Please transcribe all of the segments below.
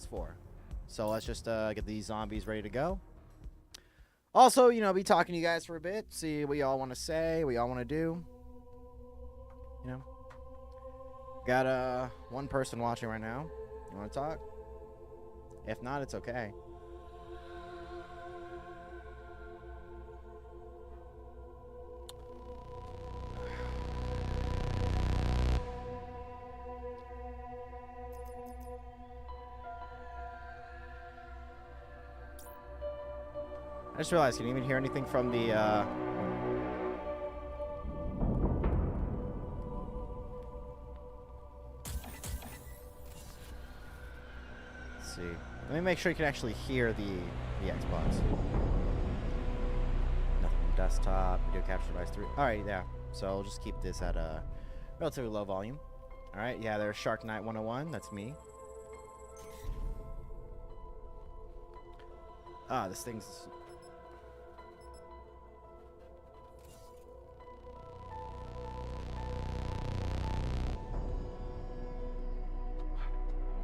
Xbox for. So let's just get these zombies ready to go. Also, you know, be talking to you guys for a bit, see what y'all want to say, what y'all want to do. You know, got one person watching right now. You want to talk? If not, it's okay. I just realized, can you even hear anything from the, Let's see. Let me make sure you can actually hear the Xbox. Nothing from desktop, video capture device 3. Alright, yeah. So I'll just keep this at a relatively low volume. Alright, yeah, there's Shark Knight 101. That's me. Ah, this thing's...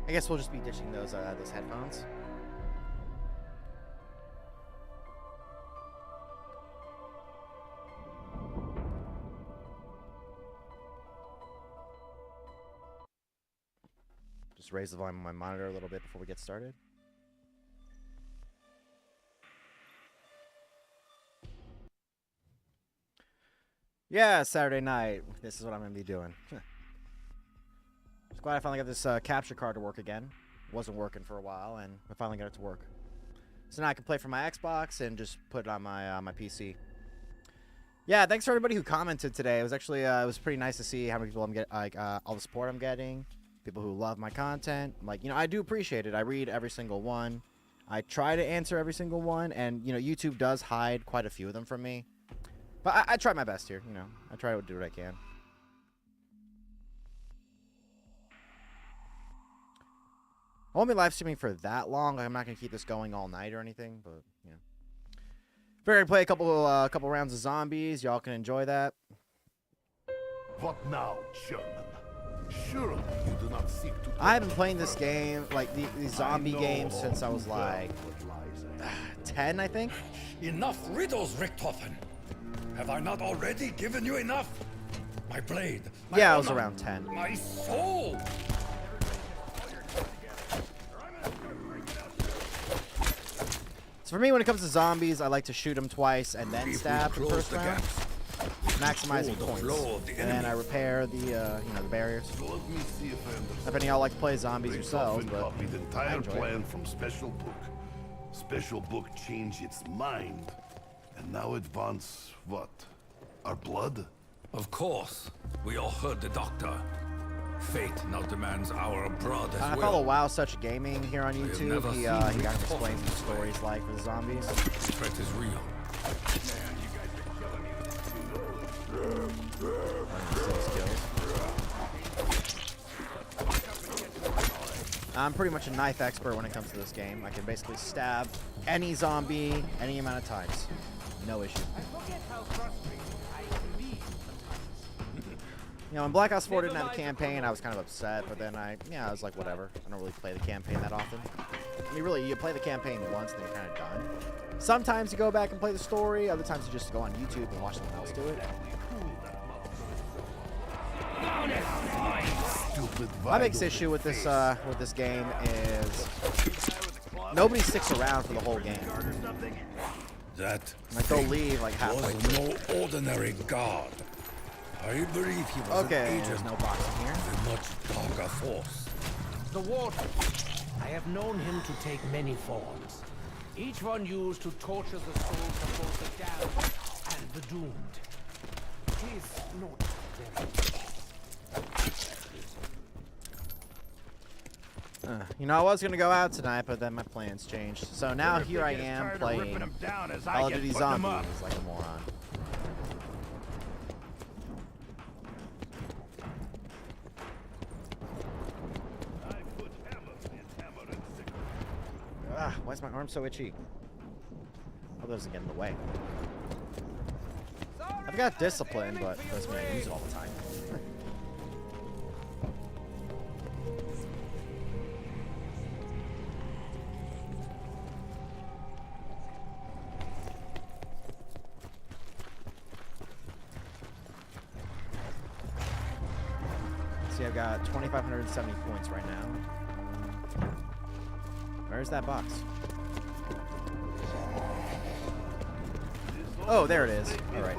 I guess we'll just be ditching those headphones. Just raise the volume on my monitor a little bit before we get started. Yeah, Saturday night. This is what I'm going to be doing. It's glad I finally got this capture card to work again. It wasn't working for a while, and I finally got it to work. So now I can play from my Xbox and just put it on my my PC. Yeah, thanks for everybody who commented today. It was actually it was pretty nice to see how many people I'm getting, like all the support I'm getting, people who love my content. Like, you know, I do appreciate it. I read every single one. I try to answer every single one, and you know, YouTube does hide quite a few of them from me. But I try my best here. You know, I try to do what I can. I won't be live streaming for that long. I'm not gonna keep this going all night or anything, but yeah. We're gonna play a couple rounds of zombies. Y'all can enjoy that. What now, German? Surely you do not seek to... I have been playing this game, like these zombie games, since I was like 10, I think. Enough riddles, Richthofen. Have I not already given you enough? My blade. My Yeah, I was honor, around 10. My soul. So for me, when it comes to zombies, I like to shoot them twice and then stab the first round, maximizing points. And then I repair the you know, the barriers. Let me see if I understand. If any of y'all like to play zombies yourselves, but copied the I entire enjoy plan it. from Special Book. Special Book changed its mind, and now it wants what? Our blood? Of course. We all heard the doctor. Fate now demands our blood as I well. follow WoW Such Gaming here on have YouTube. never He seen kind of Richthofen. explains what the story's like for the zombies. The threat is real. I'm pretty much a knife expert when it comes to this game. I can basically stab any zombie any amount of times. No issue. You know, when Black Ops 4 didn't have a campaign, I was kind of upset, but then I was like, whatever. I don't really play the campaign that often. I mean, really, you play the campaign once, and then you're kind of done. Sometimes you go back and play the story. Other times you just go on YouTube and watch someone else do it. My biggest issue with this game is nobody sticks around for the whole game. That Like, they'll leave like halfway was through. no ordinary god. I believe he was Okay, an there's agent no boxing here. of a much darker force. The Warden. I have known him to take many forms. Each one used to torture the souls of both the damned and the doomed. He's not very... You know, I was gonna go out tonight, but then my plans changed. So now here I am playing Call of Duty Zombies like a moron. Ah, why is my arm so itchy? Oh, that doesn't get in the way. I've got discipline, but it doesn't mean I use it all the time. See, I've got 2,570 points right now. Where's that box? Oh, there it is. All right.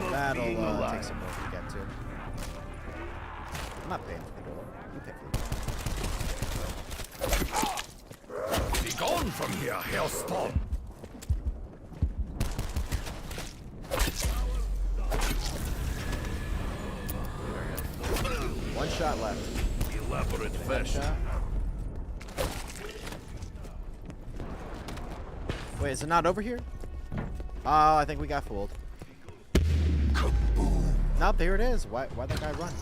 That'll take some work to get to. I'm not paying for the door. You pay for the door. Be gone from here, Hailstorm! One shot left. Elaborate One fashion. shot. Wait, is it not over here? Oh, I think we got fooled. Nope, there it is. Why'd that guy run?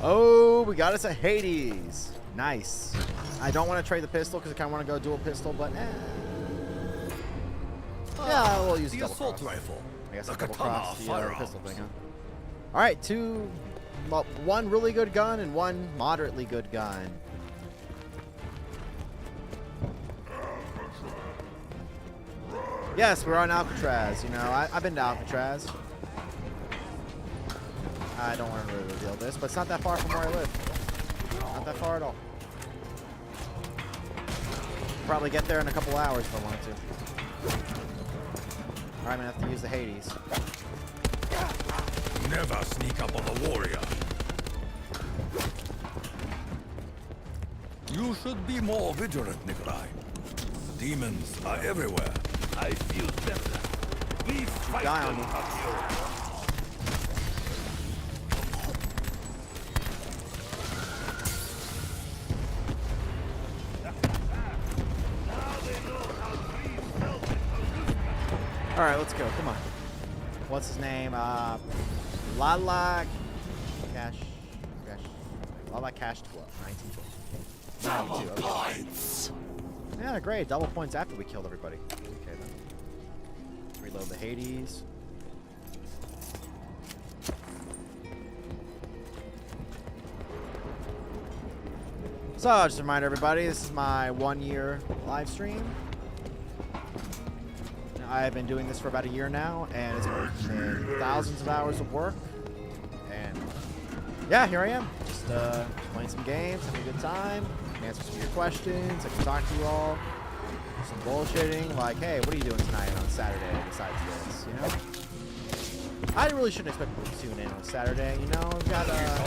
Oh, we got us a Hades. Nice. I don't want to trade the pistol because I kind of want to go dual pistol, but yeah, we'll use The double assault cross. rifle. I guess The I double katana cross the firearms. pistol thing, huh? All right, one really good gun and one moderately good gun. Yes, we're on Alcatraz. You know, I've been to Alcatraz. I don't want to really reveal this, but it's not that far from where I live. Not that far at all. Probably get there in a couple hours if I wanted to. All right, I'm gonna have to use the Hades. Never sneak up on the warrior. You should be more vigilant, Nikolai. Demons are everywhere. I feel better. Please fight Die them, on you. Akio. All right, let's go. Come on. What's his name? Lala Cash. Lala Cash 12. 1912. 92. Okay. Yeah, great. Double points after we killed everybody. Okay, then. Reload the Hades. So, just a reminder, everybody, this is my 1-year live stream. I've been doing this for about a year now, and it's been thousands of hours of work. And yeah, here I am, just playing some games, having a good time, answer some of your questions. I can talk to you all. Some bullshitting, like, hey, what are you doing tonight on Saturday besides this? You know, I really shouldn't expect people to tune in on Saturday. You know, we've got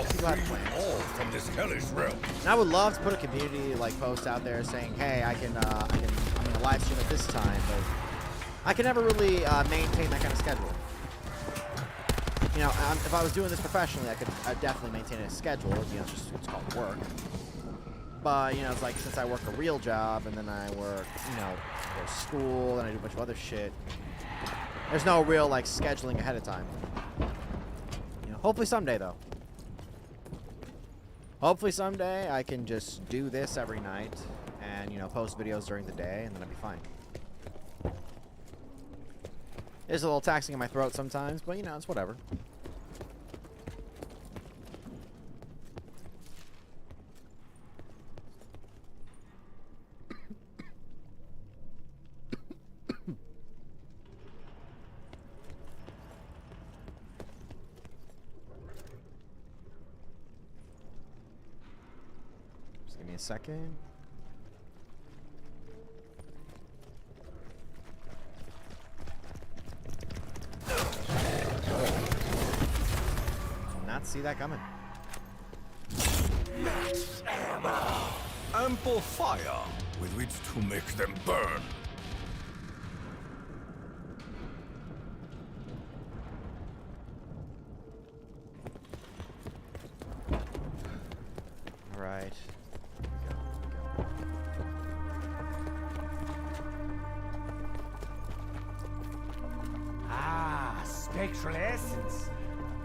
people have plans. All from this hellish realm. And I would love to put a community like post out there saying, hey, I'm gonna live stream at this time, but I can never really maintain that kind of schedule. You know, if I was doing this professionally, I'd definitely maintain a schedule. You know, it's called work. But you know, it's like since I work a real job and then I work, you know, I go to school and I do a bunch of other shit. There's no real like scheduling ahead of time. You know, hopefully someday though. Hopefully someday I can just do this every night and you know post videos during the day and then I'll be fine. It's a little taxing in my throat sometimes, but you know, it's whatever. Just give me a second. Not see that coming. Ample fire with which to make them burn. All right. Here we go. Ah, spectral essence.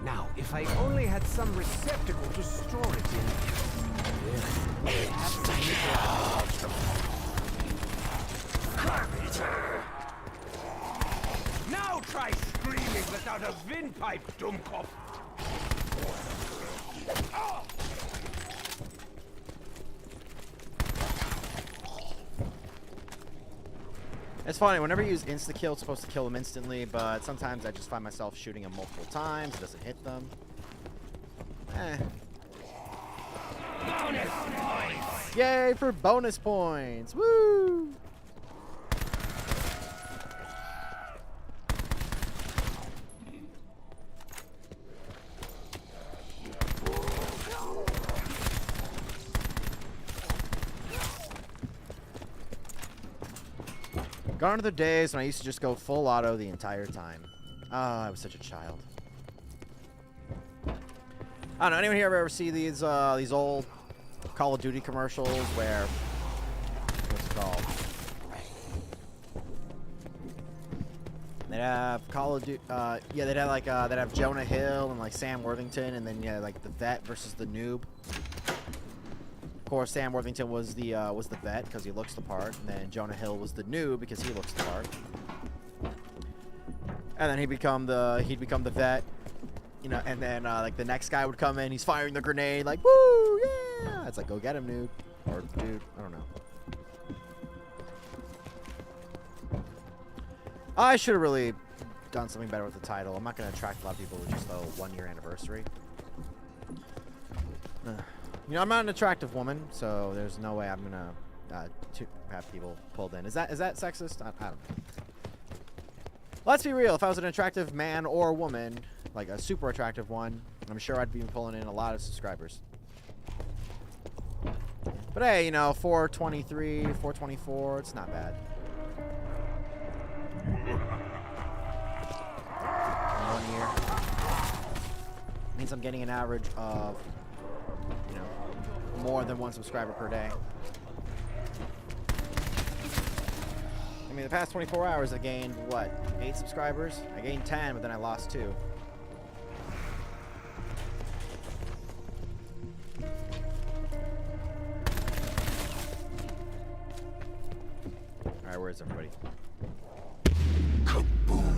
Now, if I only had some receptacle to store it in. Perhaps a now try screaming without a windpipe, Dummkopf. It's funny, whenever you use insta-kill, it's supposed to kill them instantly, but sometimes I just find myself shooting them multiple times. It doesn't hit them. Eh. Bonus points! Yay for bonus points! Woo! Gone are the days when I used to just go full auto the entire time. Ah, I was such a child. I don't know. Anyone here ever see these old Call of Duty commercials where what's it called? They'd have Call of Duty. Yeah, they'd have like they'd have Jonah Hill and like Sam Worthington, and then yeah, like the vet versus the noob. Of course, Sam Worthington was the vet because he looks the part, and then Jonah Hill was the noob because he looks the part. And then he'd become the vet, you know. And then like the next guy would come in, he's firing the grenade, like woo, yeah! It's like go get him, noob, or dude, I don't know. I should have really done something better with the title. I'm not gonna attract a lot of people with just the 1-year anniversary. You know, I'm not an attractive woman, so there's no way I'm gonna have people pulled in. Is that sexist? I don't know. Let's be real. If I was an attractive man or woman, like a super attractive one, I'm sure I'd be pulling in a lot of subscribers. But hey, you know, 423, 424, it's not bad. 1 year means I'm getting an average of, you know, more than 1 subscriber per day. I mean, the past 24 hours I gained, what, 8 subscribers? I gained 10, but then I lost 2. Alright, where is everybody? Kaboom!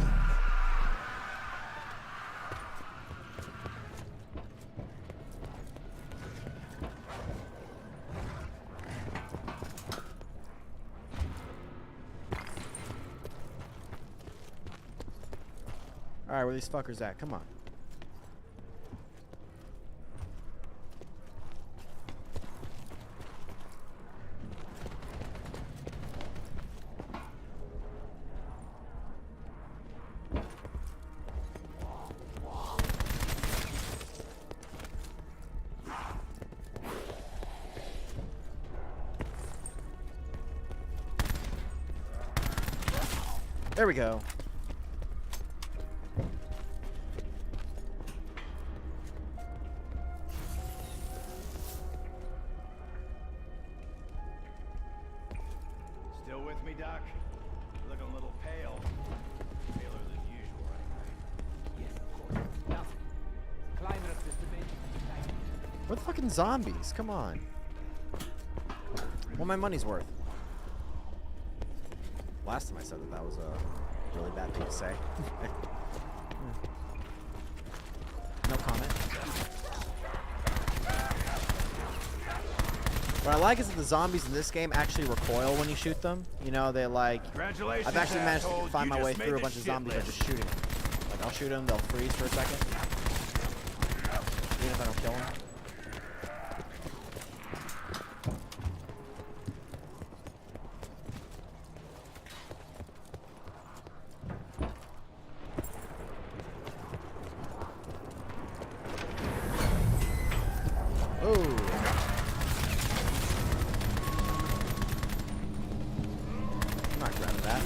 Alright, where these fuckers at? Come on. There we go. Still with me, Doc? You're looking a little pale. Paler than usual, right? Yes, of course. Nothing. Climate of this dimension. What the fucking zombies? Come on. What my money's worth? Last time I said that was a really bad thing to say. No comment. What I like is that the zombies in this game actually recoil when you shoot them. You know, they like... Congratulations, I've actually managed to asshole. find You my way just made through a the bunch of shit zombies by list. just shooting them. Like, I'll shoot them, they'll freeze for a second. Even if I don't kill them. Oh. I'm not grabbing that.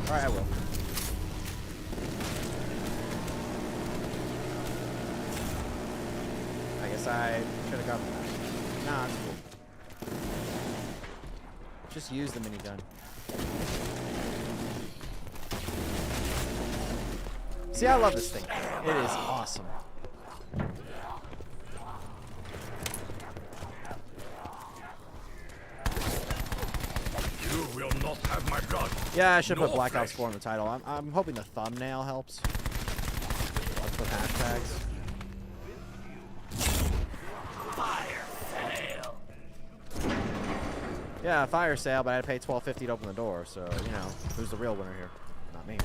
Alright, I will. I guess I should have got that. Nah, it's cool. Just use the minigun. See, I love this thing. It is awesome. You will not have my blood. Yeah, I should put No Black Ops flesh. 4 in the title. I'm hoping the thumbnail helps. Let's put hashtags. Yeah, fire sale, but I had to pay $12.50 to open the door. So you know, who's the real winner here? Not me.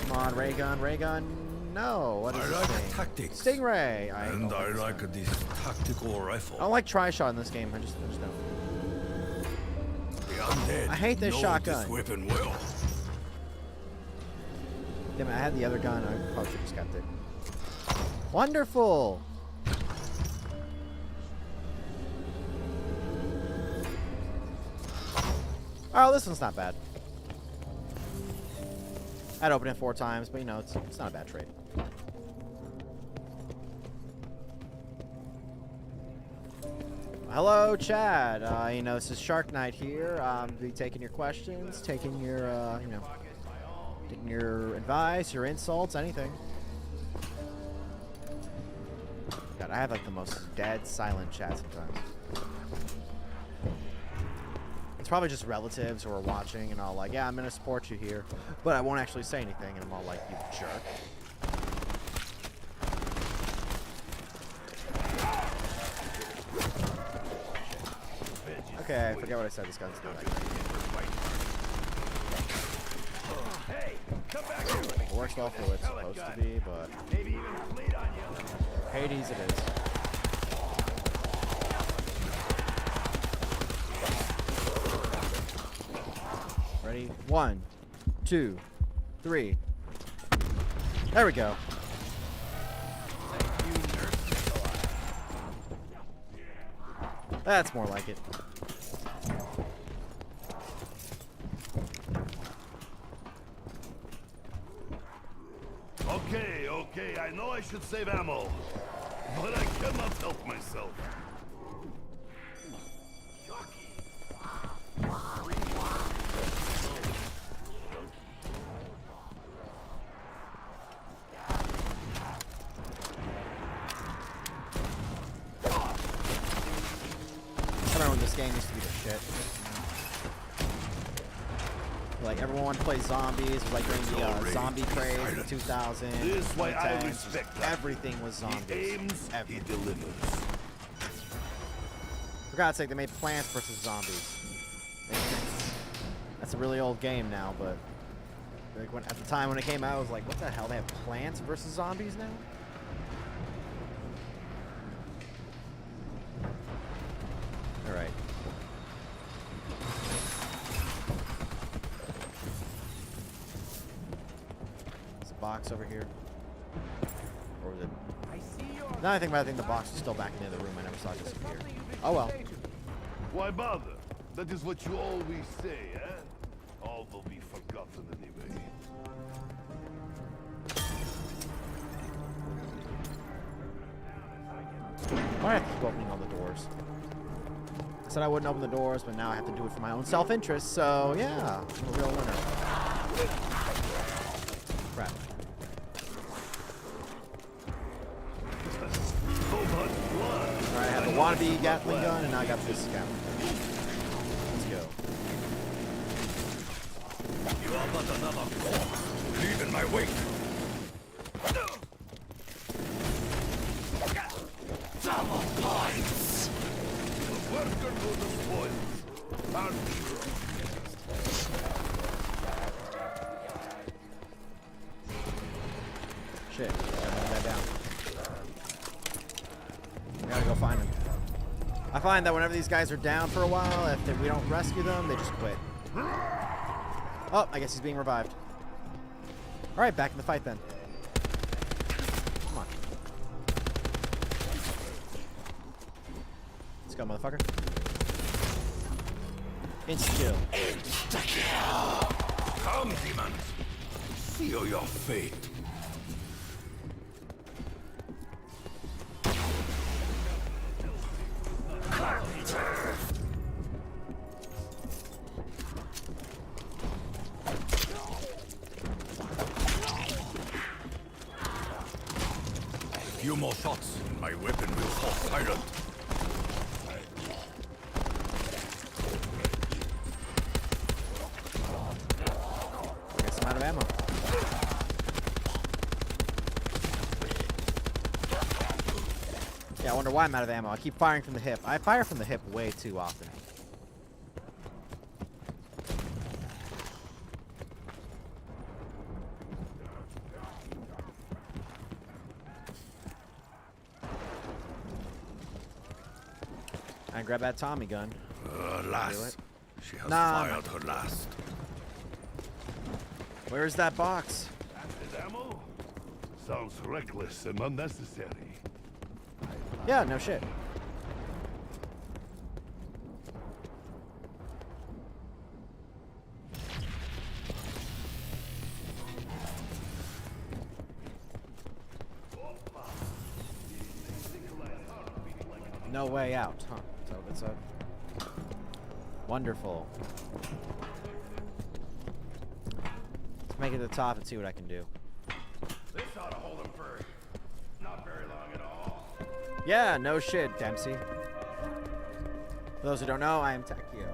Come on, ray gun, ray gun. No, what is I this like thing? tactics. Stingray. And I like this tactical rifle. I don't like tri-shot in this game. I just don't. The undead I hate this know shotgun. This weapon well. Damn it, I had the other gun. I probably should have just kept it. Wonderful. Oh, this one's not bad. I'd open it 4 times, but you know, it's not a bad trade. Hello, Chad. You know, this is Shark Knight here. Be taking your questions, taking your, you know, taking your advice, your insults, anything. God, I have like the most dead, silent chat sometimes. It's probably just relatives who are watching and all like, yeah, I'm gonna support you here, but I won't actually say anything, and I'm all like, you jerk. Okay, I forget what I said. This gun's not that great. Hey, come back here. Let me Worse off for what it's supposed to be, but maybe even bleed on you. Hades it is. Ready? 1, 2, 3. There we go. That's more like it. Okay, I know I should save ammo, but I cannot help myself. I remember when this game used to be the shit. Like everyone wanted to play zombies. It was like during the zombie craze in 2000. This is why I 2010s, respect that. everything was He zombies. aims, he Everything. delivers. For God's sake, they made Plants vs. Zombies. That's a really old game now, but like at the time when it came out, I was like, what the hell? They have Plants vs. Zombies now? All right. There's a box over here. Or was it? Now I think about it, I think the box is still back in the other room. I never saw it disappear. Oh well. Why bother? That is what you always say, eh? All will be forgotten anyway. Why do I have to keep opening all the doors? I said I wouldn't open the doors, but now I have to do it for my own self-interest, so yeah, I'm a real winner. Crap. So much blood. Alright, I have the wannabe Gatling gun, and now I got this Gatling gun. Let's go. You are but another corpse. Leave in my wake. Double points. The worker goes the spoils. Our hero. Shit, gotta move that down. We gotta go find them. I find that whenever these guys are down for a while, if we don't rescue them, they just quit. Oh, I guess he's being revived. Alright, back in the fight then. Come on. Let's go, motherfucker. Insta-kill. Come, demons. Seal your fate. A few more shots, and my weapon will fall silent. I guess I'm out of ammo. Yeah, I wonder why I'm out of ammo. I keep firing from the hip. I fire from the hip way too often. I grab that Tommy gun. Alas, she has Nah. fired her last. Where's that box? Acid ammo? Sounds reckless and unnecessary. Yeah, no shit. No way out, huh? Is that what it said? Wonderful. Let's make it to the top and see what I can do. This ought to hold him for not very long at all. Yeah, no shit, Dempsey. For those who don't know, I am Takio.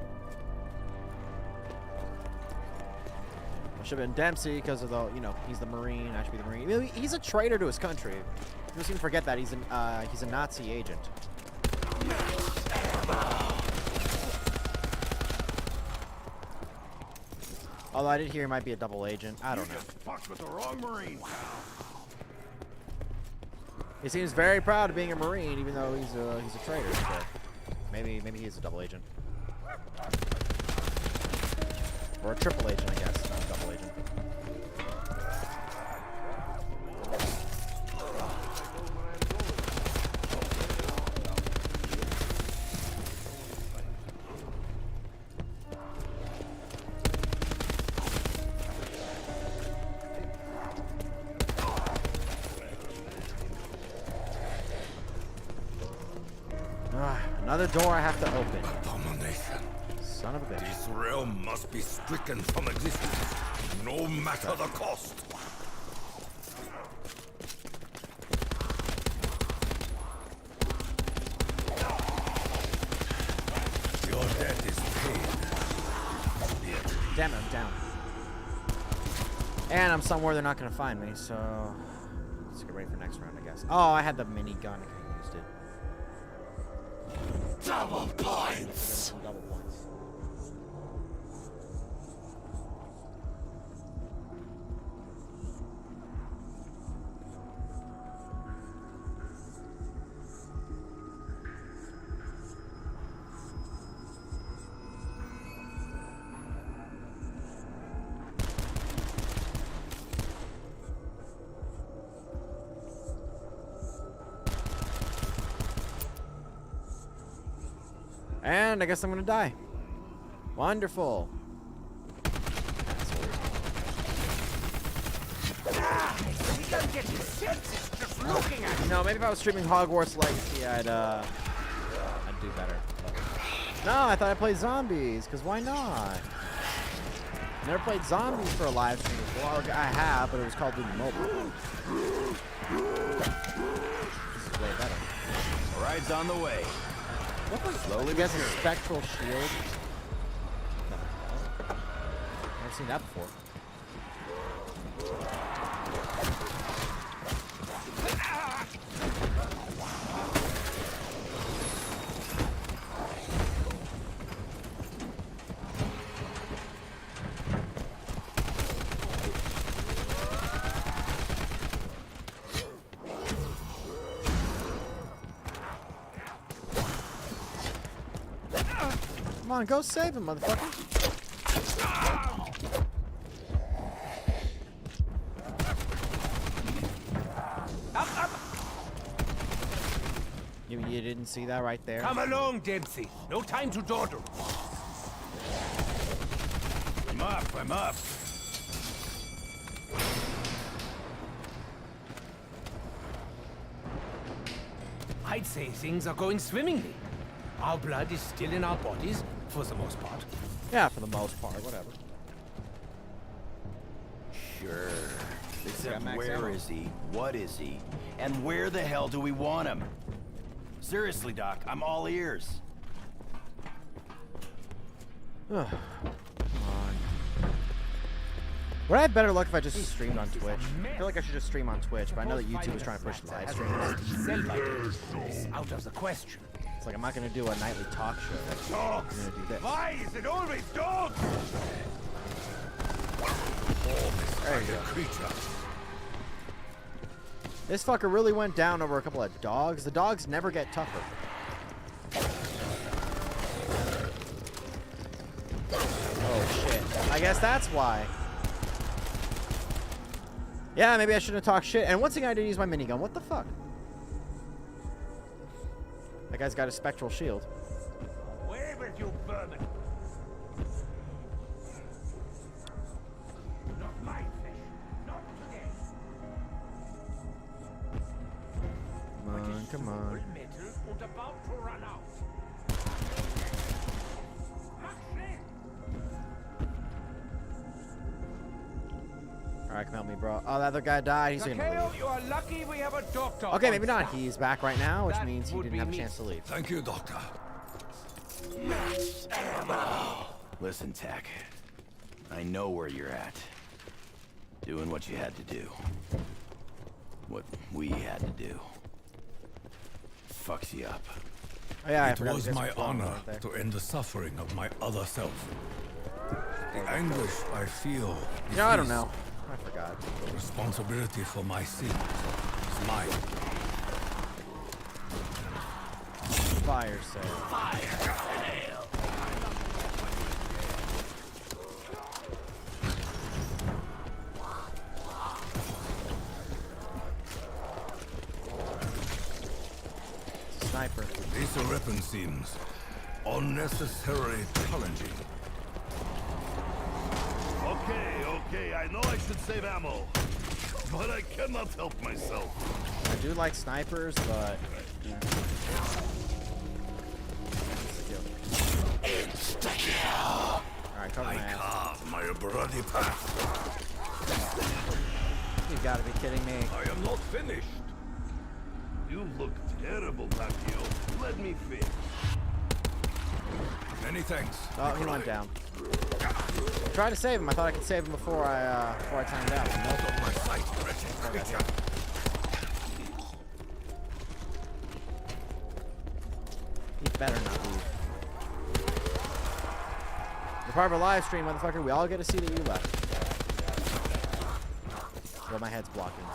I should have been Dempsey because of the, you know, he's the Marine. I should be the Marine. You know, he's a traitor to his country. People seem to forget that he's a Nazi agent. Although I did hear he might be a double agent. I don't know. Fucked with the wrong Marine. He seems very proud of being a Marine, even though he's a traitor. So maybe he's a double agent. Or a triple agent, I guess. Not a double agent. Another door I have to open. Abomination. Son of a bitch. This realm must be stricken from existence, no matter the cost. Your debt is paid. Damn it, I'm down. And I'm somewhere they're not gonna find me, so let's get ready for next round, I guess. Oh, I had the mini gun. I could have used it. Double points. Double points. And I guess I'm gonna die. Wonderful. He doesn't get his senses just looking at him. No, maybe if I was streaming Hogwarts Legacy, I'd do better. But no, I thought I played zombies, because why not? Never played zombies for a live stream before. I have, but it was Call of Duty Mobile. This is way better. Ride's on the way. What was slowly? You guys have a spectral shield? Never seen that before. Come on, go save him, motherfucker. You didn't see that right there? Come along, Dempsey. No time to dawdle. I'm up, I'm up. I'd say things are going swimmingly. Our blood is still in our bodies, for the most part. Yeah, for the most part, whatever. Sure. Got Except max where ammo. is he? What is he? And where the hell do we want him? Seriously, Doc, I'm all ears. Come on. Would I have better luck if I just streamed on Twitch? I feel like I should just stream on Twitch, but I know that YouTube is trying to push live streams. It's out of the question. It's like I'm not gonna do a nightly talk show. Dogs! I'm gonna do this. Why is it always dogs? There you go. Creature. This fucker really went down over a couple of dogs. The dogs never get tougher. I guess that's why. Yeah, maybe I shouldn't have talked shit. And once again, I did use my minigun. What the fuck? That guy's got a spectral shield. Away with you, vermin! Not my fish. Not today. Come on, come on. Full metal and about to run out. Alright, come help me, bro. Oh, that other guy died. He's gonna Takeo, leave. you are lucky we have a doctor. Okay, on maybe not. staff. He's back right now, which That means he would didn't be have a me. chance to leave. Thank you, Doctor. Listen, Tech. I know where you're at. Doing what you had to do. What we had to do. Fucks you up. Oh, yeah, I It forgot was these guys my were flying honor right there. to end the suffering of my other self. The anguish I feel. Yeah, I don't is know. I forgot. The responsibility for my sins is mine. Fire sale. Sniper. This weapon seems unnecessarily challenging. Okay, I know I should save ammo, but I cannot help myself. I do like snipers, but... Alright, cover I my ass. carve my bloody path. You gotta be kidding me. I am not finished. You look terrible, Takeo. Let me fix. Many thanks. Oh, he went down. I tried to save him. I thought I could save him before I timed out. Nope. Out of my sight, wretched creature. He better not leave. You're part of a live stream, motherfucker. We all get to see that you left. Well, my head's blocking.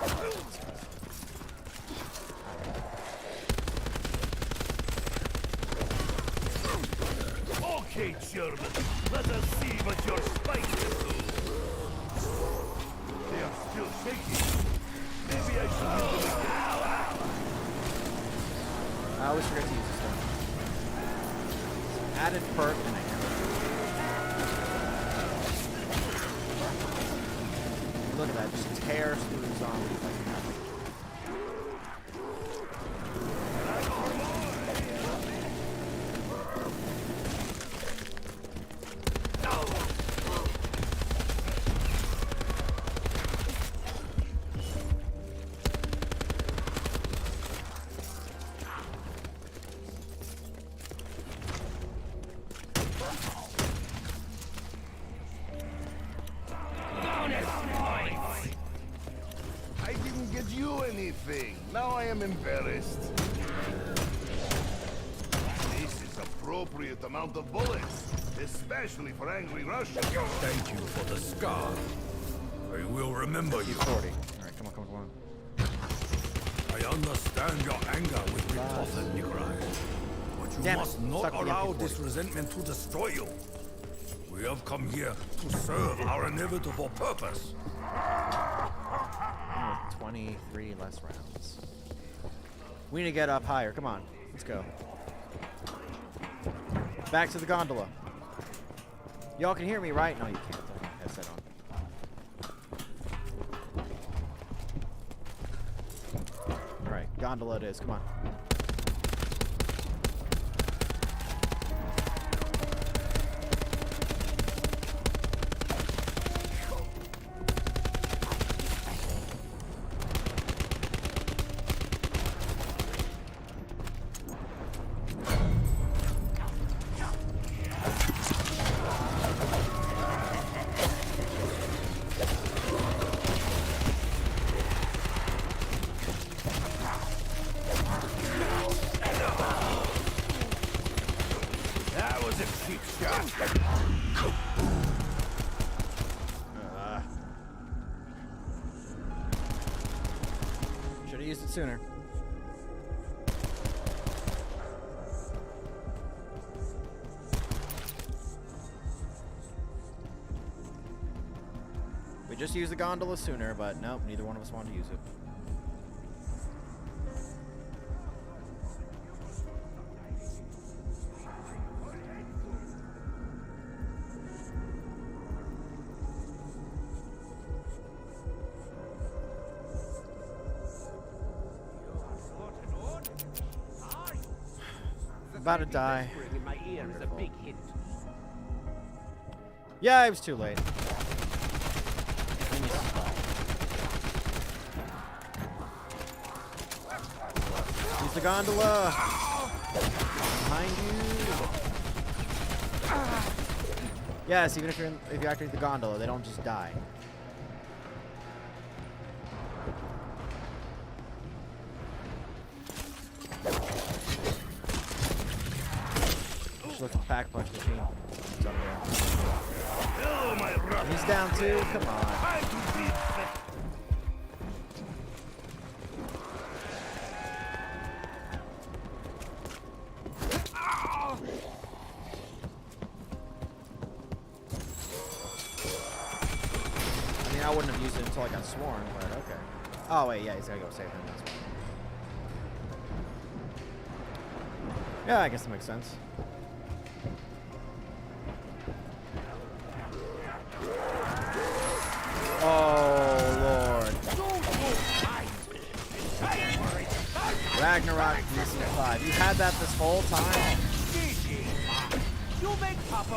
Okay, German. Let us see what your spike can do. They are still shaking. Maybe I should give them I always forget to use this one. Added perk and a hammer. Look at that, just tears through the zombies like nothing. I didn't get you anything. Now I am embarrassed. This is appropriate amount of bullets, especially for angry Russians. Thank you for the scar. I will remember you. 40. Alright, come on, come on, come on. I understand your anger with Richtofen, Nikolai. But you Damn it. must not Suck the allow MP40. this resentment to destroy you. We have come here to serve our inevitable purpose. 23 less rounds. We need to get up higher. Come on. Let's go. Back to the gondola. Y'all can hear me, right? No, you can't. I have my headset on. Alright, gondola it is. Come on. That was a cheap shot. Should have used it sooner. just used the gondola sooner, but nope, neither one of us wanted to use it. About to die. In my ear is a big hint. Yeah, it was too late. Use the gondola. Behind you. Yes, even if you activate the gondola, they don't just die. Just looks a pack punch machine. It's up there. He's down too. Come on. I mean, I wouldn't have used it until I got sworn, but okay. Oh wait, yeah, he's gotta go save him. That's fine. Yeah, I guess that makes sense. Oh, Lord. Ragnarok DC5. You had that this whole time?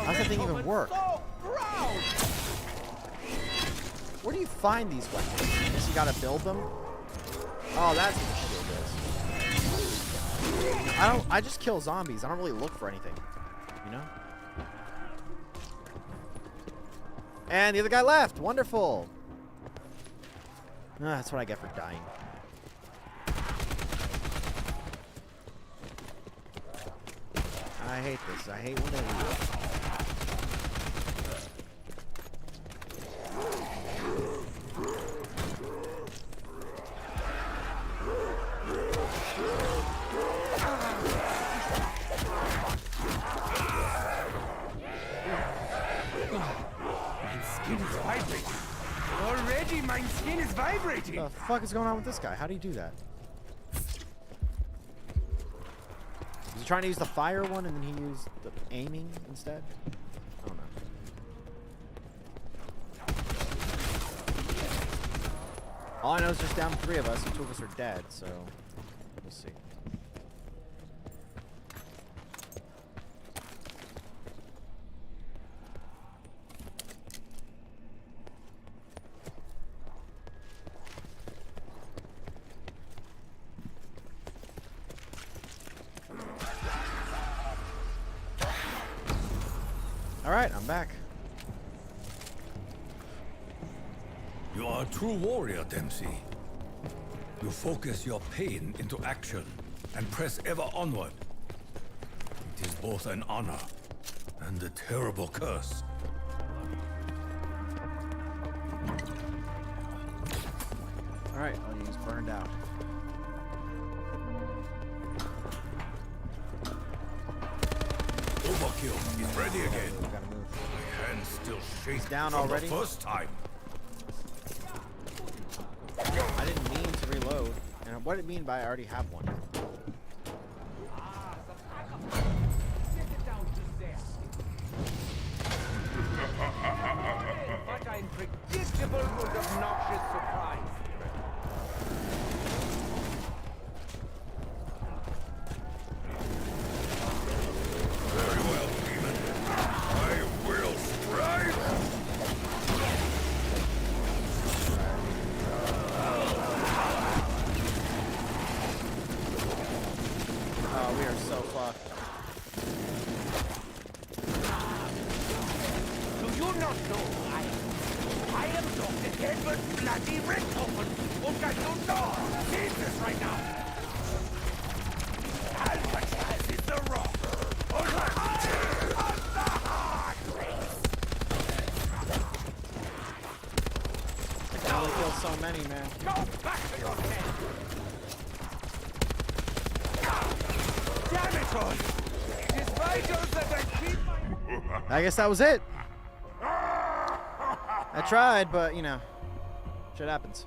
How's that thing even work? Where do you find these weapons? I guess you gotta build them? Oh, that's what the shield is. I just kill zombies. I don't really look for anything. You know? And the other guy left. Wonderful. That's what I get for dying. I hate this. I hate when they leave. Already, my skin is vibrating. What the fuck is going on with this guy? How do you do that? Is he trying to use the fire one and then he used the aiming instead? I don't know. All I know is just down 3 of us and 2 of us are dead, so we'll see. Alright, I'm back. You are a true warrior, Dempsey. You focus your pain into action and press ever onward. It is both an honor and a terrible curse. Alright, I'll use burned out. Overkill is ready again. We gotta move. My hands still shake down from already? the first time. I didn't mean to reload. And what did it mean by I already have one? What an unpredictable and obnoxious surprise. Very well, demon. I will strike. Oh, we are so fucked. Do you not know I am Dr. Edward Bloody Richtofen, and I do not see this right now. Alcatraz is the rock. On the hard race. I can only kill so many, man. Go back to your head. Damn it all. It is vitals that I keep my... I guess that was it. I tried, but, you know. Shit happens.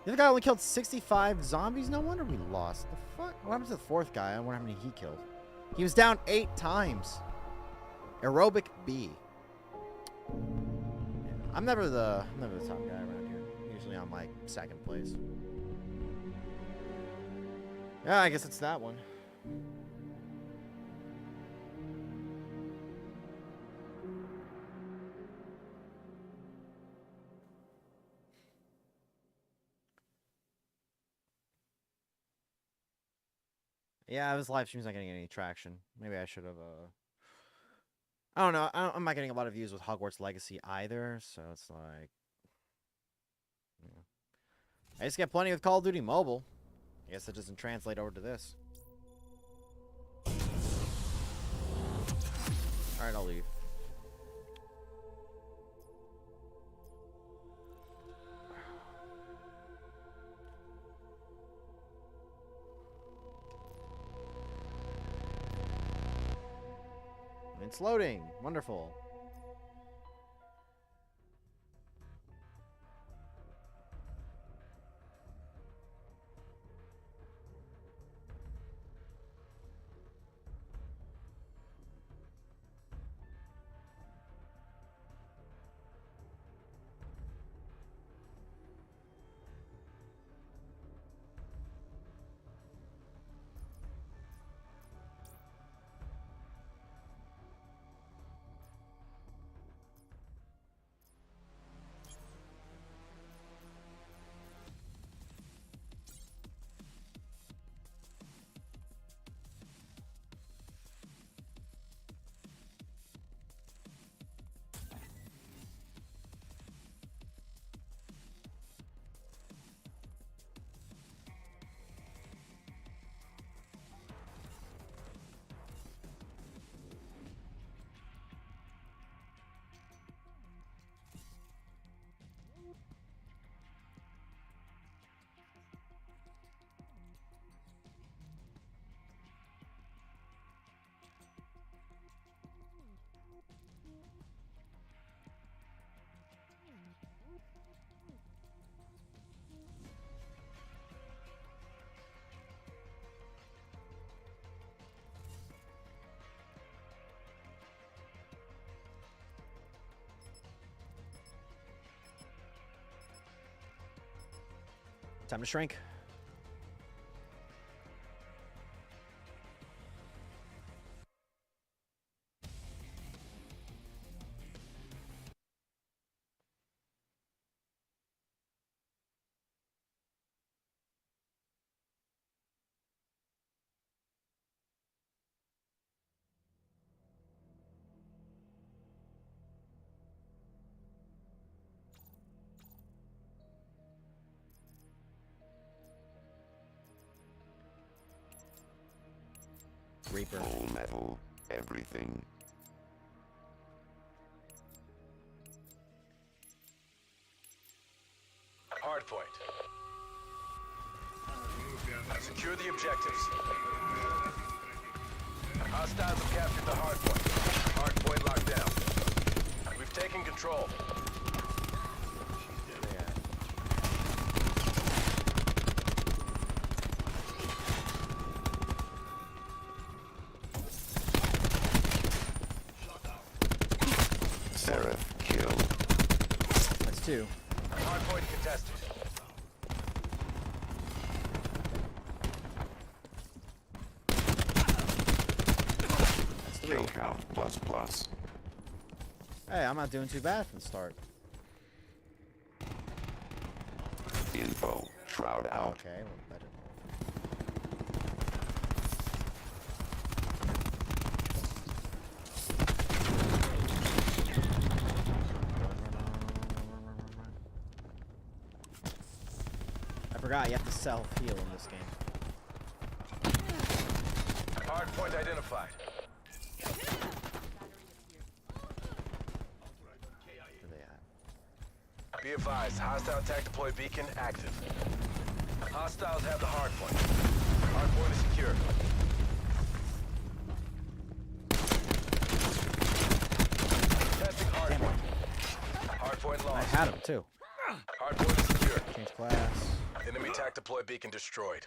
The other guy only killed 65 zombies? No wonder we lost. The fuck? What happened to the fourth guy? I wonder how many he killed. He was down 8 times. Aerobic B. Yeah, I'm never the top guy around here. Usually I'm like second place. Yeah, I guess it's that one. Yeah, his live stream's not getting any traction. Maybe I should have, I don't know. I'm not getting a lot of views with Hogwarts Legacy either, so it's like... Yeah. I just get plenty with Call of Duty Mobile. I guess it doesn't translate over to this. Alright, I'll leave. It's loading. Wonderful. Time to shrink. Reaper. Full metal, everything. Hardpoint. Secure the objectives. Hostiles have captured the hardpoint. Hardpoint locked down. We've taken control. Seraph killed. That's 2. Hardpoint contested. That's 3. Kill count ++. Hey, I'm not doing too bad from the start. Info. Shroud out. Okay, a little better. I forgot you have to self-heal in this game. Hardpoint identified. Where they at? Be advised, hostile attack deploy beacon active. Hostiles have the hardpoint. Hardpoint is secure. Testing hardpoint. Hardpoint I lost. had him too. Attack deploy beacon destroyed.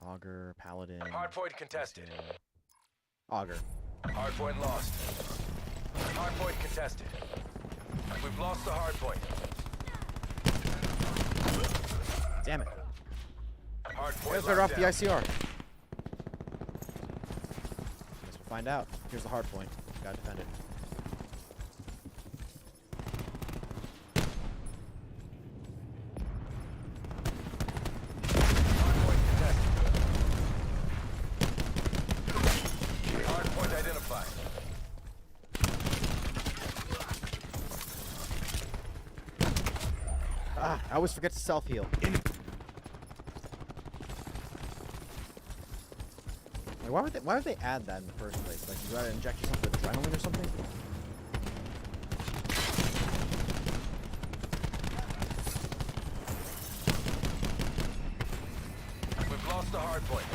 Auger, Paladin. Hardpoint contested. Auger. Hardpoint lost. Hardpoint contested. We've lost the hardpoint. Damn it. Hardpoint Let's start off locked the down. ICR. Guess we'll find out. Here's the hard point. Gotta defend it. Hardpoint contested. Hardpoint identified. Ah, I always forget to self-heal. Like, why would they add that in the first place? Like, you gotta inject yourself with adrenaline or something? We've lost the hardpoint.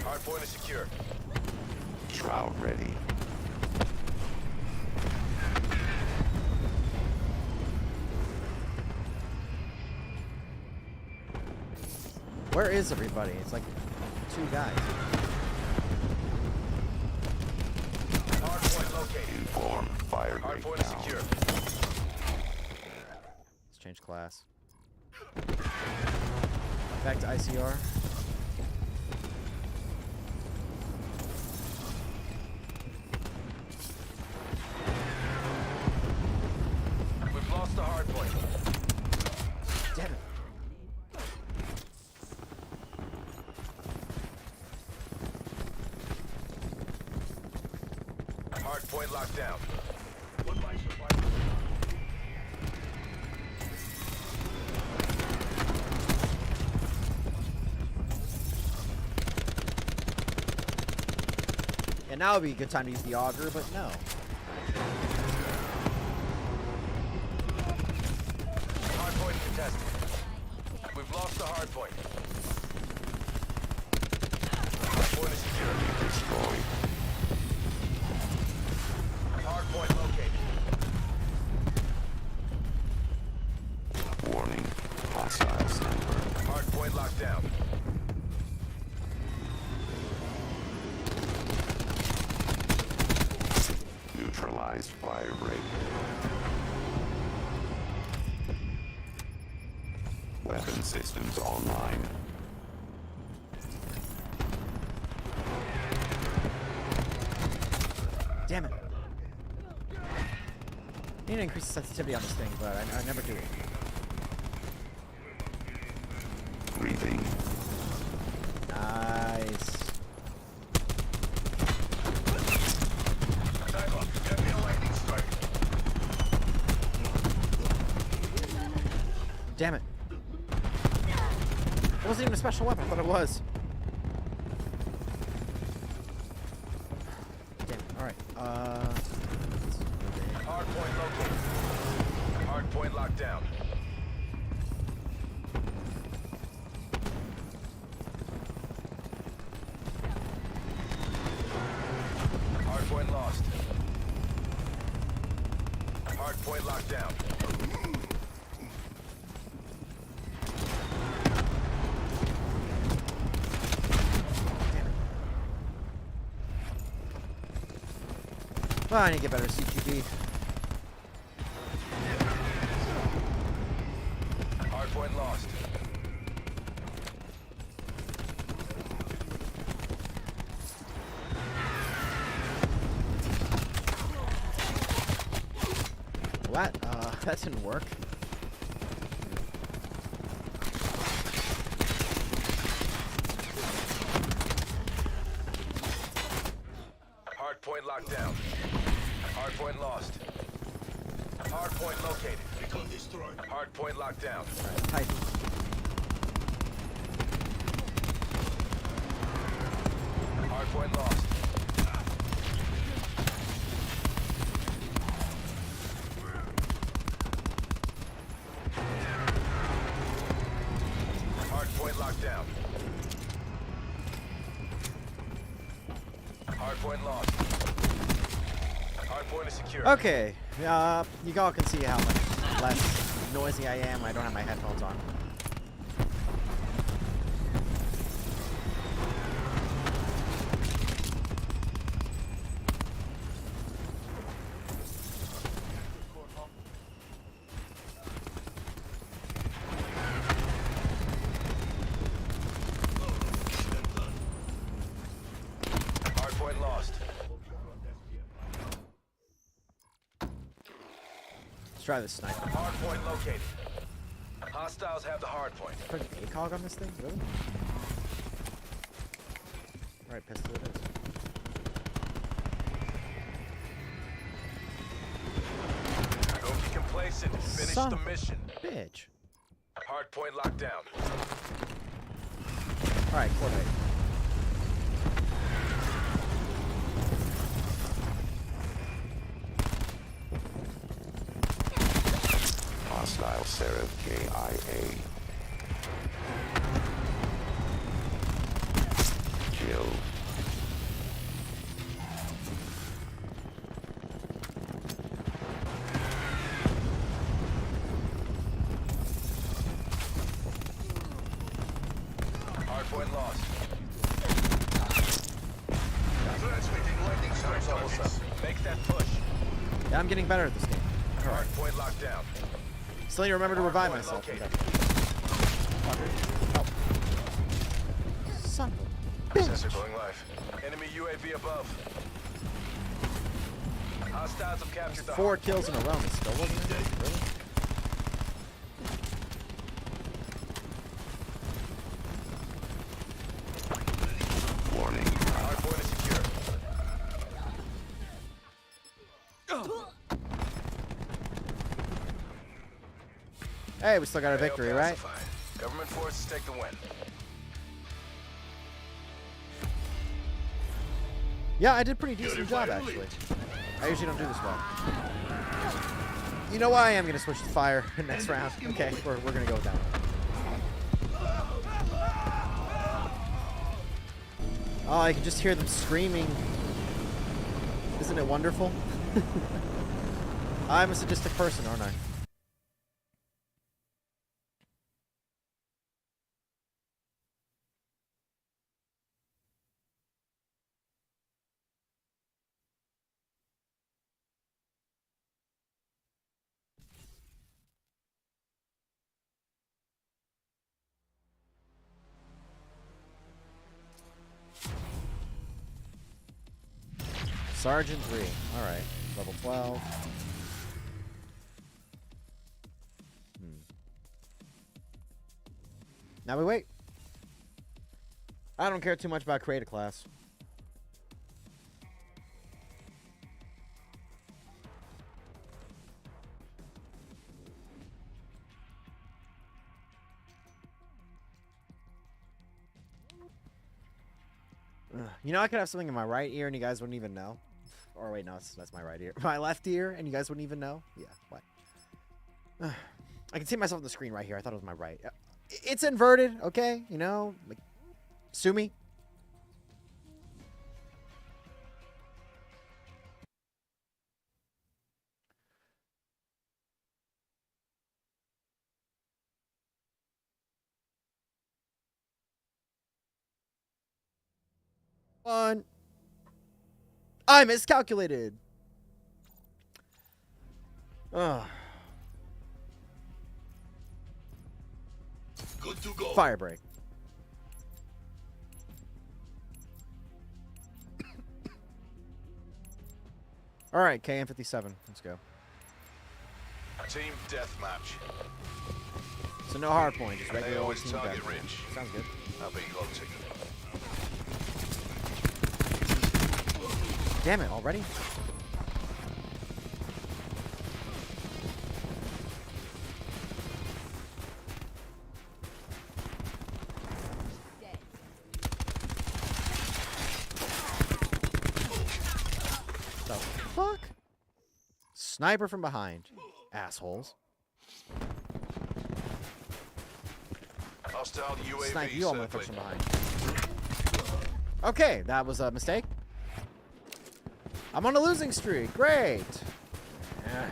Hardpoint is secure. Shroud ready. Where is everybody? It's like 2 guys. Hardpoint located. Inform fire rate Hardpoint is down. secure. Let's change class. Back to ICR. We've lost the hardpoint. Damn it. Hardpoint locked down. Yeah, now would be a good time to use the auger, but no. Hardpoint contested. We've lost the hardpoint. Hardpoint is secure. Destroyed. Hardpoint located. Warning. Hostile sniper. Hardpoint locked down. Neutralized fire rate. Weapon systems online. Damn it. Need to increase the sensitivity on this thing, but I never do. Breathing. Nice. Get me a lightning strike. Damn it. It wasn't even a special weapon, I thought it was. Damn it. Alright. Hardpoint located. Hardpoint locked down. Hardpoint lost. Hardpoint locked down. Well, I need to get better CQB. Hardpoint lost. What? That didn't work. Hardpoint locked down. Hardpoint lost. Hardpoint located. Beacon destroyed. Hardpoint locked down. Tight. Hardpoint lost. Hardpoint Hardpoint locked down. Hardpoint lost. Hardpoint is secure. Okay. You all can see how much less noisy I am. I don't have my headphones on. Hardpoint lost. Let's try this sniper. Hardpoint located. Hostiles have the hardpoint. Put an ACOG on this thing? Really? Alright, pistol it is. Don't be complacent. Finish Son the of a mission. Bitch. Hardpoint locked down. Alright, coordinate. Hostile Seraph KIA. Kill. Hardpoint lost. Transmitting lightning strikes almost up. Make that push. Yeah, I'm getting better at this game. Hardpoint locked down. Still need to remember to revive Hardpoint myself. located. Oh. Son of a Sensor bitch. going live. Enemy UAV above. Hostiles have captured the 4 hardpoint. kills in a row and it still wasn't in it? Really? Warning. Hardpoint is secure. Hey, we still got a victory, AO right? pacified. Government forces take the win. Yeah, I did a pretty decent job, actually. I usually don't do this well. You know why I am going to switch to fire next round. Okay, we're going to go with that one. Oh, I can just hear them screaming. Isn't it wonderful? I'm a sadistic person, aren't I? Sergeant 3. Alright. Level 12. Now we wait. I don't care too much about create a class. You know, I could have something in my right ear and you guys wouldn't even know. Or wait, no, that's my right ear. My left ear and you guys wouldn't even know? Yeah, why? I can see myself on the screen right here. I thought it was my right. It's inverted, okay? You know, like, sue me. One. I miscalculated. Ugh. Good to go. Fire break. All right, KM57. Let's go. Team deathmatch. So no hard point, just regular old AO is team target deathmatch. rich. Sounds good. I'll be closing. Damn it, already? The fuck? Sniper from behind. Assholes. Hostile UAV Snipe you all motherfuckers circling. from behind. Okay, that was a mistake. I'm on a losing streak. Great. Yeah.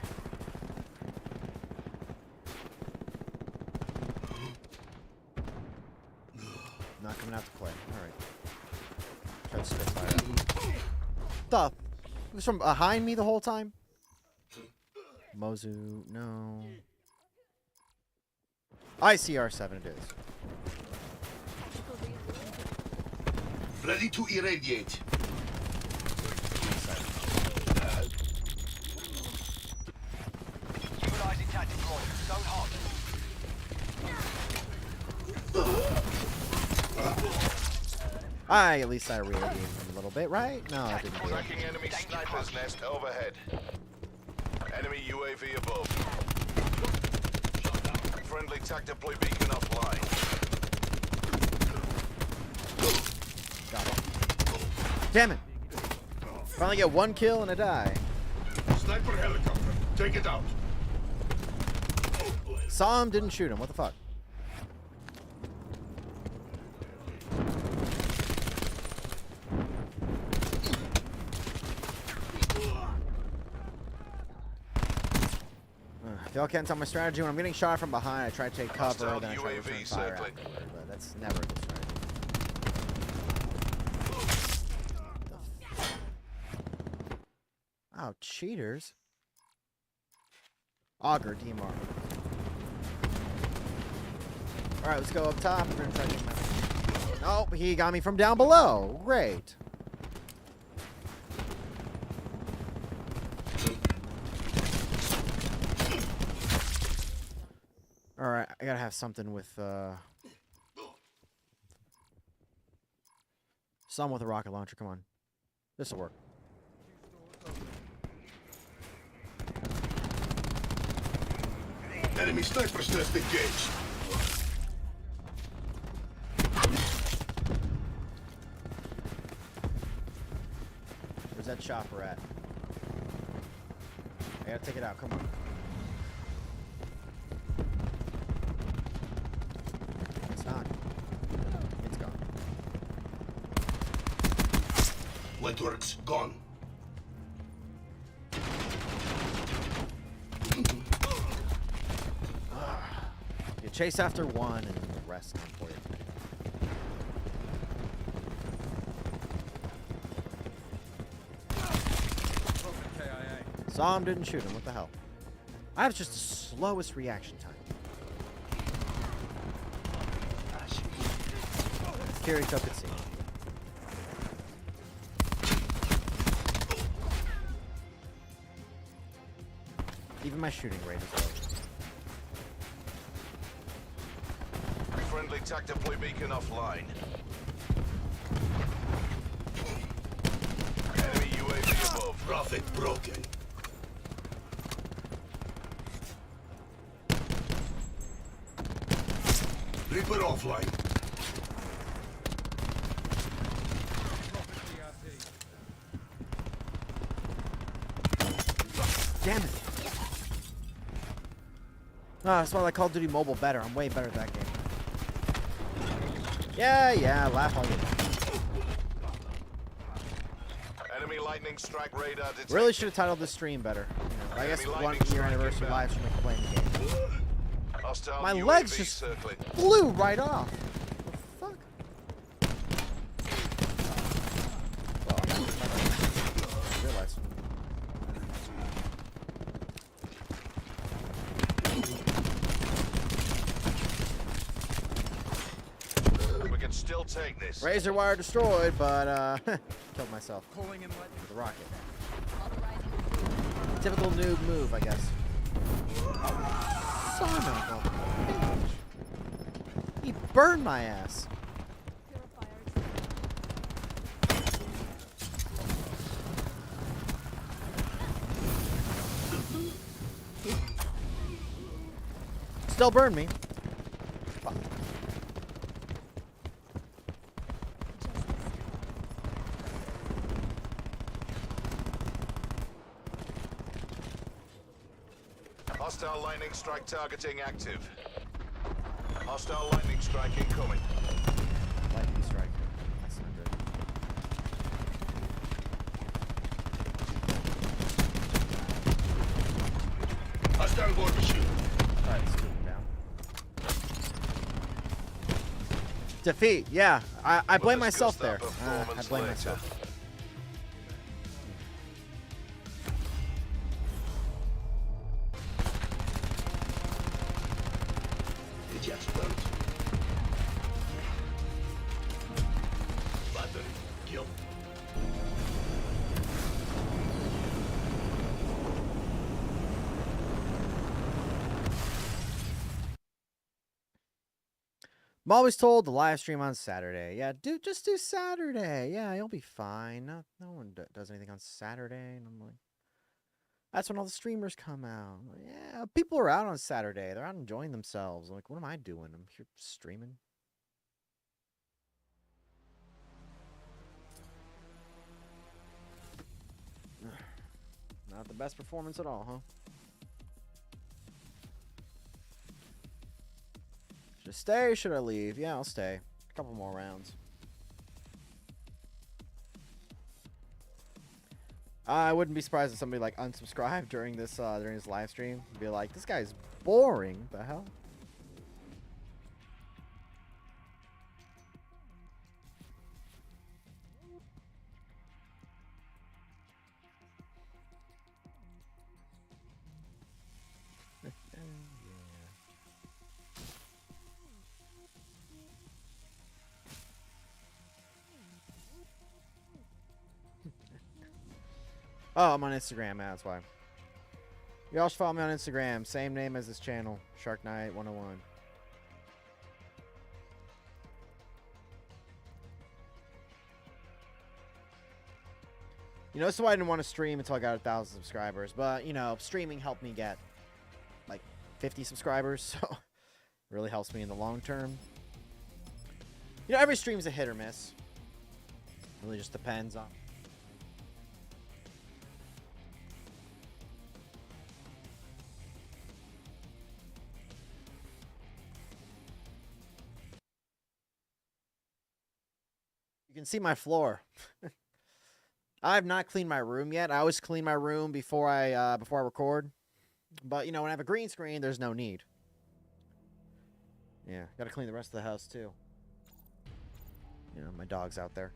Not coming out to play. All right. Try to spit fire. The. It was from behind me the whole time. Mozu, no. ICR7 it is. Ready to irradiate. Utilizing tactic point. Don't hot. At least I reloaded him a little bit, right? No, I didn't do it. Tracking enemy sniper's nest overhead. Enemy UAV above. Friendly TAC deploy beacon offline. Got it. Damn it! Finally get one kill and a die. Sniper helicopter. Take it out. Saw him, didn't shoot him. What the fuck? If y'all can't tell my strategy, when I'm getting shot from behind, I try to take cover, Hostile then I try to UAV return fire circling. afterward, but that's never a good strategy. Oh, cheaters. Auger, DMR. Alright, let's go up top. We're gonna try to get my... Oh, he got me from down below. Great. Alright, I gotta have something with, some with a rocket launcher. Come on. This'll work. Enemy sniper's nest engaged. Where's that chopper at? I gotta take it out. Come on. It's not. It's gone. Wetworks gone. You chase after one and the rest come for you. Saw him, didn't shoot him. What the hell? I have just the slowest reaction time. Carry took it, see. Even my shooting rate is low. Friendly TAC deploy beacon offline. Enemy UAV above. Prophet broken. Reaper offline. Damn it. Ah, that's why I like Call of Duty Mobile better. I'm way better at that game. Yeah, laugh all you want. Enemy lightning strike radar detected. Really should have titled this stream better. You know, I guess Enemy 1 lightning year strike anniversary inbound. live stream of playing the game. Hostile My UAV legs just circling. flew right off. The fuck? Well, I realized. We can still take this. Razor wire destroyed, but killed myself with a rocket. Typical noob move, I guess. Son of a bitch. He burned my ass. Still burned me. Fuck. Hostile lightning strike targeting active. Hostile lightning strike incoming. Lightning strike. That's not good. Hostile war machine. Alright, let's keep him down. Defeat, yeah. I blame We'll myself discuss there. that I performance blame later. myself. Did you explode? Battery. Kill. I'm always told to live stream on Saturday. Yeah, just do Saturday. Yeah, you'll be fine. No one does anything on Saturday. And I'm like, that's when all the streamers come out. I'm like, yeah, people are out on Saturday. They're out enjoying themselves. I'm like, what am I doing? I'm here streaming. Not the best performance at all, huh? Should I stay or should I leave? Yeah, I'll stay. A couple more rounds. I wouldn't be surprised if somebody like unsubscribed during this live stream. Be like, this guy's boring. The hell? Oh, I'm on Instagram. That's why. You all should follow me on Instagram. Same name as this channel. Shark Knight 101. You know, so I didn't want to stream until I got 1,000 subscribers. But, you know, streaming helped me get, like, 50 subscribers. So, it really helps me in the long term. You know, every stream's a hit or miss. It really just depends on... You can see my floor. I have not cleaned my room yet. I always clean my room before I record. But you know, when I have a green screen, there's no need. Yeah, gotta clean the rest of the house too. You know, my dog's out there.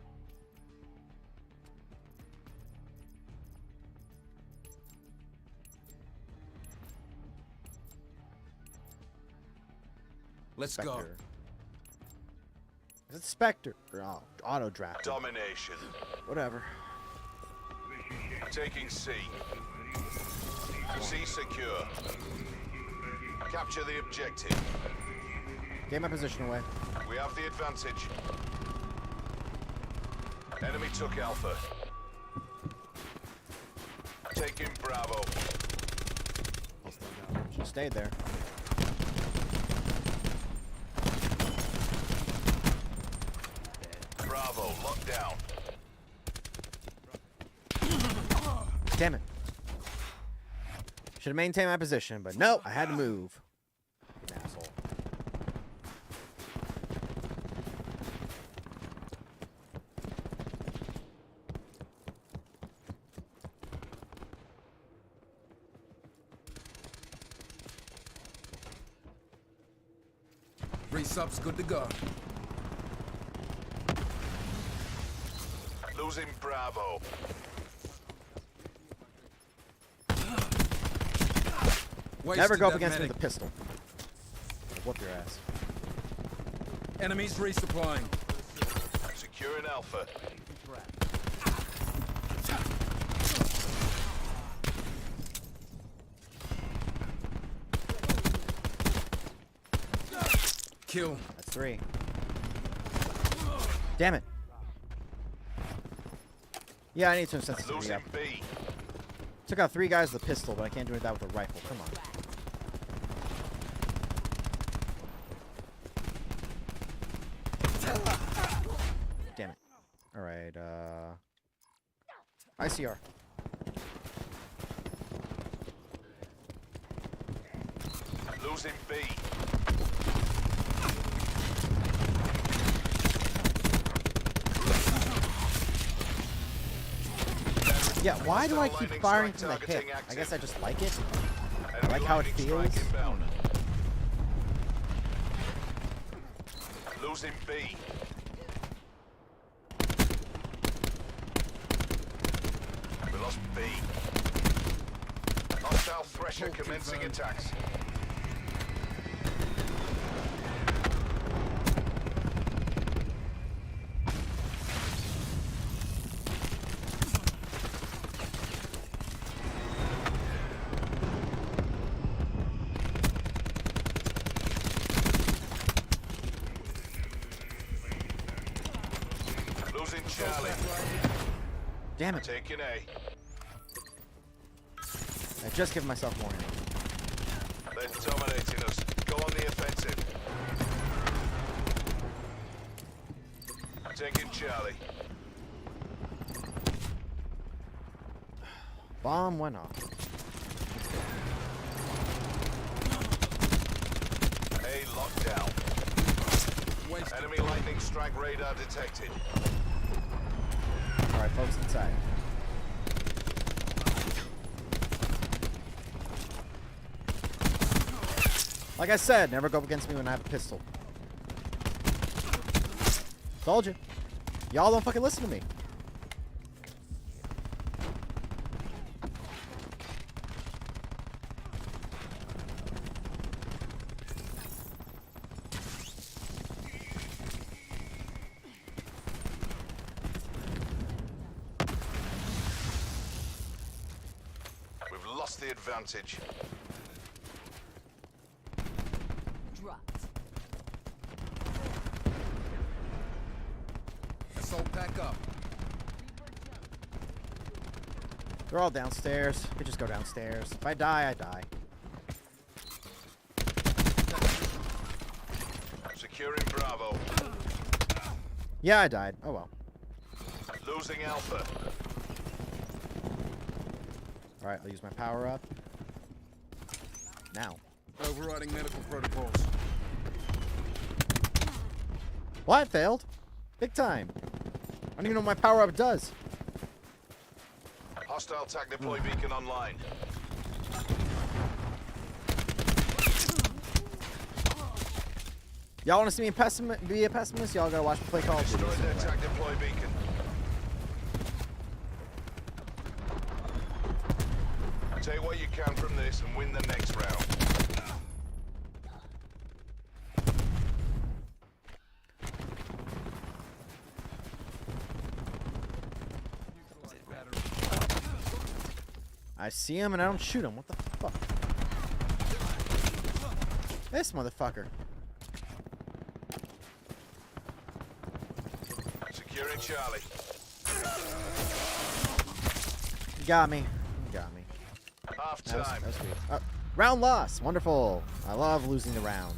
Let's go. Spectre. Is it Spectre? Or auto draft? Domination. Whatever. Taking C. C secure. Capture the objective. Get my position away. We have the advantage. Enemy took Alpha. Taking Bravo. Should have stayed there. Bravo, locked down. Damn it. Should have maintained my position, but no, I had to move. Asshole. Resub's good to go. Losing Bravo. Never go up against me with a pistol. I'll whoop your ass. Enemies resupplying. Securing Alpha. Kill. That's 3. Damn it. Yeah, I need some sensitivity Losing up. B. Took out 3 guys with a pistol, but I can't do that with a rifle. Come on. Damn it. Alright, ICR. Losing B. Yeah, why do I keep firing from the hip? I guess I just like it. I like how it feels. Losing B. We lost B. Hostile Thresher commencing attacks. Losing Charlie. Damn it. Taking A. I just give myself warning. They're dominating us. Go on the offensive. Taking Charlie. Bomb went off. A lockdown. Enemy lightning strike radar detected. Alright, folks, inside. Like I said, never go up against me when I have a pistol. Told you. Y'all don't fucking listen to me. We've lost the advantage. Dropped. Assault pack up. They're all downstairs. We just go downstairs. If I die, I die. Securing Bravo. Yeah, I died. Oh well. Losing Alpha. Alright, I'll use my power up. Now. Overriding medical protocols. What? Failed? Big time. I don't even know what my power up does. Hostile TAC deploy beacon online. Y'all want to see me be a pessimist? Y'all gotta watch me play Call of Duty. Destroy their TAC deploy beacon. Take what you can from this and win the next round. I see him and I don't shoot him. What the fuck? This motherfucker. Securing Charlie. You got me. You got me. Half That was time. sweet. Round loss. Wonderful. I love losing the round.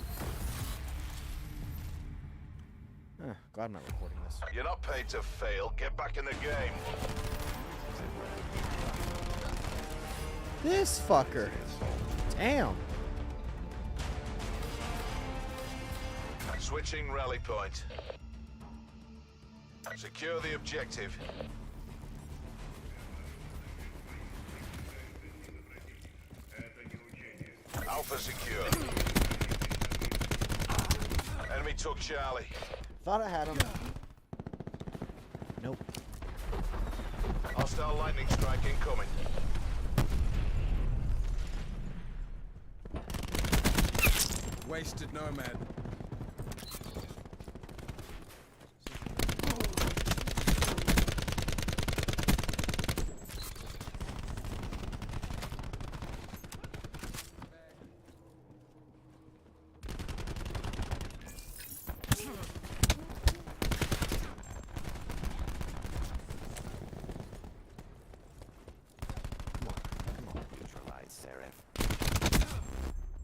Glad I'm not recording this. You're not paid to fail. Get back in the game. This fucker. Damn. Switching rally point. Secure the objective. Alpha secure. Enemy took Charlie. Thought I had him. Nope. Hostile lightning strike incoming. Wasted nomad.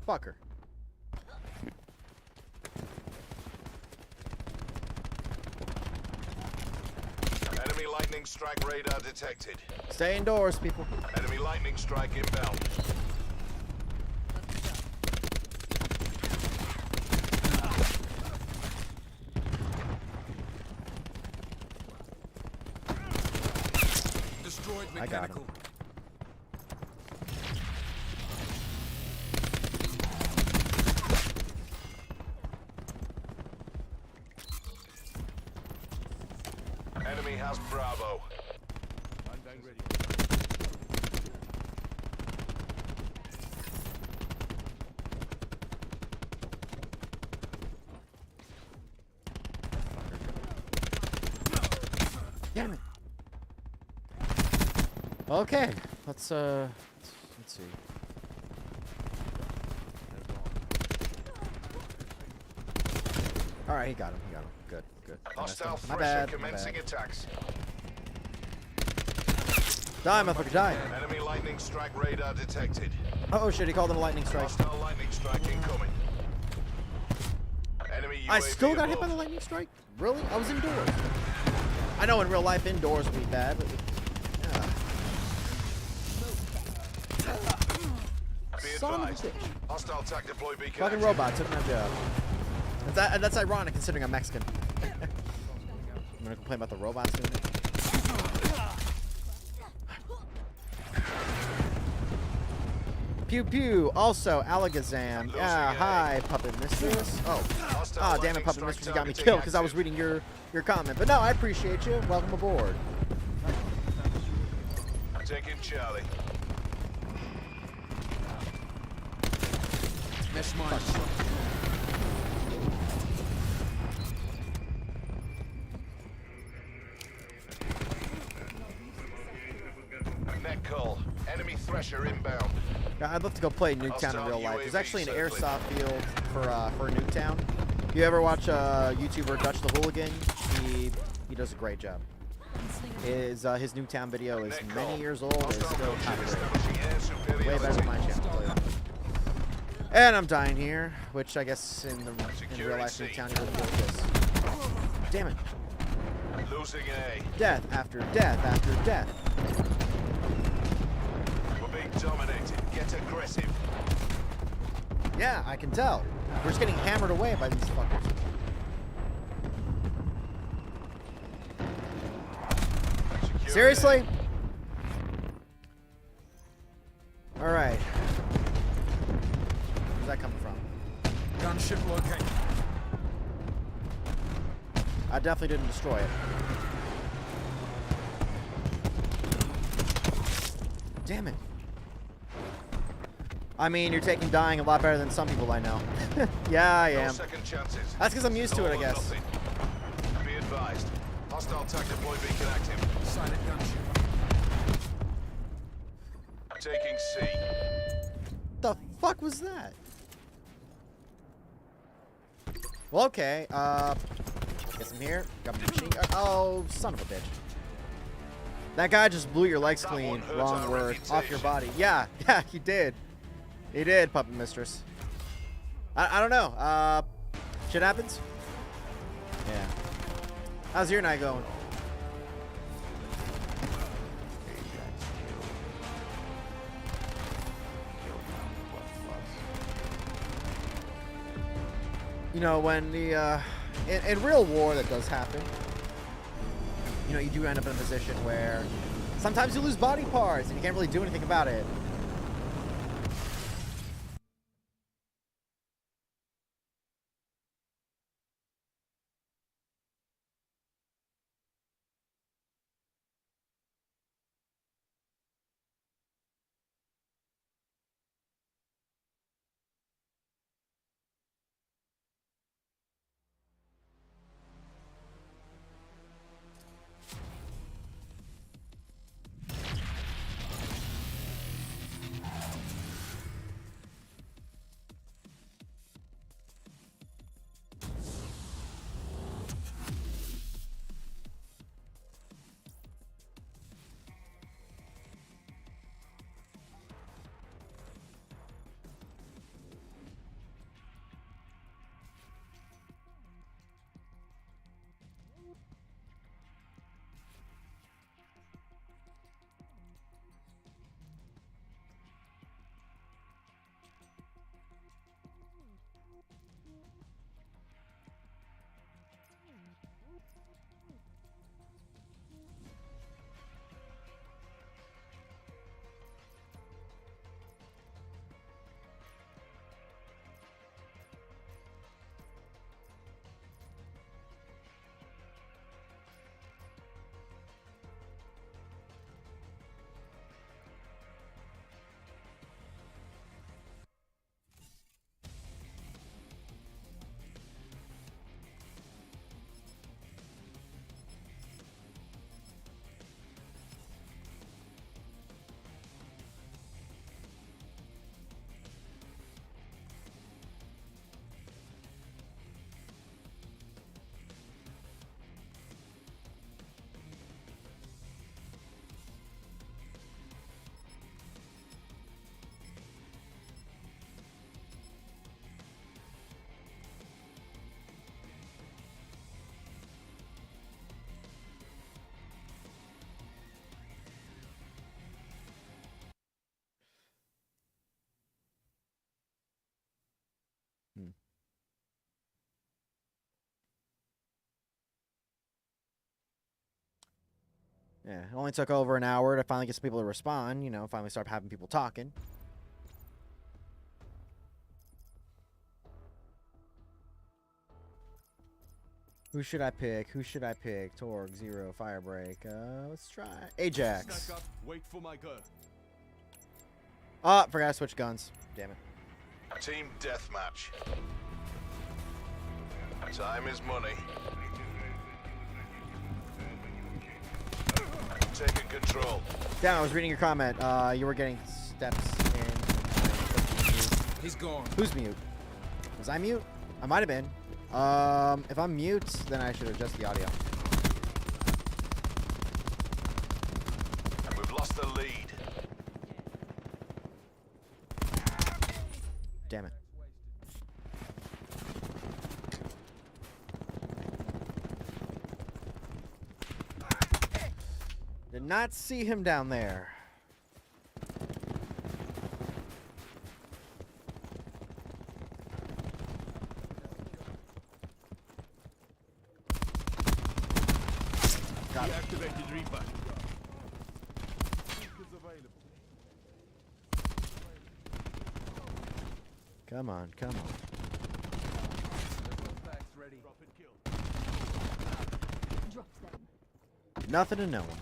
Fucker. Enemy lightning strike radar detected. Stay indoors, people. Enemy lightning strike inbound. Destroyed I got him. Enemy has Bravo. Damn it. Okay, let's see. All right, he got him. Good. I messed Hostile up. My thresher bad. commencing attacks. Die, motherfucker, die. Enemy lightning strike radar detected. Oh shit, he called it a lightning strike. Hostile lightning strike incoming. Enemy UAV I still got hit by above. the lightning strike? Really? I was indoors. I know in real life indoors would be bad, but yeah. Be Son of a advised. bitch. Hostile attack deploy beacon. Fucking active. robot took my job. That's ironic considering I'm Mexican. I'm gonna complain about the robots doing it. Pew pew. Also, Alakazam. Yeah, hi, Puppet Mistress. Oh, Hostile damn it, lightning Puppet strike Mistress, you got me targeting killed because I was active. reading your comment. But no, I appreciate you. Welcome aboard. Taking Charlie. Mesh mine. Net call. Enemy thresher inbound. Yeah, I'd love to go play Nuketown in real life. There's actually an airsoft field for Nuketown. If you ever watch YouTuber Dutch the Hooligan, he does a great job. His Nuketown video is many years old. It's still kind of great. Way better than my channel. I'll tell you that. And I'm dying here, which I guess in real life Nuketown you wouldn't do this. Damn it! Losing A. Death after death after death. We're being dominated. Get aggressive. Yeah, I can tell. We're just getting hammered away by these fuckers. Secure Seriously? Alright. Where's that coming from? Gunship located. I definitely didn't destroy it. Damn it. I mean, you're taking dying a lot better than some people I know. Yeah, I No am. second chances. That's because I'm used to it, I All or guess. nothing. Be advised. Hostile attack deploy beacon active. Silent gunship. Taking C. The fuck was that? Well, okay. Guess I'm here. Got my machine gun. Oh, son of a bitch. That guy just blew your legs That clean. one hurts Wrong our word. Off your reputation. body. Yeah, he did. He did, Puppet Mistress. I don't know. Shit happens? Yeah. How's your night going? You know, when the, in real war that does happen, you know, you do end up in a position where sometimes you lose body parts and you can't really do anything about it. Yeah, it only took over an hour to finally get some people to respond. You know, finally start having people talking. Who should I pick? Who should I pick? Torg, Zero, Firebreak. Let's try Ajax. Stack up, wait for my girl. Oh, forgot to switch guns. Damn it. Team deathmatch. Time is money. Taking control. Damn, I was reading your comment. You were getting steps in. He's gone. Who's mute? Was I mute? I might have been. If I'm mute, then I should adjust the audio. We've lost the lead. Damn it. Did not see him down there. Got it. Deactivated Reaper. Come on, come on. Dropped them. Nothing to no one.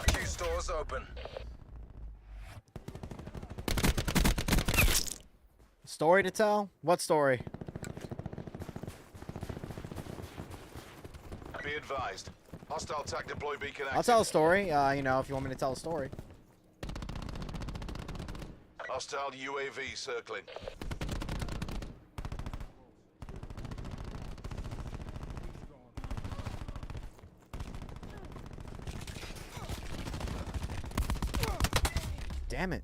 Q stores open. Story to tell? What story? Be advised. Hostile TAC deploy beacon active. I'll tell a story, you know, if you want me to tell a story. Hostile UAV circling. Damn it.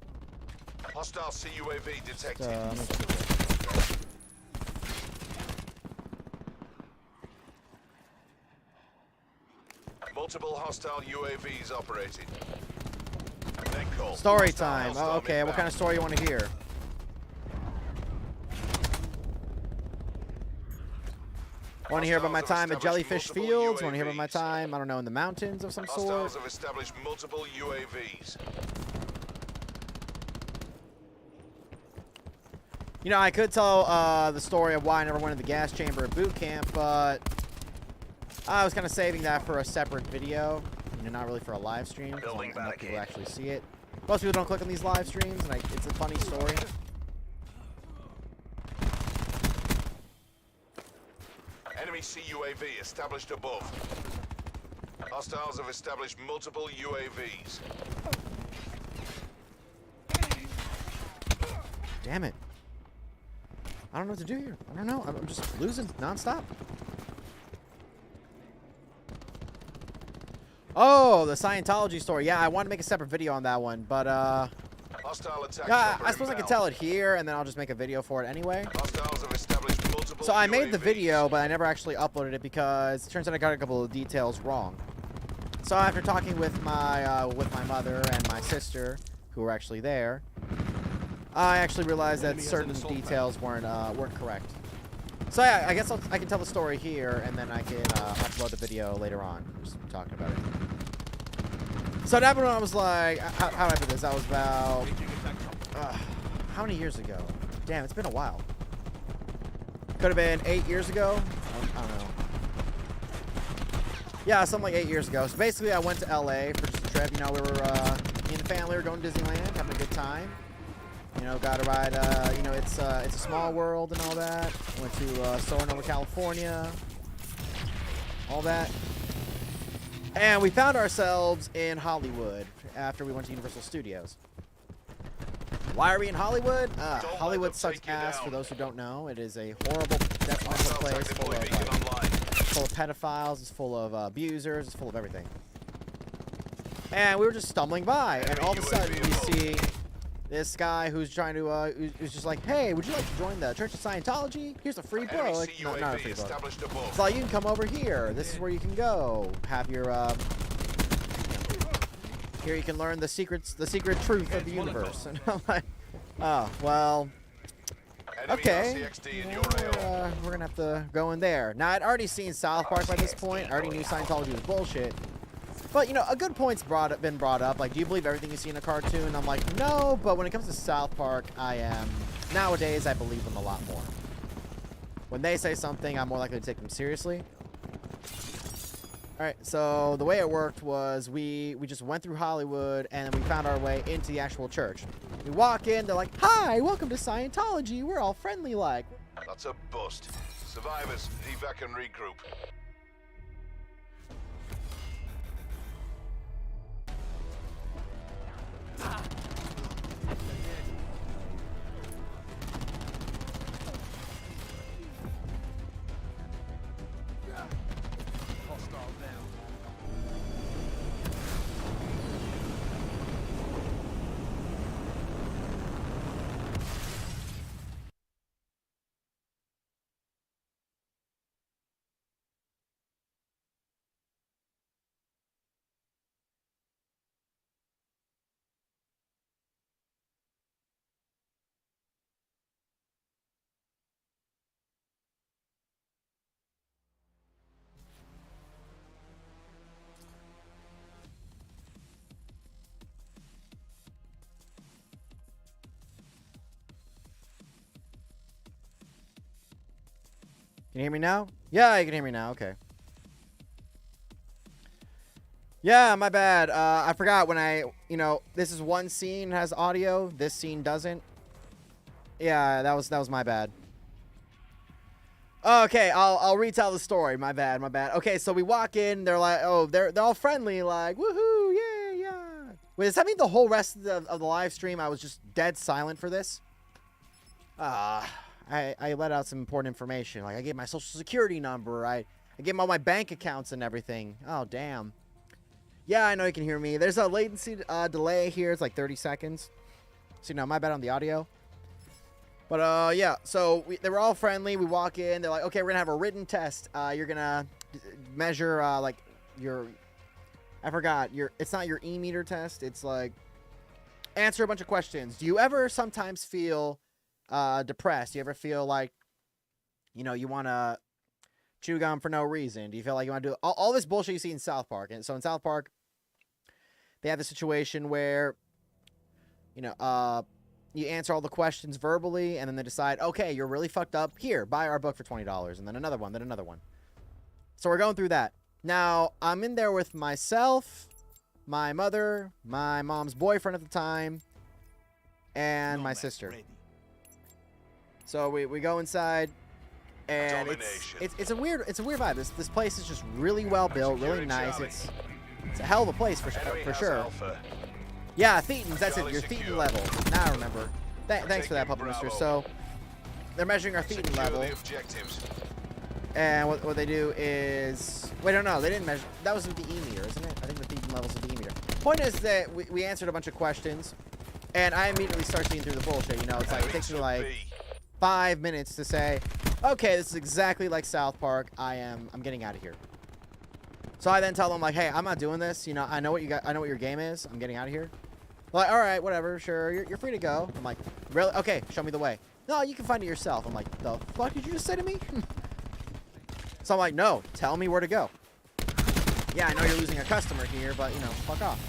Hostile CUAV detected. I'm gonna- Multiple hostile UAVs operating. Then call. Story Hostile time. Oh, Hellstorm okay, what inbound. kind of story you want to hear? Want to hear about my Hostiles have time at Jellyfish established Fields? multiple Want to hear about my UAVs. time, I don't know, in the mountains of some sort? Hostiles have established multiple UAVs. You know, I could tell the story of why I never went to the gas chamber at boot camp, but I was kind of saving that for a separate video. You know, not really for a live stream, because Building enough people barricade. actually see it. Most people don't click on these live streams, and it's a funny story. Enemy CUAV established above. Hostiles have established multiple UAVs. Damn it. I don't know what to do here. I don't know. I'm just losing nonstop. Oh, the Scientology story. Yeah, I wanted to make a separate video on that one, but Hostile attack. yeah, chopper I suppose I could inbound. tell it here, and then I'll just make a video for it anyway. Hostiles have established multiple So I made the UAVs. video, but I never actually uploaded it because it turns out I got a couple of details wrong. So after talking with my mother and my sister, who were actually there, I actually realized that certain details weren't correct. So yeah, I guess I can tell the story here, and then I can upload the video later on, just talking about it. So that when I was like, how did I put this? That was about how many years ago? Damn, it's been a while. Could have been 8 years ago. I don't know. Yeah, something like 8 years ago. So basically, I went to LA for just a trip. You know, we were me and the family were going to Disneyland, having a good time. You know, got to ride. You know, it's a small world and all that. Went to Sonoma, California. All that. And we found ourselves in Hollywood after we went to Universal Studios. Why are we in Hollywood? let Hollywood them sucks take you ass down. for those who don't know. It is a horrible, detrimental Hostile place attack full deploy of, beacon online. full of pedophiles. It's full of abusers. It's full of everything. And we were just stumbling by, and all of a sudden we see this guy who's trying to, who's just like, hey, would you like to join the Church of Scientology? Here's a free book. Enemy Like, not a CUAV free book. established above. So you can come over here. This is where you can go. Have your Here you can learn the secret truth of the universe. And I'm like, oh, well, okay. We're gonna have to go in there. Now, I'd already seen South Park by this point. I already knew Scientology was bullshit. But, you know, a good point's been brought up. Like, do you believe everything you see in a cartoon? I'm like, no, but when it comes to South Park, nowadays, I believe them a lot more. When they say something, I'm more likely to take them seriously. Alright, so the way it worked was we just went through Hollywood and we found our way into the actual church. We walk in, they're like, hi, welcome to Scientology. We're all friendly like. That's a bust. Survivors, evac and regroup. Can you hear me now? Yeah, you can hear me now. Okay. Yeah, my bad. I forgot when this is one scene has audio. This scene doesn't. Yeah, that was my bad. Okay, I'll retell the story. My bad. Okay, so we walk in. They're like, oh, they're all friendly, like, woohoo, yeah. Wait, does that mean the whole rest of the live stream I was just dead silent for this? I let out some important information. Like, I gave my social security number. I gave them all my bank accounts and everything. Oh, damn. Yeah, I know you can hear me. There's a latency delay here. It's like 30 seconds. So, my bad on the audio. But, yeah. So, they were all friendly. We walk in. They're like, okay, we're going to have a written test. You're going to measure, like, your... I forgot. It's not your E-meter test. It's, like, answer a bunch of questions. Do you ever sometimes feel... depressed? Do you ever feel like, you want to chew gum for no reason? Do you feel like you want to do all this bullshit you see in South Park? And so in South Park, they have a situation where, you answer all the questions verbally, and then they decide, okay, you're really fucked up. Here, buy our book for $20, and then another one, then another one. So we're going through that. Now, I'm in there with myself, my mother, my mom's boyfriend at the time, and my sister. So we go inside, and it's a weird vibe. This place is just really well built, really nice. It's a hell of a place for sure. Yeah, Thetans, that's it. Your Thetan level. Now I remember. Thanks for that, Puppet Mister. So they're measuring our Thetan level, and what they do is no, they didn't measure. That was with the E-meter, isn't it? I think the Thetan levels of the E-meter. Point is that we answered a bunch of questions, and I immediately start seeing through the bullshit. It's like it takes me like 5 minutes to say, okay, this is exactly like South Park. I'm getting out of here. So I then tell them like, hey, I'm not doing this. I know what I know what your game is. I'm getting out of here. They're like, all right, whatever, sure, you're free to go. I'm like, really? Okay, show me the way. No, you can find it yourself. I'm like, the fuck did you just say to me? So I'm like, no, tell me where to go. Yeah, I know you're losing a customer here, but fuck off.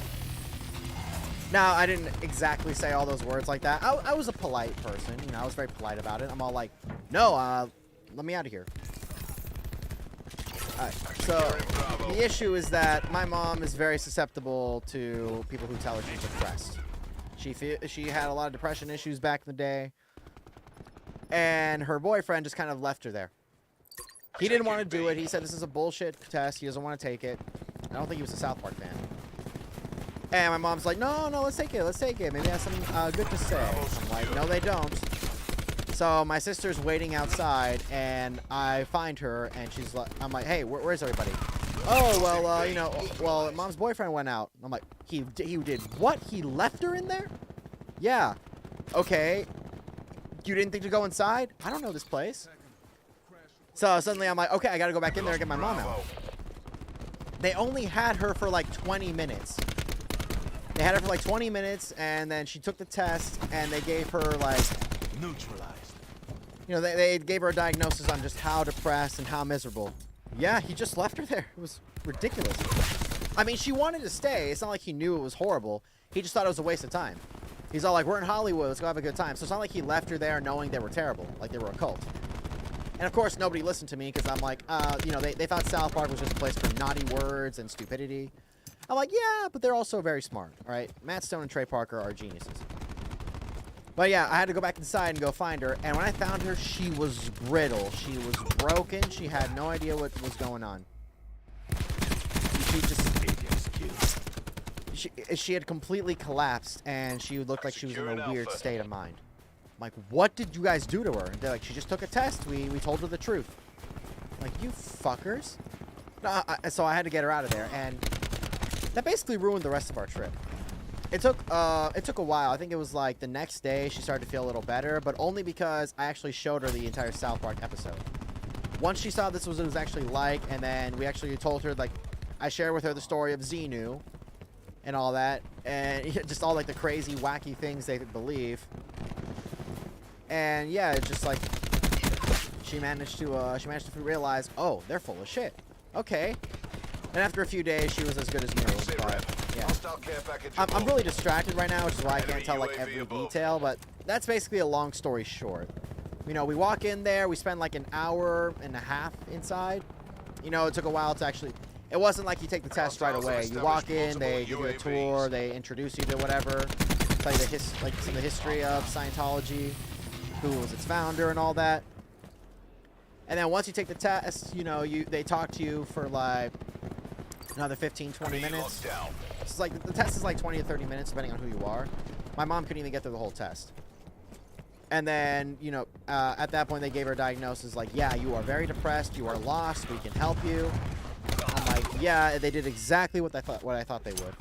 Now, I didn't exactly say all those words like that. I was a polite person. I was very polite about it. I'm all like, no, let me out of here. Alright, so the issue is that my mom is very susceptible to people who tell her she's depressed. She had a lot of depression issues back in the day. And her boyfriend just kind of left her there. He didn't want to do it. He said this is a bullshit test. He doesn't want to take it. I don't think he was a South Park fan. And my mom's like, no, let's take it. Maybe I have something good to say. I'm like, no, they don't. So my sister's waiting outside, and I find her, and she's like, I'm like, hey, where's everybody? Oh, well, mom's boyfriend went out. I'm like, he did what? He left her in there? Yeah. Okay. You didn't think to go inside? I don't know this place. So suddenly I'm like, okay, I gotta go back in there and get my mom out. They only had her for like 20 minutes. They had her for like 20 minutes, and then she took the test, and they gave her like, Neutralized. you know, they gave her a diagnosis on just how depressed and how miserable. Yeah, he just left her there. It was ridiculous. I mean, she wanted to stay. It's not like he knew it was horrible. He just thought it was a waste of time. He's all like, we're in Hollywood, let's go have a good time. So it's not like he left her there knowing they were terrible, like they were a cult. And of course, nobody listened to me because I'm like, you know, they thought South Park was just a place for naughty words and stupidity. I'm like, yeah, but they're also very smart, all right? Matt Stone and Trey Parker are geniuses. But yeah, I had to go back inside and go find her. And when I found her, she was brittle. She was broken. She had no idea what was going on. She had completely collapsed, and she looked like she was in a weird state of mind. I'm like, what did you guys do to her? And they're like, she just took a test. We told her the truth. I'm like, you fuckers. No, so I had to get her out of there, and that basically ruined the rest of our trip. It took a while. I think it was like the next day she started to feel a little better, but only because I actually showed her the entire South Park episode. Once she saw this was what it was actually like, and then we actually told her, like, I shared with her the story of Xenu and all that, and just all like the crazy, wacky things they believe. And yeah, it's just like she managed to realize, oh, they're full of shit. Okay. And after a few days, she was as good as new. But, yeah. I'm really distracted right now, which is why I can't tell like every detail. But that's basically a long story short. You know, we walk in there, we spend like an hour and a half inside. You know, it took a while to actually. It wasn't like you take the test right away. You walk in, they give you a tour, they introduce you to whatever, tell you the some of the history of Scientology, who was its founder, and all that. And then once you take the test, you know, they talk to you for like another 15, 20 minutes. It's like the test is like 20 to 30 minutes depending on who you are. My mom couldn't even get through the whole test. And then, you know, at that point they gave her a diagnosis like, yeah, you are very depressed, you are lost, we can help you. I'm like, yeah, they did exactly what I thought they would.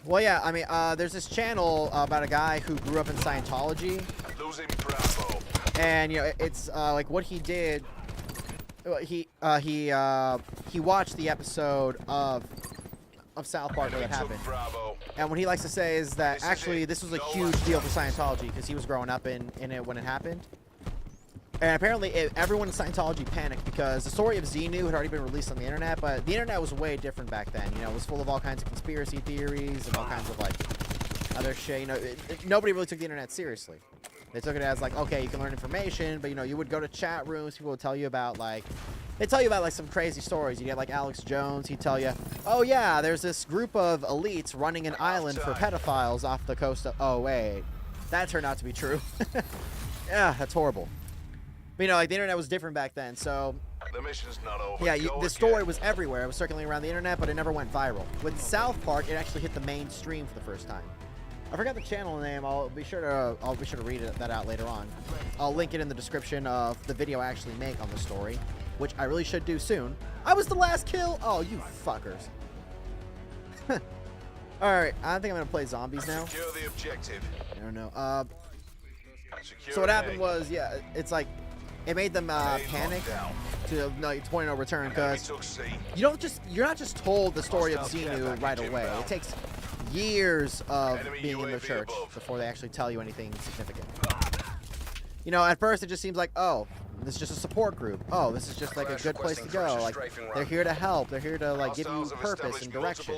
Well, yeah, I mean, there's this channel about a guy who grew up in Scientology. Losing Bravo. And, you know, it's like what he did. He watched the episode of South Park where that happened. And what he likes to say is that actually this was a huge deal for Scientology because he was growing up in it when it happened. And apparently everyone in Scientology panicked because the story of Xenu had already been released on the internet, but the internet was way different back then. You know, it was full of all kinds of conspiracy theories and all kinds of like other shit. You know, nobody really took the internet seriously. They took it as like, okay, you can learn information, but you know, you would go to chat rooms, people would tell you about like, they tell you about like some crazy stories. You get like Alex Jones, he'd tell you, oh yeah, there's this group of elites running an island for pedophiles off the coast of, oh wait, that turned out to be true. Yeah, that's horrible. But, you know, like the internet was different back then, so the mission's not over. yeah, this story was everywhere. It was circulating around the internet, but it never went viral. With South Park, it actually hit the mainstream for the first time. I forgot the channel name. I'll be sure to read that out later on. I'll link it in the description of the video I actually make on the story, which I really should do soon. I was the last kill. Oh, you fuckers. All right, I think I'm gonna play zombies now. Secure the objective. I don't know. So what happened was, yeah, it's like it made them panic to point no return because you're not just told the story of Xenu right away. It takes years of being in the church before they actually tell you anything significant. You know, at first it just seems like, oh, this is just a support group. Oh, this is just like a good place to go. Like they're here to help. They're here to like give you purpose and direction.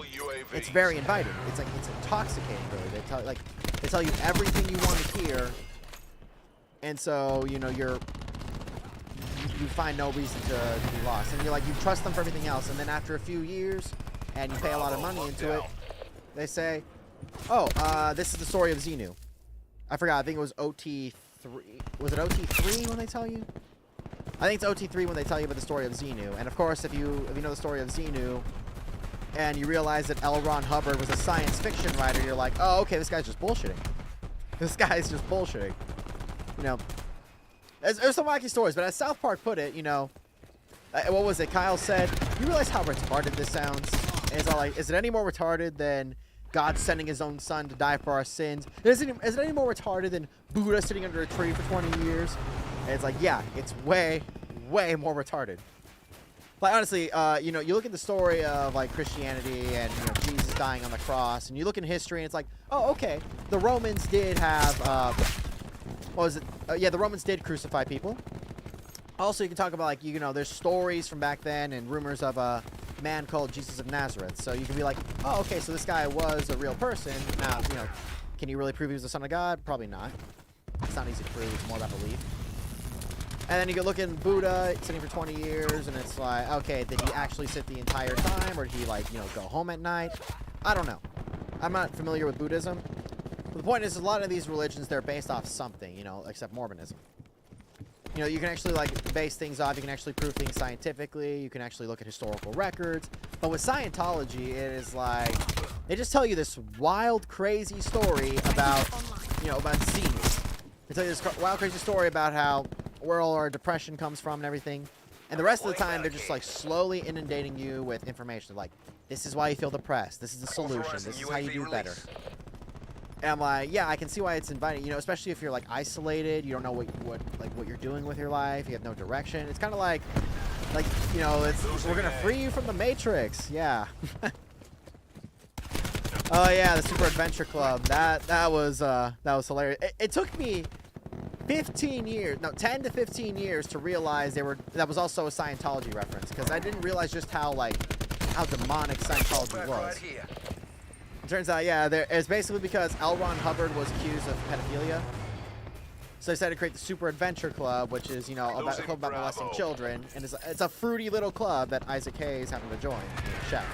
It's very inviting. It's like it's intoxicating, really. They tell you everything you want to hear, and so you know you find no reason to be lost, and you're like you trust them for everything else, and then after a few years, and you pay a lot of money into it, they say, oh, this is the story of Xenu. I forgot. I think it was OT3. Was it OT3 when they tell you? I think it's OT3 when they tell you about the story of Xenu. And of course, if you know the story of Xenu, and you realize that L. Ron Hubbard was a science fiction writer, you're like, oh, okay, this guy's just bullshitting. This guy's just bullshitting. You know, there's some wacky stories, but as South Park put it, you know, what was it? Kyle said, you realize how retarded this sounds? And it's all like, is it any more retarded than God sending his own son to die for our sins? Is it any more retarded than Buddha sitting under a tree for 20 years? And it's like, yeah, it's way, way more retarded. Like honestly, you know, you look at the story of like Christianity and you know Jesus dying on the cross, and you look in history, and it's like, oh, okay, the Romans did have, what was it? Yeah, the Romans did crucify people. Also, you can talk about like you know, there's stories from back then and rumors of a man called Jesus of Nazareth. So you can be like, oh, okay, so this guy was a real person. Now, you know, can you really prove he was the son of God? Probably not. It's not easy to prove. It's more about belief. And then you can look at Buddha sitting for 20 years, and it's like, okay, did he actually sit the entire time, or did he, like, you know, go home at night? I don't know. I'm not familiar with Buddhism. But the point is, a lot of these religions, they're based off something, you know, except Mormonism. You know, you can actually, like, base things off. You can actually prove things scientifically. You can actually look at historical records. But with Scientology, it is like, they just tell you this wild, crazy story about, you know, about disease. They tell you this wild, crazy story about how where all our depression comes from and everything. And the rest of the time, they're just like slowly inundating you with information. Like, this is why you feel depressed. This is the solution. This is how you do better. And I'm like, yeah, I can see why it's inviting. You know, especially if you're like isolated, you don't know what you're doing with your life. You have no direction. It's kind of like, you know, we're gonna free you from the Matrix. Yeah. Oh yeah, the Super Adventure Club. That was hilarious. It took me 10 to 15 years to realize that was also a Scientology reference, because I didn't realize just how demonic Scientology was. It turns out, yeah, it's basically because L. Ron Hubbard was accused of pedophilia. So they decided to create the Super Adventure Club, which is, you know, a club about molesting children, and it's a fruity little club that Isaac Hayes happened to join, the chef.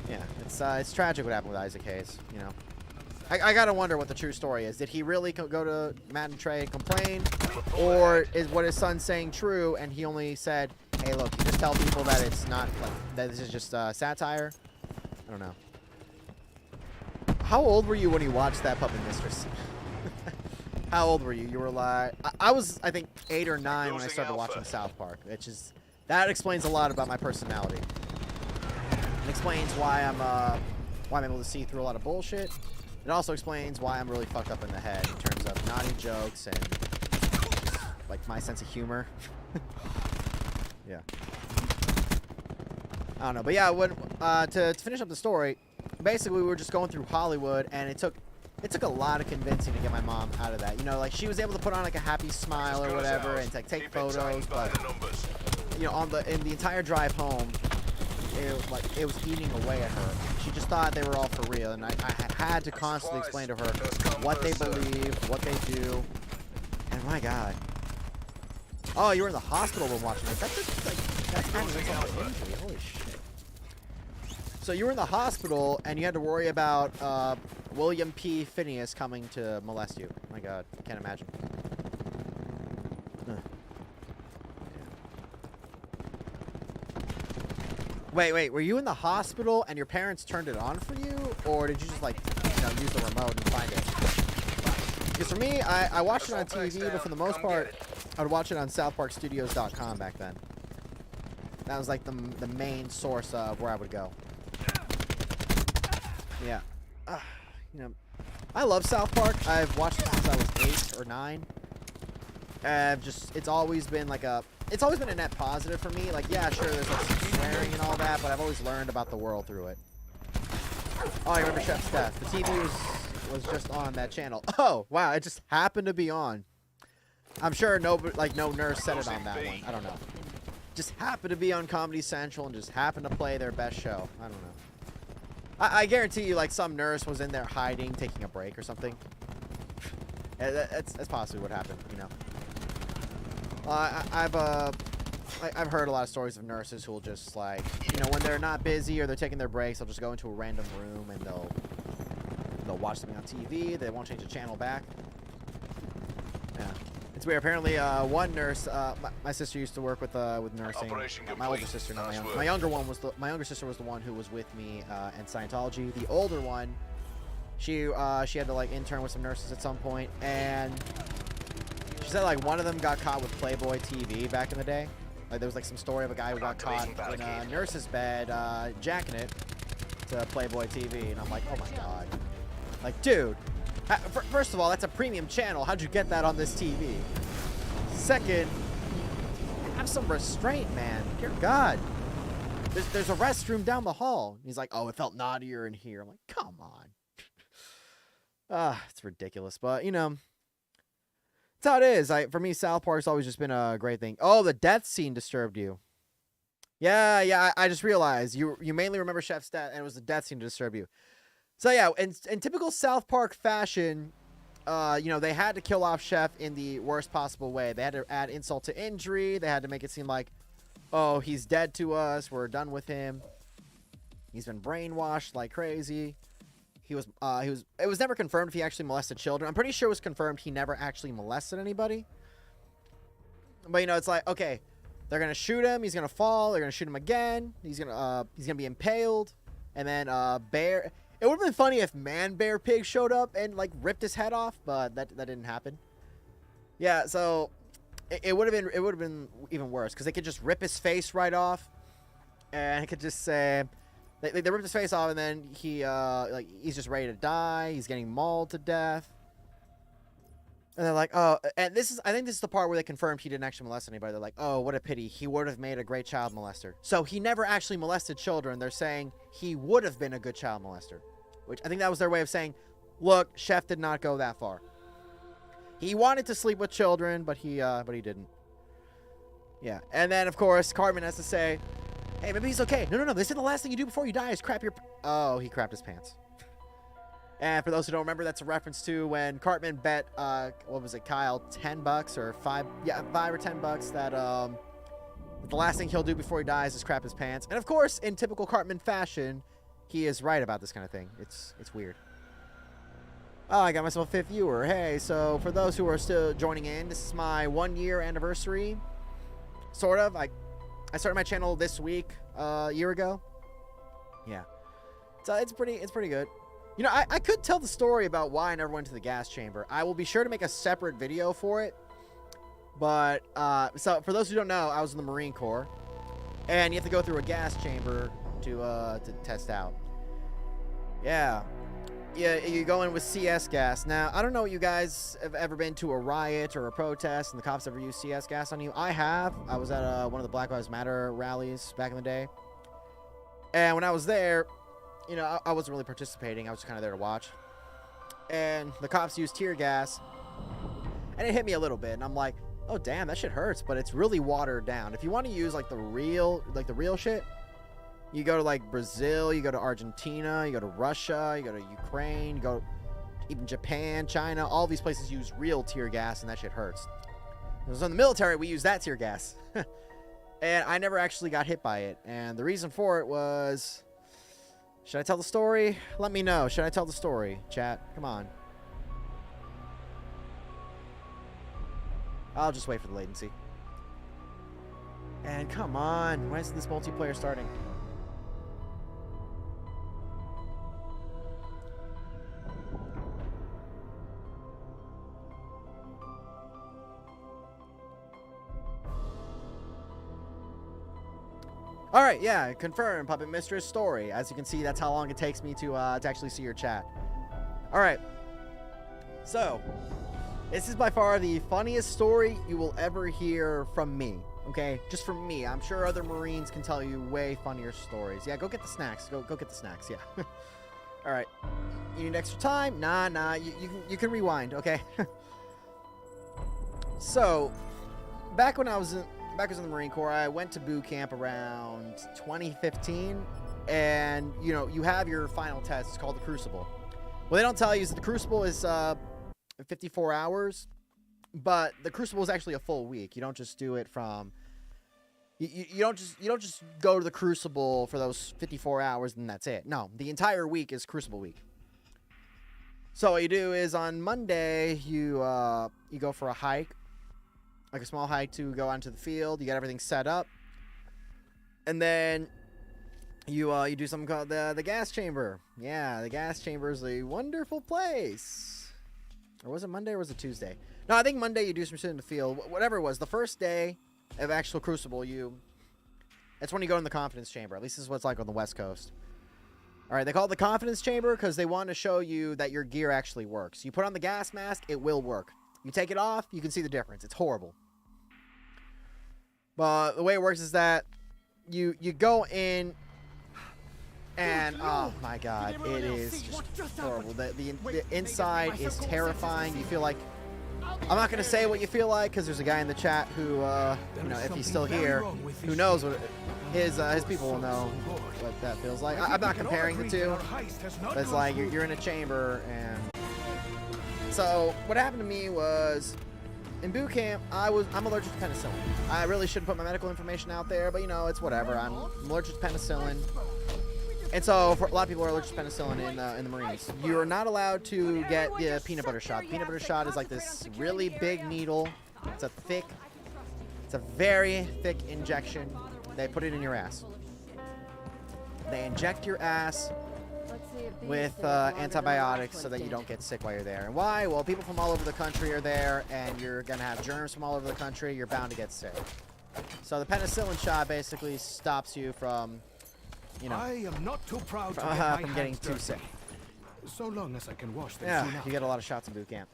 Yeah, it's tragic what happened with Isaac Hayes, you know. I gotta wonder what the true story is. Did he really go to Matt and Trey and complain? Or is what his son's saying true, and he only said, hey, look, you just tell people that it's not, like, that this is just satire? I don't know. How old were you when you watched that Puppet Mistress? How old were you? You were like, I was, I think, 8 or 9 when I started watching South Park. That explains a lot about my personality. It explains why I'm able to see through a lot of bullshit. It also explains why I'm really fucked up in the head in terms of naughty jokes and like my sense of humor. Yeah. I don't know, but yeah, to finish up the story, basically we were just going through Hollywood, and it took a lot of convincing to get my mom out of that. You know, like she was able to put on like a happy smile or whatever and like take photos, but you know, in the entire drive home, it was eating away at her. She just thought they were all for real, and I had to constantly explain to her what they believe, what they do, and my God. Oh, you were in the hospital when watching this. That's kind of injury. Holy shit. So you were in the hospital, and you had to worry about William P. Phineas coming to molest you. My God, I can't imagine. Wait, were you in the hospital and your parents turned it on for you? Or did you just, like, you know, use the remote and find it? Because for me, I watched it on TV, but for the most part, I would watch it on SouthParkStudios.com back then. That was, like, the main source of where I would go. Yeah. You know, I love South Park. I've watched it since I was 8 or 9. It's always been like it's always been a net positive for me. Like, yeah, sure, there's like some swearing and all that, but I've always learned about the world through it. Oh, I remember Chef's Death. The TV was just on that channel. Oh, wow, it just happened to be on. I'm sure no nurse said it on that one. I don't know. Just happened to be on Comedy Central and just happened to play their best show. I don't know. I guarantee you, like, some nurse was in there hiding, taking a break or something. That's possibly what happened, you know. I've heard a lot of stories of nurses who will just, like, you know, when they're not busy or they're taking their breaks, they'll just go into a random room and they'll watch something on TV. They won't change the channel back. Yeah, it's weird. Apparently, one nurse, my sister used to work with nursing. My older sister, not my younger. My younger sister was the one who was with me in Scientology. The older one, she had to like intern with some nurses at some point, and she said like one of them got caught with Playboy TV back in the day. Like there was like some story of a guy who got caught in a nurse's bed jacking it to Playboy TV, and I'm like, oh my God. Like, dude, first of all, that's a premium channel. How'd you get that on this TV? Second, have some restraint, man. Dear God. There's a restroom down the hall. He's like, oh, it felt naughtier in here. I'm like, come on. It's ridiculous. But, you know, that's how it is. For me, South Park's always just been a great thing. Oh, the death scene disturbed you. Yeah, I just realized. You mainly remember Chef's death, and it was the death scene to disturb you. So, yeah, in typical South Park fashion, you know, they had to kill off Chef in the worst possible way. They had to add insult to injury. They had to make it seem like, oh, he's dead to us. We're done with him. He's been brainwashed like crazy. It was never confirmed if he actually molested children. I'm pretty sure it was confirmed he never actually molested anybody. But, you know, it's like, okay, they're going to shoot him. He's going to fall. They're going to shoot him again. He's going to be impaled. And then, Bear... It would have been funny if Man Bear Pig showed up and, like, ripped his head off, but that didn't happen. Yeah, so it would have been even worse, because they could just rip his face right off, and it could just say they ripped his face off, and then he's just ready to die. He's getting mauled to death, and they're like, oh, and I think this is the part where they confirmed he didn't actually molest anybody. They're like, oh, what a pity. He would have made a great child molester. So he never actually molested children. They're saying he would have been a good child molester. Which I think that was their way of saying, look, Chef did not go that far. He wanted to sleep with children, but he didn't. Yeah, and then of course Cartman has to say, hey, maybe he's okay. No. They said the last thing you do before you die is crap your. Oh, he crapped his pants. And for those who don't remember, that's a reference to when Cartman bet, what was it, Kyle, $10 or $5 or $10 that the last thing he'll do before he dies is crap his pants. And of course, in typical Cartman fashion, he is right about this kind of thing. It's weird. Oh, I got myself a 5th viewer. Hey, so for those who are still joining in, this is my 1-year anniversary. Sort of. I started my channel this week, a year ago. Yeah. So it's pretty good. You know, I could tell the story about why I never went to the gas chamber. I will be sure to make a separate video for it. But, so for those who don't know, I was in the Marine Corps. And you have to go through a gas chamber to test out. Yeah, you go in with CS gas. Now, I don't know if you guys have ever been to a riot or a protest and the cops ever use CS gas on you. I have. I was at one of the Black Lives Matter rallies back in the day. And when I was there, you know, I wasn't really participating. I was kind of there to watch. And the cops used tear gas. And it hit me a little bit. And I'm like, oh, damn, that shit hurts. But it's really watered down. If you want to use, like, the real shit, you go to, like, Brazil, you go to Argentina, you go to Russia, you go to Ukraine, you go even Japan, China. All these places use real tear gas, and that shit hurts. So in the military, we use that tear gas. And I never actually got hit by it. And the reason for it was... Should I tell the story? Let me know. Should I tell the story, chat? Come on. I'll just wait for the latency. And come on. When is this multiplayer starting? All right, yeah, confirm Puppet Mistress story. As you can see, that's how long it takes me to actually see your chat. All right, so this is by far the funniest story you will ever hear from me. Okay, just from me. I'm sure other Marines can tell you way funnier stories. Yeah, go get the snacks. Go get the snacks. Yeah. All right. You need extra time? Nah. You can rewind. Okay. So, back when I was in the Marine Corps, I went to boot camp around 2015, and you know, you have your final test. It's called the Crucible. What they don't tell you is that the Crucible is 54 hours, but the Crucible is actually a full week. You don't just do it from you don't just go to the Crucible for those 54 hours and that's it. No, the entire week is Crucible week. So what you do is on Monday you go for a hike. Like a small hike to go onto the field. You get everything set up. And then you do something called the gas chamber. Yeah, the gas chamber is a wonderful place. Or was it Monday or was it Tuesday? No, I think Monday you do some shit in the field. Whatever it was. The first day of actual Crucible, that's when you go in the confidence chamber. At least this is what it's like on the West Coast. Alright, they call it the confidence chamber because they want to show you that your gear actually works. You put on the gas mask, it will work. You take it off, you can see the difference. It's horrible. But the way it works is that you go in, and oh my god, it is just horrible. The inside is terrifying. You feel like, I'm not gonna say what you feel like because there's a guy in the chat who, you know, if he's still here, who knows what his people will know what that feels like. I'm not comparing the two, but it's like you're in a chamber, and so what happened to me was, in boot camp, I'm allergic to penicillin. I really shouldn't put my medical information out there, but you know, it's whatever. I'm allergic to penicillin. And so, for a lot of people are allergic to penicillin in the Marines. You're not allowed to get the peanut butter shot. Peanut butter shot is like this really big needle. It's a very thick injection. They put it in your ass. They inject your ass with antibiotics so that you don't get sick while you're there. And why? Well, people from all over the country are there, and you're gonna have germs from all over the country. You're bound to get sick. So the penicillin shot basically stops you from, you know, I am not too proud to from getting too sick. So long as I can wash them. Yeah, you get a lot of shots in boot camp.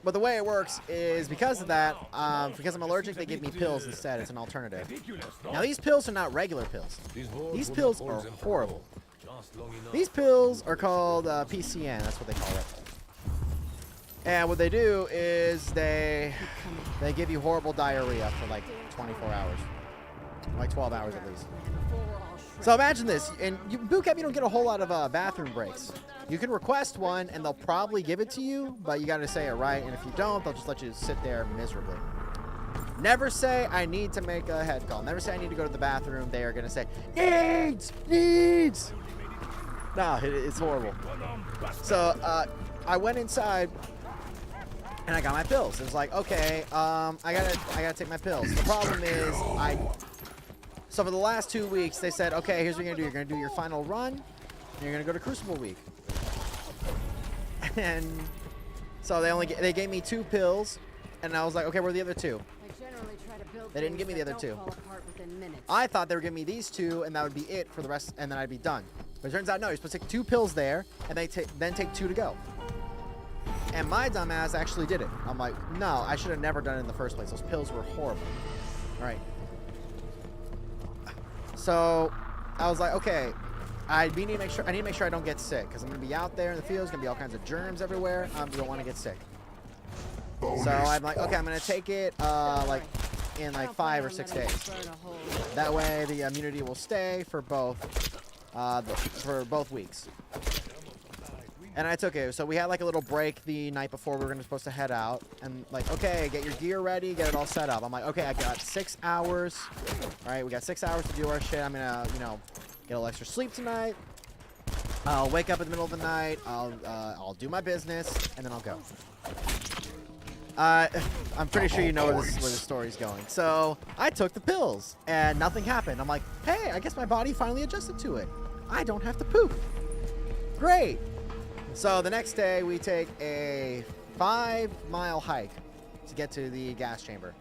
But the way it works is because of that, because I'm allergic, they give me pills instead. It's an alternative. Now, these pills are not regular pills. These pills are horrible. These pills are called PCN. That's what they call it. And what they do is they give you horrible diarrhea for like 24 hours. Like 12 hours at least. So imagine this. In boot camp, you don't get a whole lot of bathroom breaks. You can request one, and they'll probably give it to you, but you got to say it right. And if you don't, they'll just let you sit there miserably. Never say, I need to make a head call. Never say, I need to go to the bathroom. They are going to say, needs. No, it's horrible. So I went inside, and I got my pills. It was like, okay, I gotta take my pills. The problem is, so for the last 2 weeks, they said, okay, here's what you're gonna do. You're gonna do your final run, and you're gonna go to Crucible Week. And so they gave me 2 pills, and I was like, okay, where are the other 2? They didn't give me the other 2. I thought they were giving me these 2, and that would be it for the rest, and then I'd be done. But it turns out, no, you're supposed to take 2 pills there, and then take 2 to go. And my dumbass actually did it. I'm like, no, I should have never done it in the first place. Those pills were horrible. All right. So I was like, okay, I need to make sure I don't get sick, because I'm gonna be out there in the field. There's gonna be all kinds of germs everywhere. I don't want to get sick. So I'm like, okay, I'm gonna take it like in like 5 or 6 days. That way the immunity will stay for both weeks. And I took it. So we had like a little break the night before we were supposed to head out. And like, okay, get your gear ready, get it all set up. I'm like, okay, I got 6 hours. All right, we got 6 hours to do our shit. I'm gonna, you know, get a little extra sleep tonight. I'll wake up in the middle of the night. I'll do my business, and then I'll go. I'm pretty sure you know where this story's going. So I took the pills, and nothing happened. I'm like, hey, I guess my body finally adjusted to it. I don't have to poop. Great. So the next day, we take a 5-mile hike to get to the gas chamber.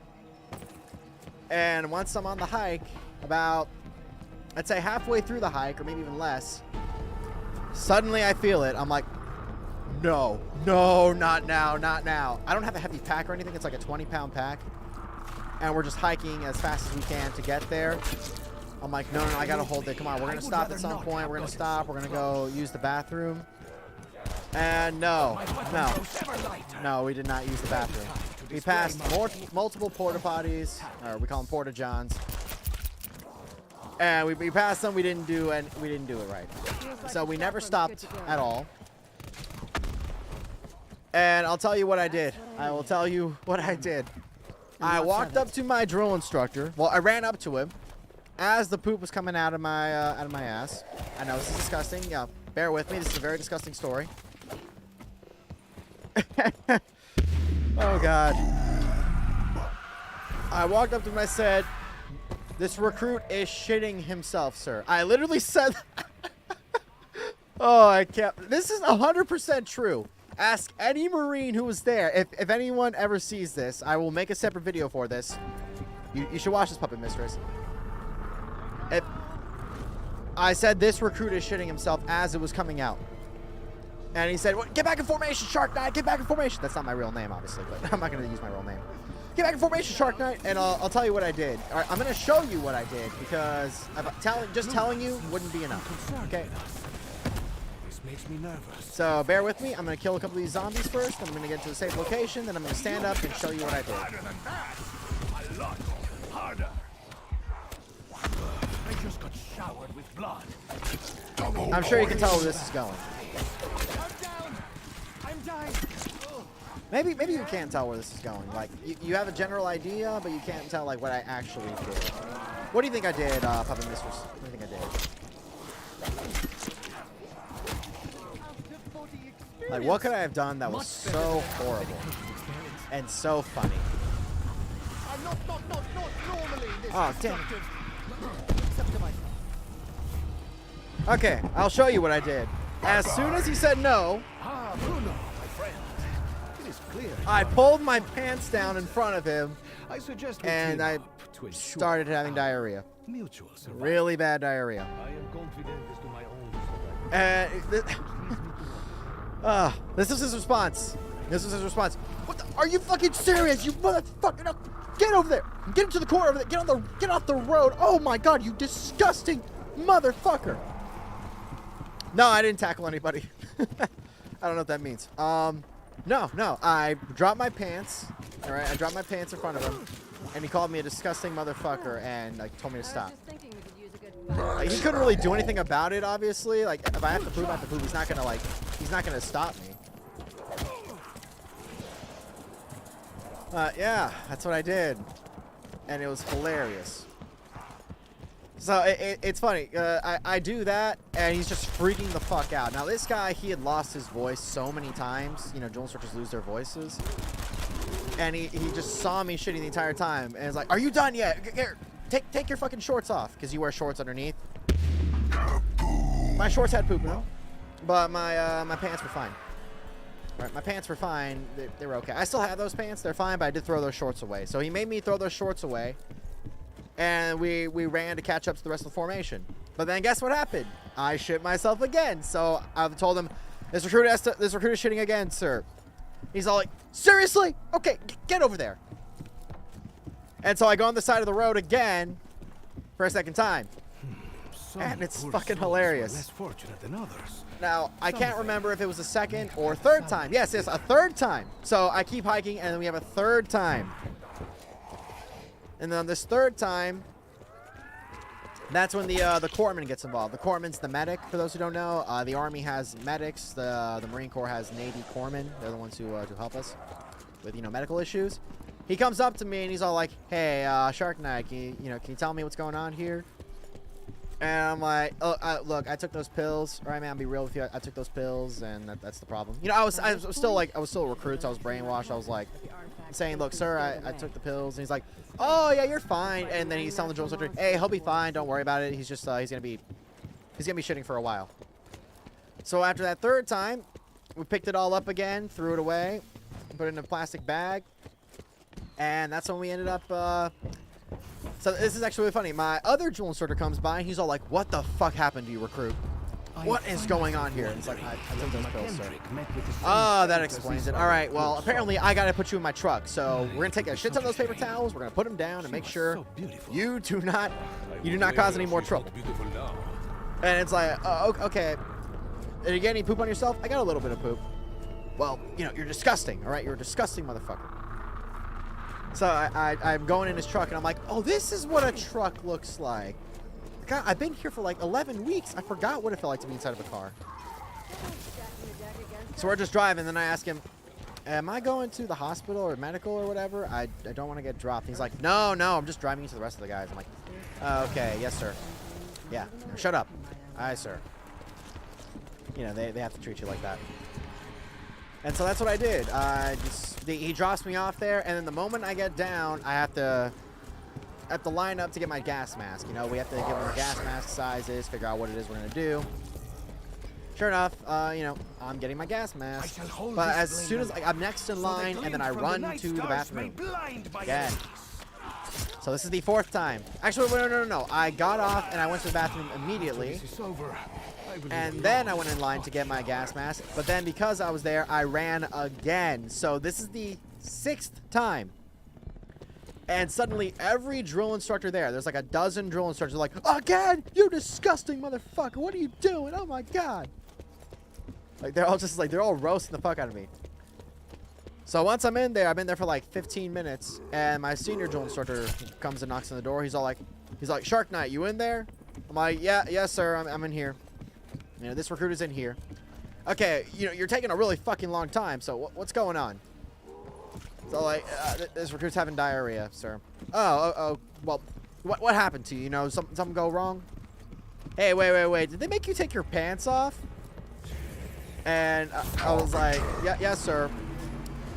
And once I'm on the hike, about, I'd say halfway through the hike, or maybe even less, suddenly I feel it. I'm like, no, not now, not now. I don't have a heavy pack or anything. It's like a 20-pound pack. And we're just hiking as fast as we can to get there. I'm like, no, I gotta hold it. Come on, we're gonna stop at some point. We're gonna stop. We're gonna go use the bathroom. And no, we did not use the bathroom. We passed multiple porta potties, or we call them porta johns. And we passed them. We didn't do it right. So we never stopped at all. And I'll tell you what I did. I will tell you what I did. I walked up to my drill instructor. Well, I ran up to him as the poop was coming out of my ass. I know this is disgusting. Yeah, bear with me. This is a very disgusting story. Oh God. I walked up to him and I said, "This recruit is shitting himself, sir." I literally said Oh, I can't. This is 100% true. Ask any Marine who was there. If anyone ever sees this, I will make a separate video for this. You should watch this, Puppet Mistress. I said this recruit is shitting himself as it was coming out. And he said, "Get back in formation, Shark Knight, get back in formation." That's not my real name, obviously, but I'm not going to use my real name. Get back in formation, Shark Knight, and I'll tell you what I did. All right, I'm gonna show you what I did because just telling you wouldn't be enough. Okay. This makes me nervous. So bear with me. I'm gonna kill a couple of these zombies first. I'm gonna get to a safe location. Then I'm gonna stand up and show you what I did. Harder than that. A lot harder. I just got showered with blood. Double I'm sure you can tell where this is going. I'm down. I'm dying. Maybe you can't tell where this is going. Like you have a general idea, but you can't tell like what I actually did. What do you think I did, Puppet Mistress? What do you think I did? Like what could I have done that was so horrible and so funny? I'm not normally this Oh damn. except to myself. Okay, I'll show you what I did. As soon as he said no, Ah, Bruno, my friend. It is clear. I pulled my pants down in front of him I suggest we and team I up to ensure started having diarrhea. mutual survival. Really bad diarrhea. I am confident as to my own survival. And this is his response. This is his response. What the, are you fucking serious? You motherfucker! No, get over there! Get into the corner over there! Get off the road! Oh my god! You disgusting motherfucker! No, I didn't tackle anybody. I don't know what that means. No. I dropped my pants. All right, I dropped my pants in front of him, and he called me a disgusting motherfucker and like told me to stop. Like, he couldn't really do anything about it, obviously. Like, if I have to poop, I have to poop. He's not gonna stop me. Yeah, that's what I did, and it was hilarious. So it's funny. I do that, and he's just freaking the fuck out. Now this guy, he had lost his voice so many times. You know, Jewel Searchers lose their voices, and he just saw me shitting the entire time, and is like, "Are you done yet? Here, take your fucking shorts off, because you wear shorts underneath." My shorts had poop in them, but my pants were fine. Right, my pants were fine. They were okay. I still have those pants. They're fine, but I did throw those shorts away. So he made me throw those shorts away. And we ran to catch up to the rest of the formation. But then guess what happened? I shit myself again. So I've told him, this recruiter's shitting again, sir. He's all like, seriously? Okay, get over there. And so I go on the side of the road again for a second time. And it's fucking hilarious. Less fortunate than others. Now, I can't remember if it was the second or third time. Yes, a third time. So I keep hiking, and then we have a third time. And then on this third time, that's when the corpsman gets involved. The corpsman's the medic, for those who don't know. The Army has medics. The Marine Corps has Navy corpsmen. They're the ones who help us with, medical issues. He comes up to me, and he's all like, hey, Shark Knight, can you tell me what's going on here? And I'm like, oh, look, I took those pills. All right, man, I'll be real with you. I took those pills, and that's the problem. I was still a recruit, so I was brainwashed. I was like, saying, look, sir, I took the pills. And he's like, oh yeah, you're fine. And then he's telling the Jewel Searcher, hey, he'll be fine. Don't worry about it. He's just he's gonna be shitting for a while. So after that third time, we picked it all up again, threw it away, put it in a plastic bag, and that's when we ended up. So this is actually really funny. My other Jewel Instructor comes by and he's all like, what the fuck happened to you, recruit? What is going on here? And it's like, I took those pills, sir. Oh, that explains it. All right, well, apparently I got to put you in my truck. So we're going to take a shit ton of those paper towels. We're going to put them down and make sure you do not cause any more trouble. And it's like, oh, okay. Did you get any poop on yourself? I got a little bit of poop. Well, you're disgusting, all right? You're a disgusting motherfucker. So I'm going in his truck, and I'm like, oh, this is what a truck looks like. God, I've been here for like 11 weeks. I forgot what it felt like to be inside of a car. So we're just driving, and then I ask him, am I going to the hospital or medical or whatever? I don't want to get dropped. He's like, no, I'm just driving you to the rest of the guys. I'm like, okay, yes, sir. Yeah, shut up. Aye, sir. They have to treat you like that. And so that's what I did. He drops me off there, and then the moment I get down, I have to line up to get my gas mask. We have to give them the gas mask sizes, figure out what it is we're gonna do. Sure enough, I'm getting my gas mask. But as soon as I'm next in line, and then I run to the bathroom again. So this is the fourth time. Actually, no. I got off and I went to the bathroom immediately. And then I went in line to get my gas mask. But then because I was there, I ran again. So this is the 6th time And suddenly, every drill instructor there's like a dozen drill instructors like, again, you disgusting motherfucker, what are you doing? Oh my god. Like, they're all just like, they're all roasting the fuck out of me. So once I'm in there, I've been there for like 15 minutes, and my senior drill instructor comes and knocks on the door. He's like, Shark Knight, you in there? I'm like, yes sir, I'm in here. You know, this recruiter's in here. Okay, you know, you're taking a really fucking long time, so what's going on? So, like, this recruit's having diarrhea, sir. Oh, well, what happened to you? You know, something go wrong? Hey, wait. Did they make you take your pants off? And I was like, yes, sir.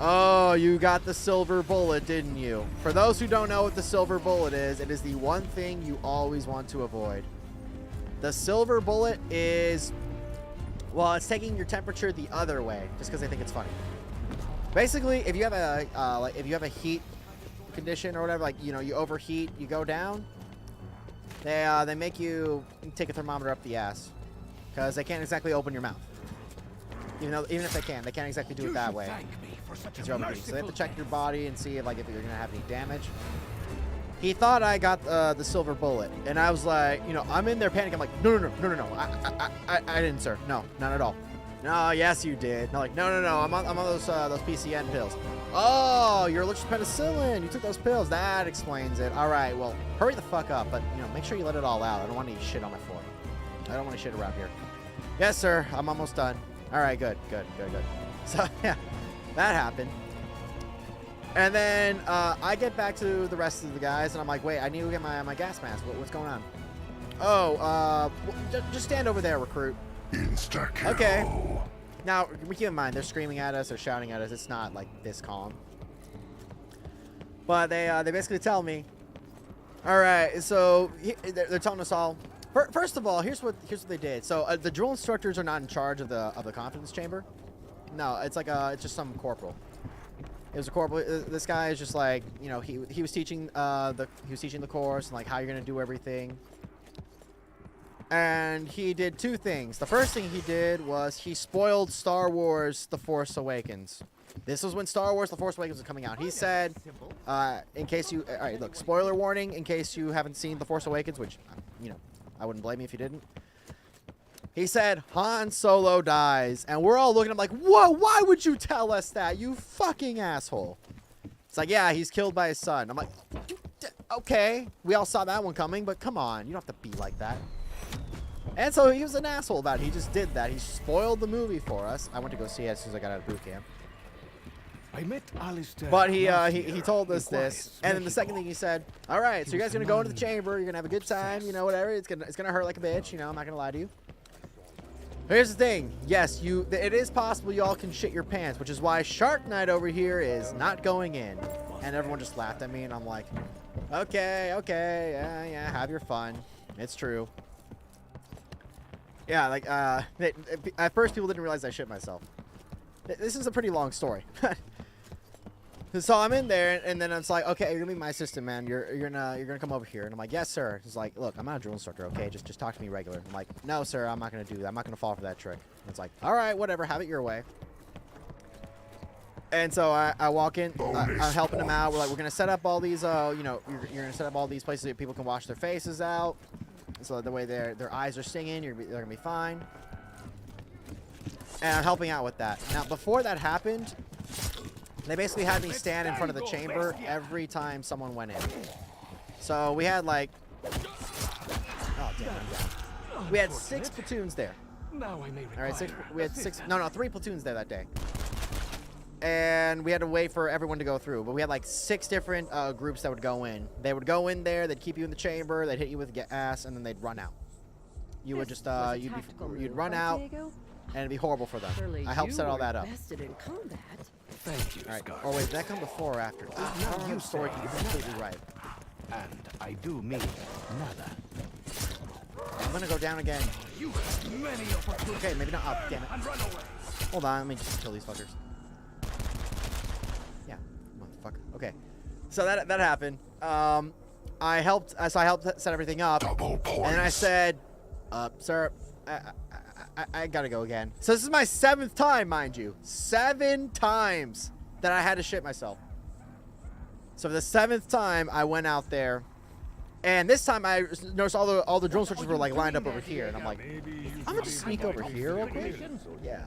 Oh, you got the silver bullet, didn't you? For those who don't know what the silver bullet is, it is the one thing you always want to avoid. The silver bullet is, well, it's taking your temperature the other way, just because they think it's funny. Basically, if you have a heat condition or whatever, like, you know, you overheat, you go down, they make you take a thermometer up the ass, because they can't exactly open your mouth. Even if they can't exactly do it that way. So they have to check your body and see if you're gonna have any damage. He thought I got the silver bullet, and I was like, you know, I'm in there panicking. I'm like, no, I didn't, sir. No, not at all. No, yes, you did. And I'm like, no, I'm on those PCN pills. Oh, you're allergic to penicillin. You took those pills. That explains it. All right, well, hurry the fuck up, but you know, make sure you let it all out. I don't want any shit on my floor. I don't want any shit around here. Yes, sir. I'm almost done. All right, good. So yeah, that happened. And then I get back to the rest of the guys, and I'm like, wait, I need to get my gas mask. What's going on? Oh, just stand over there, recruit. Insta-kill. Okay. Now, keep in mind, they're screaming at us, they're shouting at us. It's not like this calm. But they basically tell me, all right, so they're telling us all. First of all, here's what they did. So the drill instructors are not in charge of the confidence chamber. No, it's it's just some corporal. It was a corporal. This guy is just like, you know, he was teaching the course and like how you're gonna do everything. And he did two things. The first thing he did was he spoiled Star Wars: The Force Awakens. This was when Star Wars: The Force Awakens was coming out. He said, in case you, all right, look, spoiler warning, in case you haven't seen The Force Awakens, which, you know, I wouldn't blame you if you didn't. He said, Han Solo dies. And we're all looking at him like, whoa, why would you tell us that, you fucking asshole? It's like, yeah, he's killed by his son. I'm like, okay, we all saw that one coming, but come on, you don't have to be like that. And so he was an asshole about it. He just did that. He spoiled the movie for us. I went to go see it as soon as I got out of boot camp. I met Alistair. But he told us this, and then the second thing he said, all right, so you guys are gonna go into the chamber. You're gonna have a good time, you know, whatever. It's gonna hurt like a bitch, you know. I'm not gonna lie to you. Here's the thing. Yes, it is possible y'all can shit your pants, which is why Shark Knight over here is not going in. And everyone just laughed at me, and I'm like, okay, yeah, have your fun. It's true. Yeah, like, at first people didn't realize I shit myself. This is a pretty long story. So I'm in there, and then it's like, okay, you're gonna be my assistant, man. You're gonna come over here, and I'm like, yes, sir. He's like, look, I'm not a drill instructor, okay? Just talk to me regular. I'm like, no, sir, I'm not gonna do that. I'm not gonna fall for that trick. And it's like, all right, whatever, have it your way. And so I walk in, I'm helping him out. We're gonna set up all these, you know, you're gonna set up all these places that people can wash their faces out, so the way their eyes are singing, they're gonna be fine. And I'm helping out with that. Now, before that happened, they basically had me stand in front of the chamber every time someone went in. So we had like, oh damn, I'm down. We had 6 platoons there. Now I may All right, we had 3 platoons there that day. And we had to wait for everyone to go through. But we had like 6 different groups that would go in. They would go in there, they'd keep you in the chamber, they'd hit you with gas, and then they'd run out. You would just, you'd run out, and it'd be horrible for them. I helped set all that up. Thank you, All right. Scar. Oh wait, did that come before or after? I don't know the story to be completely right. And I do mean nada. I'm gonna go down again. Okay, maybe not up. Damn it. Hold on, let me just kill these fuckers. Yeah, motherfucker. Okay, so that happened. I helped set everything up, and then I said, sir, I gotta go again. So this is my 7th time, mind you. 7 times that I had to shit myself. So for the 7th time, I went out there, and this time I noticed all the drone searchers were like lined up over here, and I'm like, I'm gonna just sneak over here real quick. Yeah.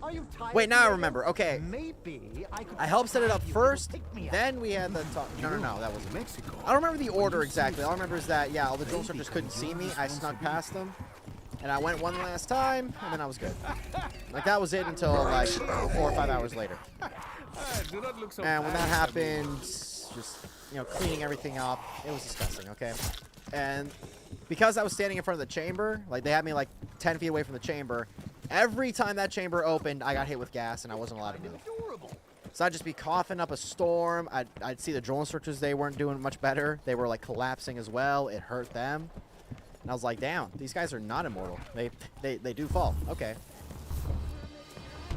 Are you tired? Wait, now I remember. Okay. Maybe I helped set it up first, then we had the talk. No, that was Mexico. I don't remember the order exactly. All I remember is that, yeah, all the drone searchers couldn't see me. I snuck past them, and I went one last time, and then I was good. Like, that was it until, like, 4 or 5 hours later. Do not look so And when that bad, happened, just, you know, cleaning everything up, it was disgusting, okay? And because I was standing in front of the chamber, like, they had me, like, 10 feet away from the chamber, every time that chamber opened, I got hit with gas, and I wasn't allowed to move. So I'd just be coughing up a storm. I'd see the drone searchers, they weren't doing much better. They were, like, collapsing as well. It hurt them. And I was like, damn, these guys are not immortal. They do fall. Okay.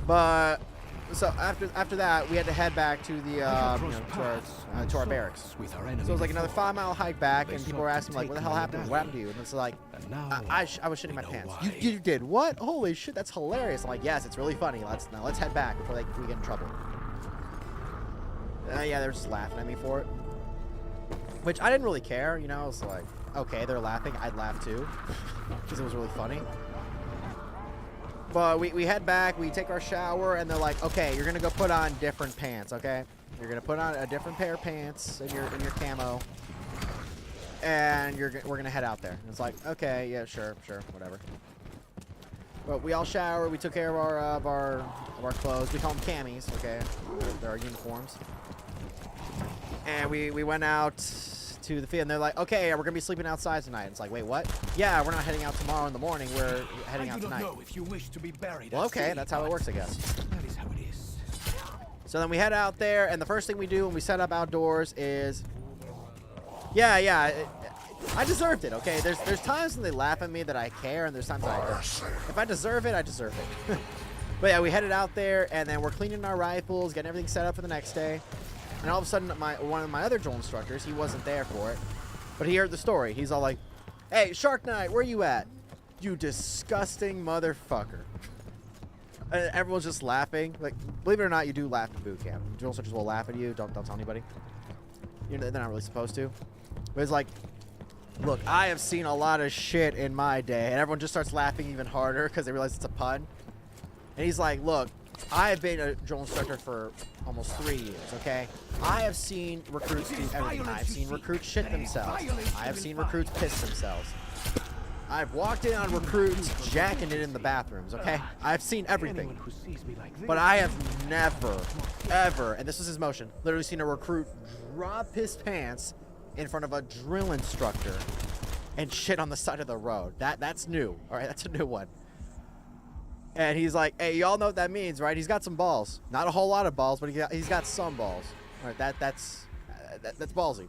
But so after that, we had to head back to the to our barracks. So it was like another 5-mile hike back, and people were asking like, "What the hell happened? What happened to you?" And it's like, I was shitting my pants. You did what? Holy shit, that's hilarious! I'm like, yes, it's really funny. Let's head back before we get in trouble. Yeah, they're just laughing at me for it, which I didn't really care. You know, I was like, okay, they're laughing. I'd laugh too, because it was really funny. But we head back, we take our shower, and they're like, okay, you're gonna go put on different pants, okay? You're gonna put on a different pair of pants in your camo, and we're gonna head out there. And it's like, okay, yeah, sure, whatever. But we all shower, we took care of our clothes. We call them camis, okay? They're our uniforms. And we went out to the field, and they're like, okay, we're gonna be sleeping outside tonight. It's like, wait, what? Yeah, we're not heading out tomorrow in the morning. We're heading out tonight. If you wish to be buried Well, okay, that's how it works, I guess. That is how it is. So then we head out there, and the first thing we do when we set up outdoors is, I deserved it, okay? There's times when they laugh at me that I care, and there's times that I don't. If I deserve it, I deserve it. But yeah, we headed out there, and then we're cleaning our rifles, getting everything set up for the next day. And all of a sudden, one of my other drill instructors, he wasn't there for it, but he heard the story. He's all like, hey, Shark Knight, where you at? You disgusting motherfucker. And everyone's just laughing. Like, believe it or not, you do laugh in boot camp. Drill instructors will laugh at you. Don't tell anybody. You know, they're not really supposed to. But it's like, look, I have seen a lot of shit in my day. And everyone just starts laughing even harder because they realize it's a pun. And he's like, look, I have been a drill instructor for almost 3 years, okay? I have seen recruits do everything. I've seen recruits shit themselves. I have seen recruits piss themselves. I've walked in on recruits jacking it in the bathrooms, okay? I've seen everything. But I have never, ever, and this was his motion, literally seen a recruit drop his pants in front of a drill instructor and shit on the side of the road. That's new, all right? That's a new one. And he's like, hey, y'all know what that means, right? He's got some balls. Not a whole lot of balls, but he's got some balls. All right, that's ballsy. And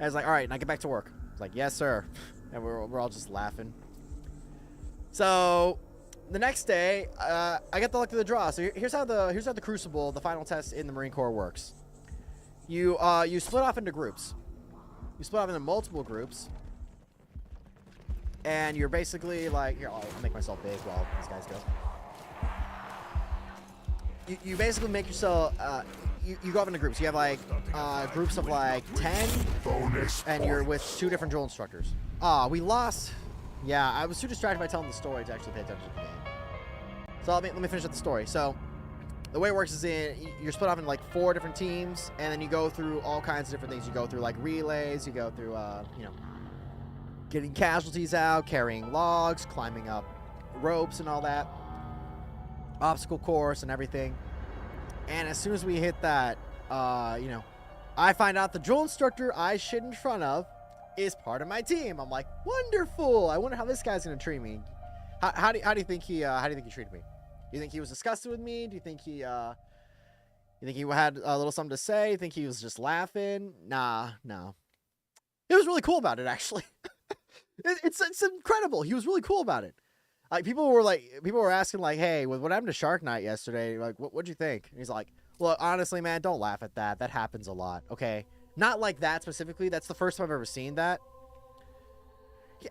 I was like, all right, now get back to work. It's like, yes, sir. And we're all just laughing. So the next day, I got the luck of the draw. So here's how the Crucible, the final test in the Marine Corps, works. You split off into groups. You split off into multiple groups. And you're basically like, here, I'll make myself big while these guys go. You basically make yourself, you go off into groups. You have like groups of like 10, and you're with 2 different drill instructors. We lost. Yeah, I was too distracted by telling the story to actually pay attention to the game. So let me finish up the story. So the way it works is you're split off in like 4 different teams, and then you go through all kinds of different things. You go through like relays. You go through, getting casualties out, carrying logs, climbing up ropes and all that, obstacle course and everything. And as soon as we hit that, I find out the drill instructor I shit in front of is part of my team. I'm like, wonderful. I wonder how this guy's gonna treat me. How do you think he treated me? Do you think he was disgusted with me? Do you think he had a little something to say? You think he was just laughing? Nah, no. He was really cool about it, actually. It's incredible. He was really cool about it. Like people were asking like, hey, what happened to Shark Night yesterday? Like, what'd you think? And he's like, look, honestly, man, don't laugh at that. That happens a lot. Okay, not like that specifically. That's the first time I've ever seen that.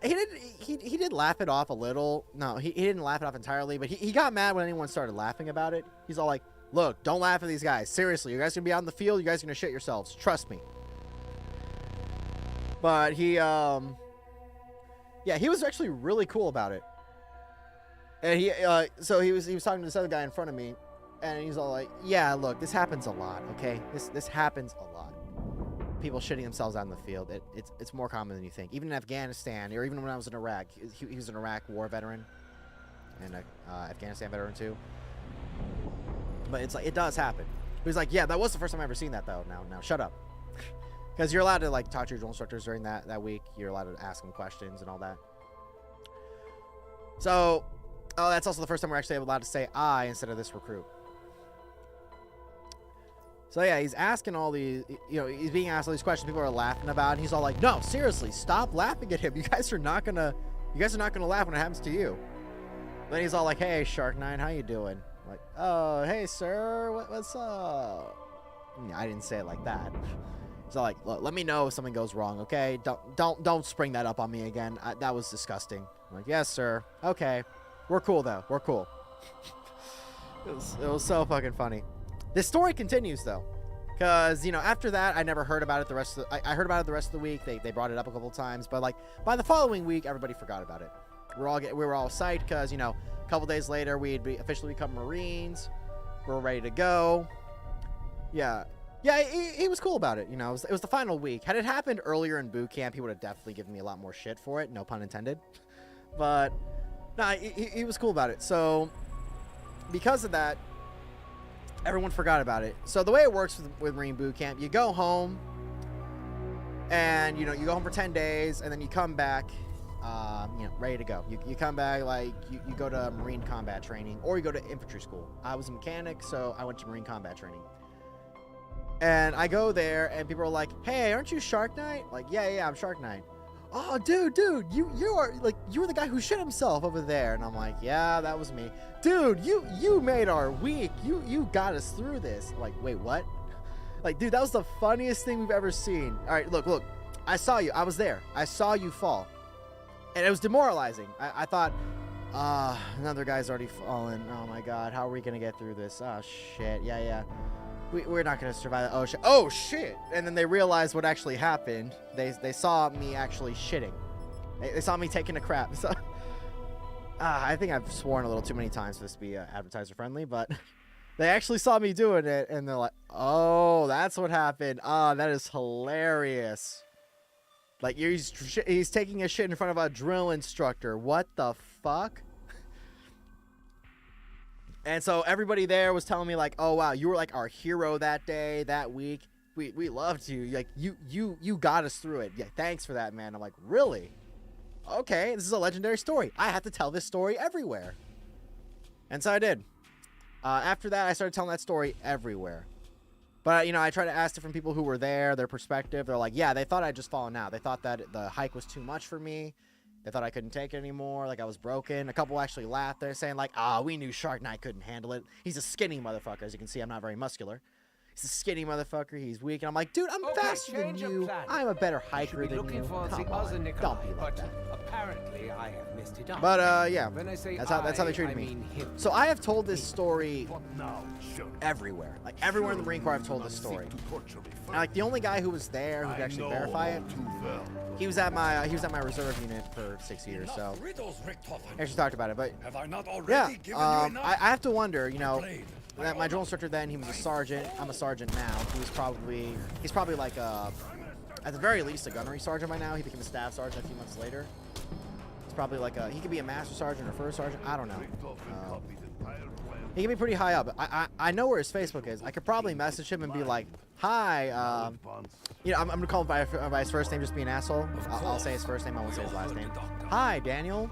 He did laugh it off a little. No, he didn't laugh it off entirely, but he got mad when anyone started laughing about it. He's all like, look, don't laugh at these guys. Seriously, you guys gonna be out in the field. You guys are gonna shit yourselves. Trust me. But he, yeah, he was actually really cool about it. And so he was talking to this other guy in front of me, and he's all like, yeah, look, this happens a lot, okay? This happens a lot. People shitting themselves out in the field. It's more common than you think. Even in Afghanistan, or even when I was in Iraq, he was an Iraq war veteran, and a Afghanistan veteran too. But it's like, it does happen. He's like, yeah, that was the first time I ever seen that though. Now shut up. Because you're allowed to like talk to your drill instructors during that week. You're allowed to ask them questions and all that. So, oh, that's also the first time we're actually allowed to say I instead of this recruit. So yeah, he's asking all these, you know, he's being asked all these questions. People are laughing about it. And he's all like, no, seriously, stop laughing at him. You guys are not gonna laugh when it happens to you. Then he's all like, hey, Shark 9, how you doing? I'm like, oh, hey, sir, what's up? I didn't say it like that. He's all like, look, let me know if something goes wrong, okay? Don't spring that up on me again. That was disgusting. I'm like, yes, sir. Okay, we're cool though. We're cool. It was so fucking funny. This story continues though, because you know after that I never heard about it the rest of I heard about it the rest of the week. They brought it up a couple times, but like by the following week everybody forgot about it. We were all psyched because you know a couple days later we'd officially become Marines. We were ready to go. Yeah, he was cool about it. You know, it was the final week. Had it happened earlier in boot camp, he would have definitely given me a lot more shit for it. No pun intended. But nah, he was cool about it. So because of that, everyone forgot about it. So the way it works with Marine boot camp, you go home and you know you go home for 10 days and then you come back you know ready to go. You come back like you go to Marine combat training or you go to infantry school. I was a mechanic, so I went to Marine combat training. And I go there and people are like, hey, aren't you Shark Knight? Like, yeah, I'm Shark Knight. Oh, dude, you were the guy who shit himself over there. And I'm like, yeah, that was me. Dude, you made our week. You got us through this. Like, wait, what? Like, dude, that was the funniest thing we've ever seen. All right, look. I saw you. I was there. I saw you fall. And it was demoralizing. I thought, another guy's already fallen. Oh my God, how are we gonna get through this? Oh shit, yeah. We're not gonna survive that. Oh shit! And then they realized what actually happened. They saw me actually shitting. They saw me taking a crap. So I think I've sworn a little too many times for this to be advertiser friendly, but they actually saw me doing it, and they're like, "Oh, that's what happened. Ah, that is hilarious." Like he's taking a shit in front of a drill instructor. What the fuck? And so everybody there was telling me like, oh wow, you were like our hero that day, that week. We loved you. Like you got us through it. Yeah, thanks for that, man. I'm like, really? Okay, this is a legendary story. I have to tell this story everywhere. And so I did. After that, I started telling that story everywhere. But you know, I tried to ask different people who were there, their perspective. They're like, yeah, they thought I'd just fallen out. They thought that the hike was too much for me. They thought I couldn't take it anymore, like I was broken. A couple actually laughed. They're saying like, we knew Shark Knight couldn't handle it. He's a skinny motherfucker. As you can see, I'm not very muscular. He's a skinny motherfucker. He's weak. And I'm like, dude, I'm faster than you. I'm a better hiker than you. Come on, don't be like that. Apparently, I have messed it up. But yeah, When I say that's how they treated me. So I have told this story everywhere. Like everywhere in the Marine Corps, I've told this story. And, like the only guy who was there who could actually verify it, he was at my reserve unit for 6 years. So I actually talked about it. But yeah, I have to wonder, you know. That my drill instructor then, he was a sergeant. I'm a sergeant now. He's probably like at the very least a gunnery sergeant by now. He became a staff sergeant a few months later. He's probably like he could be a master sergeant or first sergeant. I don't know. He can be pretty high up. I know where his Facebook is. I could probably message him and be like, hi. You know, I'm gonna call him by his first name, just be an asshole. I'll say his first name. I won't say his last name. Hi, Daniel.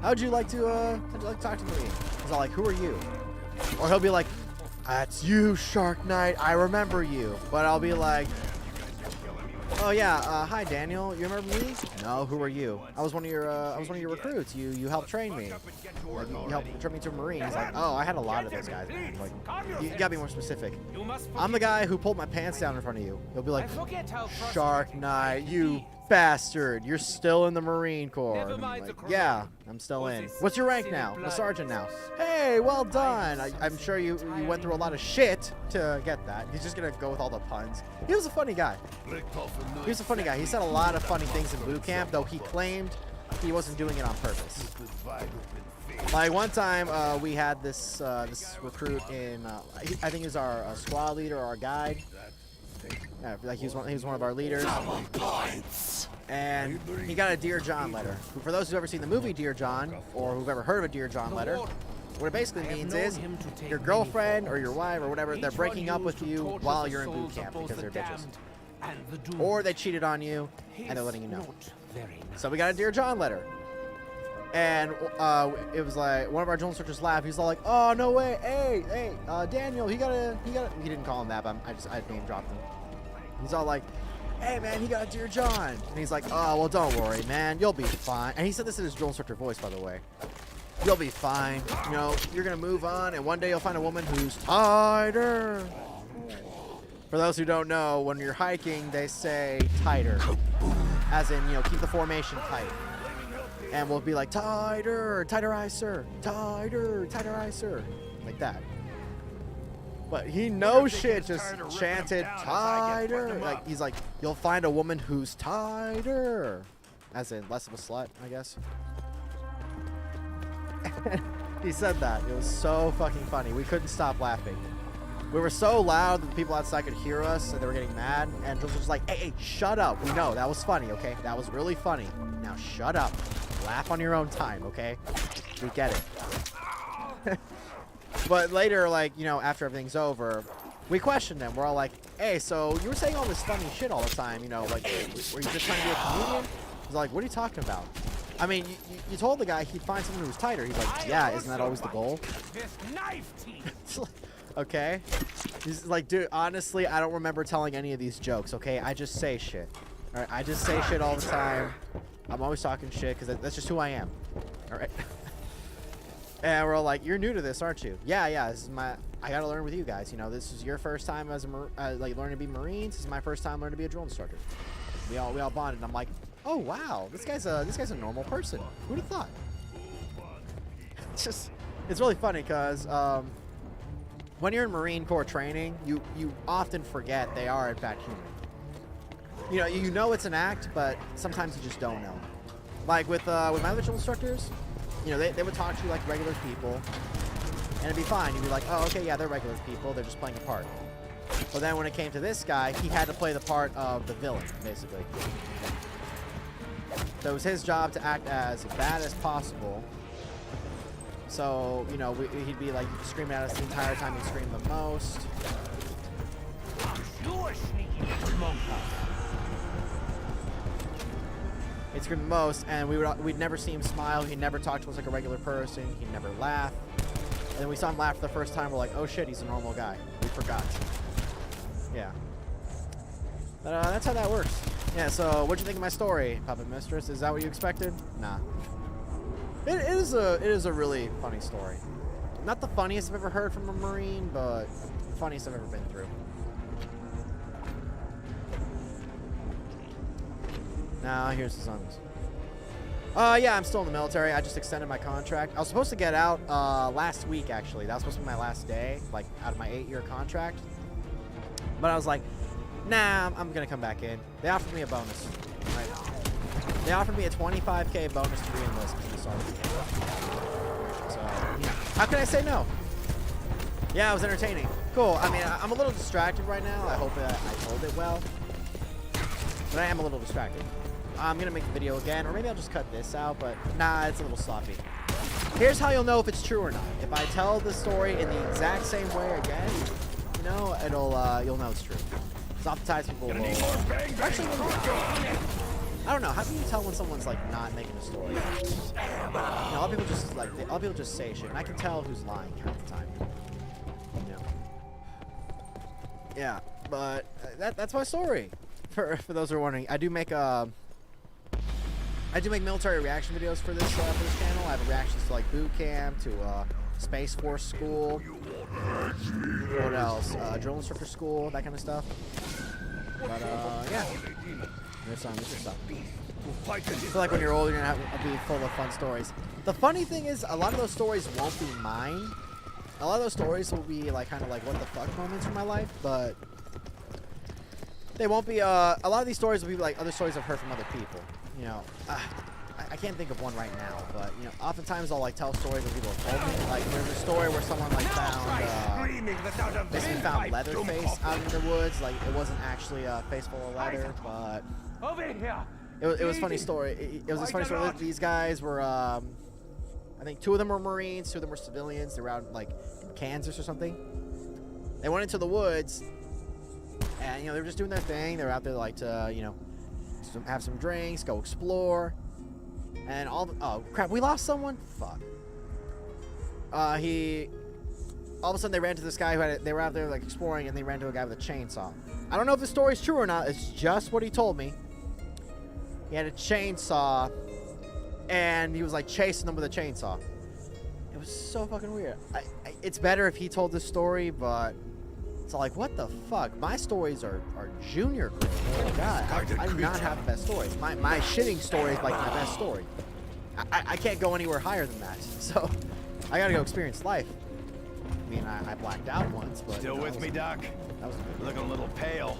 How'd you like to talk to me? He's all like, who are you? Or he'll be like, that's you, Shark Knight. I remember you. But I'll be like, oh yeah, hi Daniel. You remember me? No. Who are you? I was one of your recruits. You helped train me. Like, you helped train me to a Marine. He's like, oh, I had a lot of those guys, man. Like, you gotta be more specific. I'm the guy who pulled my pants down in front of you. He'll be like, Shark Knight, you bastard, you're still in the Marine Corps. Never And I'm mind the like, crime. yeah, I'm still Was in. it What's your rank silly now? A blood? sergeant now. Hey, well done. I'm sure you went through a lot of shit to get that. He's just gonna go with all the puns. He was a funny guy. He was a funny guy. He said a lot of funny things in boot camp, though he claimed he wasn't doing it on purpose. Like one time, we had this recruit in. I think he was our squad leader or our guide. Yeah, like he was one of our leaders. And he got a Dear John letter. For those who've ever seen the movie Dear John, or who've ever heard of a Dear John letter, what it basically means is your girlfriend or your wife or whatever, they're breaking up with you while you're in boot camp because they're bitches. Or they cheated on you and they're letting you know. So we got a Dear John letter. And it was like one of our drill instructors laughed. He's all like, "Oh no way! Hey, Daniel, he didn't call him that, but I name dropped him. He's all like, "Hey man, he got a Dear John," and he's like, "Oh well, don't worry, man, you'll be fine." And he said this in his drill instructor voice, by the way. You'll be fine. You know, you're gonna move on, and one day you'll find a woman who's tighter. For those who don't know, when you're hiking, they say tighter, as in, you know, keep the formation tight. And we'll be like, tighter eyes, sir. Tighter eyes, sir. Like that. But he no shit just chanted tighter. Like he's like, you'll find a woman who's tighter. As in less of a slut, I guess. He said that. It was so fucking funny. We couldn't stop laughing. We were so loud that the people outside could hear us and they were getting mad. And Jules was like, hey, shut up. We know that was funny, okay? That was really funny. Now shut up. Laugh on your own time, okay? We get it. But later, like, you know, after everything's over, we questioned him. We're all like, hey, so you were saying all this funny shit all the time, you know, like, were you just trying to be a comedian? He's like, what are you talking about? I mean, you told the guy he'd find someone who was tighter. He's like, yeah, isn't that always the goal? Okay. He's like, dude, honestly, I don't remember telling any of these jokes, okay? I just say shit. All right, I just say shit all the time. I'm always talking shit because that's just who I am. All right. And we're all like, you're new to this, aren't you? Yeah. This is I gotta learn with you guys. You know, this is your first time as like learning to be Marines. This is my first time learning to be a drill instructor. We all bonded. And I'm like, oh wow, this guy's a normal person. Who'd have thought? It's really funny because when you're in Marine Corps training, you often forget they are in fact human. You know it's an act, but sometimes you just don't know. Like with my other drill instructors, you know, they would talk to you like regular people, and it'd be fine. You'd be like, oh, okay, yeah, they're regular people. They're just playing a part. But then when it came to this guy, he had to play the part of the villain, basically. So it was his job to act as bad as possible. So, you know, he'd be like screaming at us the entire time. He'd scream the most. He'd scream the most, and we'd never see him smile. He'd never talk to us like a regular person. He'd never laugh. And then we saw him laugh for the first time. We're like, oh shit, he's a normal guy. We forgot. Yeah. But that's how that works. Yeah, so what'd you think of my story, Puppet Mistress? Is that what you expected? Nah. It is a really funny story. Not the funniest I've ever heard from a Marine, but the funniest I've ever been through. Now, here's the songs. Yeah, I'm still in the military. I just extended my contract. I was supposed to get out last week, actually. That was supposed to be my last day, like, out of my 8-year contract. But I was like, nah, I'm going to come back in. They offered me a bonus. Right? They offered me a 25K bonus to re-enlist in the Sergeant. So, how can I say no? Yeah, it was entertaining. Cool. I mean, I'm a little distracted right now. I hope that I told it well. But I am a little distracted. I'm going to make the video again, or maybe I'll just cut this out, but nah, it's a little sloppy. Here's how you'll know if it's true or not. If I tell the story in the exact same way again, you know, you'll know it's true. So oftentimes people will... Actually, I don't know. How can you tell when someone's like not making a story? You know, all people just say shit, and I can tell who's lying half the time. You know. Yeah, but that's my story. For those who are wondering, I do make military reaction videos for this channel. I have reactions to like boot camp, to Space Force school. What else? Drill instructor school, that kind of stuff. But yeah. Your son, it's your son. Who fight I feel like when you're older, you're gonna be full of fun stories. The funny thing is, a lot of those stories won't be mine. A lot of those stories will be like kind of like what the fuck moments in my life, but they won't be. A lot of these stories will be like other stories I've heard from other people. You know, I can't think of one right now, but you know, oftentimes I'll like tell stories that people have told me. Like there's a story where someone like found Leatherface out in the woods. Like it wasn't actually a face full of leather, but Over here. it was a funny story. It was this funny story. These guys were, I think 2 of them were Marines, 2 of them were civilians. They were out like in Kansas or something. They went into the woods, and you know they were just doing their thing. They were out there like to have some drinks, go explore, and oh crap, we lost someone. Fuck. All of a sudden they ran to this guy they were out there like exploring, and they ran to a guy with a chainsaw. I don't know if the story's true or not. It's just what he told me. He had a chainsaw, and he was like chasing them with a chainsaw. It was so fucking weird. It's better if he told this story, but it's like, what the fuck? My stories are junior grade. Oh god, I do not have the best stories. My shitting story is like my best story. I can't go anywhere higher than that. So I gotta go experience life. I mean, I blacked out once, but Still with me, Doc? That was Looking a little pale.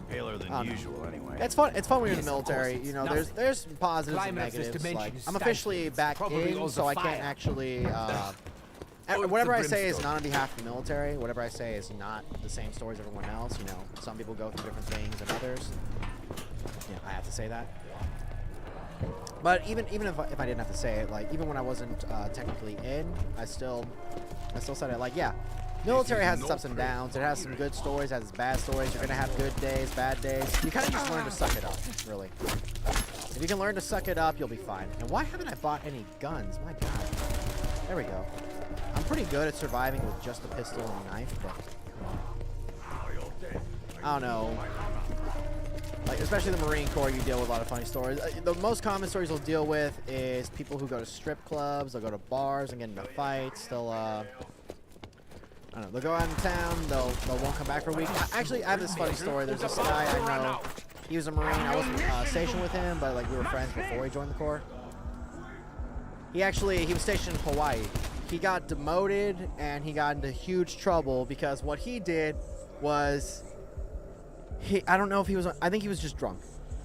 Paler than usual, anyway. It's fun. It's fun when you're in the military. You know, there's some positives and Climate of this negatives. dimension Like, is I'm officially stagnant. back Probably in, also so I fire. can't actually. Oh, Whatever it's I the say is brimstone. not on behalf of the military. Whatever I say is not the same story as everyone else. You know, some people go through different things than others. You know, I have to say that. But even if I didn't have to say it, like even when I wasn't technically in, I still said it. Like, yeah, military has its ups and downs. It has some good stories, it has its bad stories. You're gonna have good days, bad days. You kind of just learn to suck it up, really. If you can learn to suck it up, you'll be fine. And why haven't I bought any guns? My god. There we go. I'm pretty good at surviving with just a pistol and a knife, but I don't know. Like, especially the Marine Corps, you deal with a lot of funny stories. The most common stories you'll deal with is people who go to strip clubs, they'll go to bars and get into fights. They'll, I don't know, they'll go out in town, they won't come back for a week. Actually, I have this funny story. There's this guy I know. He was a Marine. I wasn't stationed with him, but like we were friends before he joined the Corps. He was stationed in Hawaii. He got demoted and he got into huge trouble because what he did was I don't know if he was. I think he was just drunk.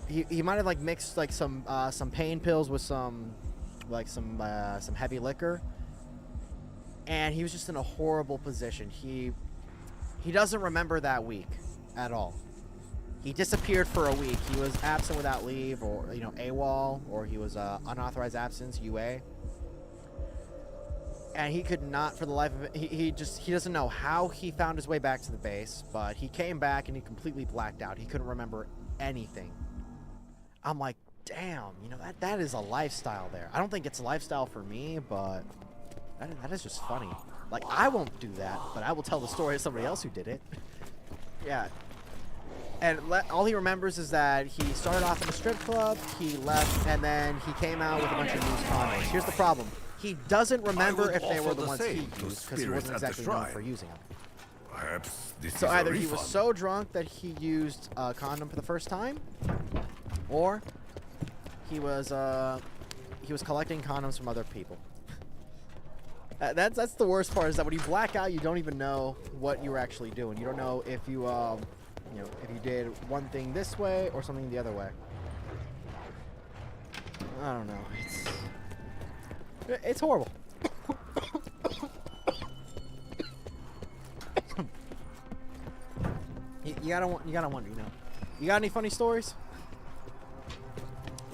He might have like mixed like some pain pills with some heavy liquor, and he was just in a horrible position. He doesn't remember that week at all. He disappeared for a week. He was absent without leave, or AWOL, or he was unauthorized absence (UA). And he could not, for the life of it, he doesn't know how he found his way back to the base, but he came back and he completely blacked out. He couldn't remember anything. I'm like, damn, that is a lifestyle there. I don't think it's a lifestyle for me, but that is just funny. Like, I won't do that, but I will tell the story of somebody else who did it. Yeah. And all he remembers is that he started off in a strip club, he left, and then he came out with a bunch of used condoms. Here's the problem. He doesn't remember if they were the ones he used, because he wasn't exactly known for using them. Perhaps this So is either a he was refund. so drunk that he used a condom for the first time, or he was collecting condoms from other people. That's the worst part, is that when you black out, you don't even know what you were actually doing. You don't know if you if you did one thing this way or something the other way. I don't know. It's horrible. You gotta wonder, You got any funny stories?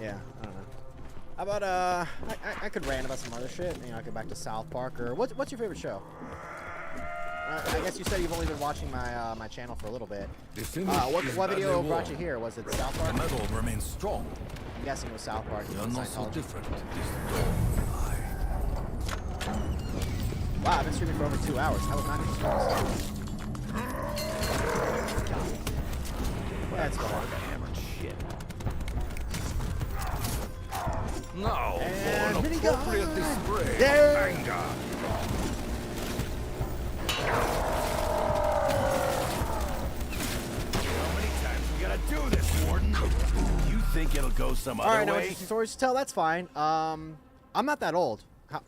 Yeah, I don't know. How about I could rant about some other shit. I go back to South Park, or what's your favorite show? I guess you said you've only been watching my my channel for a little bit. What video brought you here? Was it South Park? The metal remains strong. I'm guessing it was South Park. You're not so Scientology. different. This dawn. Wow, I've been streaming for over 2 hours. How was not going to That's cool. Hammered shit. Now, And for here an we go. appropriate display There. of anger. How many times we gotta do this, Warden? think it'll go some All right, other no way? interesting stories to tell. That's fine. I'm not that old.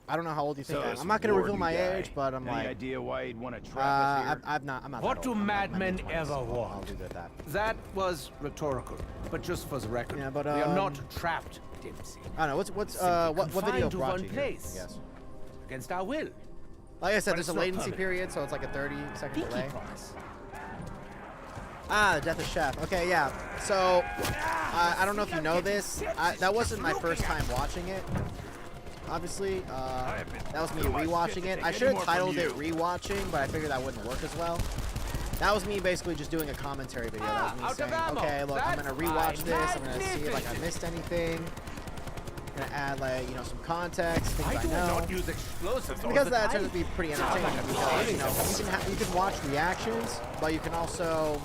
I don't know how old you think I am. I'm not gonna reveal my age, but I'm Any like, idea why he'd want to trap us here? I'm not. What that do old. I'm like madmen mid-20s. ever I'll want? leave it at that. That was rhetorical, but just for the record. Yeah, but, we are not trapped, Dempsey. I don't know. What Simply video confined to brought one you here, place. Yes. Against our will. Like I said, But there's it's a not latency permanent. period, so it's like a 30-second Pinky delay. promise. Ah, the Death of Chef. Okay, yeah. So, I don't know if you know this. That wasn't my first time watching it. Obviously, that was me rewatching it. I should have titled it rewatching, but I figured that wouldn't work as well. That was me basically just doing a commentary video. That was me out of saying, ammo. okay, look, I'm That's gonna rewatch fine. this. I'm gonna see if like I missed anything. Gonna add like some context, things Why I do we know. not use explosives all Because the that time? tends to be pretty entertaining because you can watch reactions, but you can also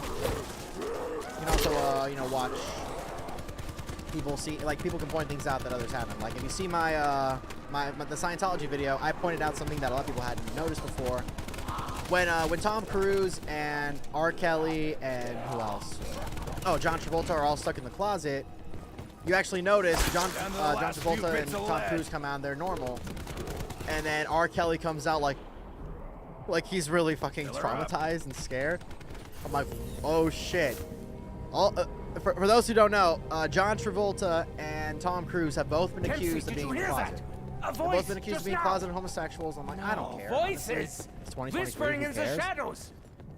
watch people people can point things out that others haven't. Like if you see my the Scientology video, I pointed out something that a lot of people hadn't noticed before. When Tom Cruise and R. Kelly and who else? Oh, John Travolta are all stuck in the closet. You actually notice John Travolta and Tom Cruise come out and they're normal, and then R. Kelly comes out like he's really fucking traumatized and scared. I'm like, oh shit. For those who don't know, John Travolta and Tom Cruise have both been accused of being in the closet. They've both been accused of being closeted homosexuals. I'm like, I don't care. honestly. Voices! It's 2023. Whispering Who in the cares? shadows!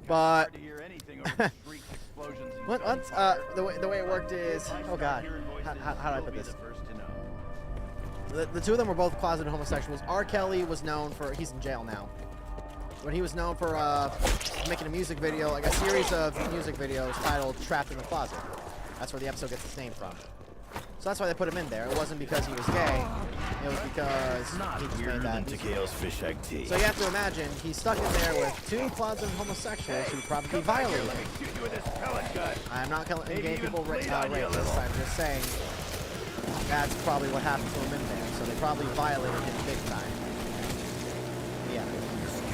But To hear anything over shriek explosions and once the way it worked is, oh god, how do I put this? the first to know. The two of them were both closeted homosexuals. R. Kelly was known for, he's in jail now, but he was known for making a music video, like a series of music videos titled Trapped in the Closet. That's where the episode gets its name from. So that's why they put him in there. It wasn't because he was gay. It was because he just made that music. Takale's fish egg tea. So you have to imagine, he's stuck in there with two closeted homosexuals who probably violated him. I'm not calling gay people rapists. I'm just saying that's probably what happened to him in there. So they probably violated him big time. Yeah.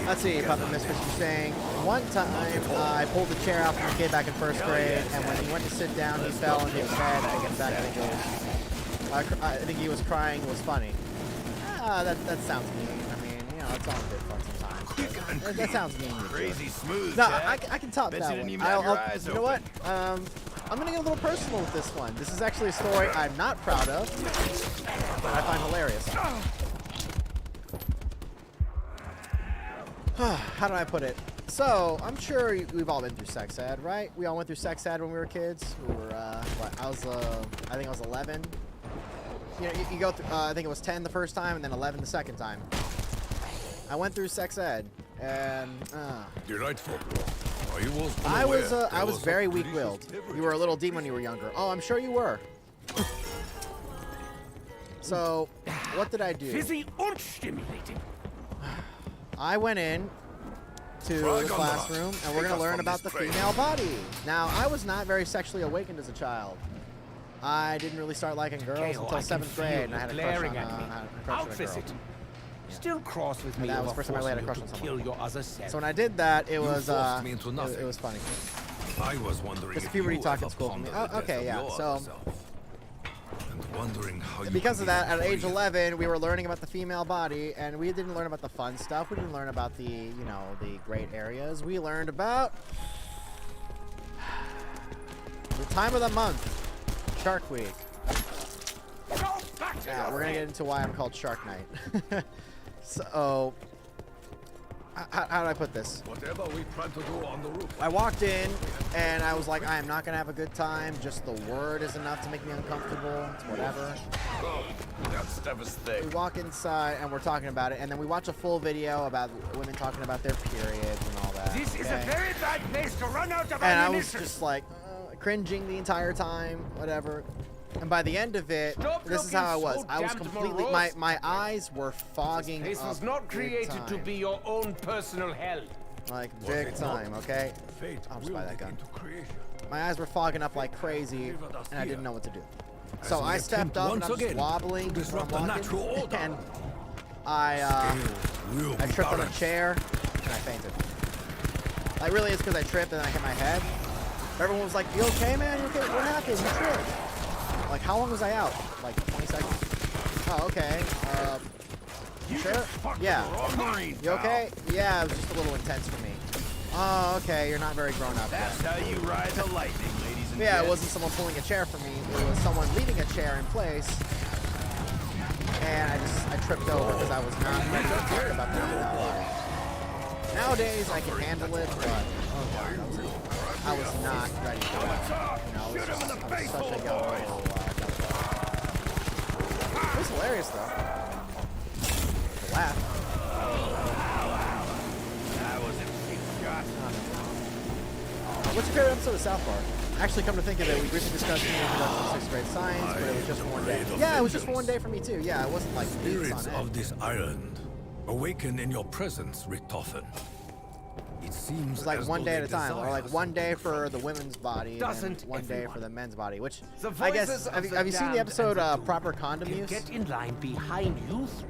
Let's see, Puppet Mistress was saying, one time I pulled the chair out from a kid back in first grade, and when he went to sit down, he fell and hit his head, and get back and goes, I think he was crying, it was funny. That sounds mean. I mean, it's all good fun sometimes. That sounds mean. Crazy smooth. No, Jack. I can top Bet that you didn't one. even have your eyes you know what? I'm gonna get a little personal with this one. This is actually a story I'm not proud of, but I find hilarious. How do I put it? So, I'm sure we've all been through sex ed, right? We all went through sex ed when we were kids. We were, I think I was 11. You go through, I think it was 10 the first time and then 11 the second time. I went through sex ed, and, Delightful. Are you also I was aware there very a weak-willed. delicious beverage? You were a little demon when you were younger. Oh, I'm sure you were. So, what did I do? Fizzy and stimulating. I went in to the classroom, and we're going to learn about the female body. Now, I was not very sexually awakened as a child. I didn't really start liking girls until 7th grade, and I had a crush on, a girl. Still cross with me. That was over the first time I really had a forcing crush you on to someone. kill your other self. So when I did that, it was forced me into nothing. it was funny. I was wondering It's if puberty you talk ever in school for me. pondered the Oh, okay, death yeah, of your so- other self. And wondering how you Because can of that, be at age free. 11, we were learning about the female body, and we didn't learn about the fun stuff. We didn't learn about the, the great areas. We learned about the time of the month, Shark Week. Yeah, we're gonna get into why I'm called Shark Knight. So, how do I put this? Whatever we plan to do on the roof. I walked in, and I was like, I am not gonna have a good time. Just the word is enough to make me uncomfortable. It's whatever. That stuff is thick. We walk inside, and we're talking about it, and then we watch a full video about women talking about their periods and all that. This is a okay? very bad place to run out of And I was ammunition. just like cringing the entire time, whatever. And by the end of it, Stop this is how I looking was. so I was damned completely, morose. my eyes were fogging This was up not big created to time. be your own personal hell. Like, Was big it not? time, okay? Fate I'll just buy that willed it gun. into creation. My eyes were fogging up like crazy, and I didn't know what to do. So we I stepped attempt up, and once I was again wobbling, to disrupt when I'm the walking, natural order. and I Will tripped be on a balanced. chair, and I fainted. Like, really, it's because I tripped and I hit my head. Everyone was like, you okay, man? You okay? What happened? You tripped. I'm like, how long was I out? Like 20 seconds? Oh, okay. You sure? Yeah. You okay? Yeah, it was just a little intense for me. Oh, okay. You're not very grown up. That's how you ride the lightning, ladies and Yeah, gents. it wasn't someone pulling a chair for me. It was someone leaving a chair in place. And I tripped over because I was not scared about that. Nowadays, I can handle it, but oh god, I was not ready for it. You know, I was such a young little It was hilarious, though. The laugh. That was a cheap shot. What's your favorite episode of South Park? Actually, come to think of it, we briefly discussed the introduction of 6th grade science, but it was just for one day. Yeah, it was just for one day for me, too. Yeah, it wasn't like weeks on Spirits end. of this island awaken in your presence, Richtofen. It seems It was like as one though day they at a time, or like desire one day for the women's body, and Doesn't one day everyone? for the men's body. Which The I guess voices of have you seen the damned episode and the doomed Proper Condom can Use? get in line behind you three.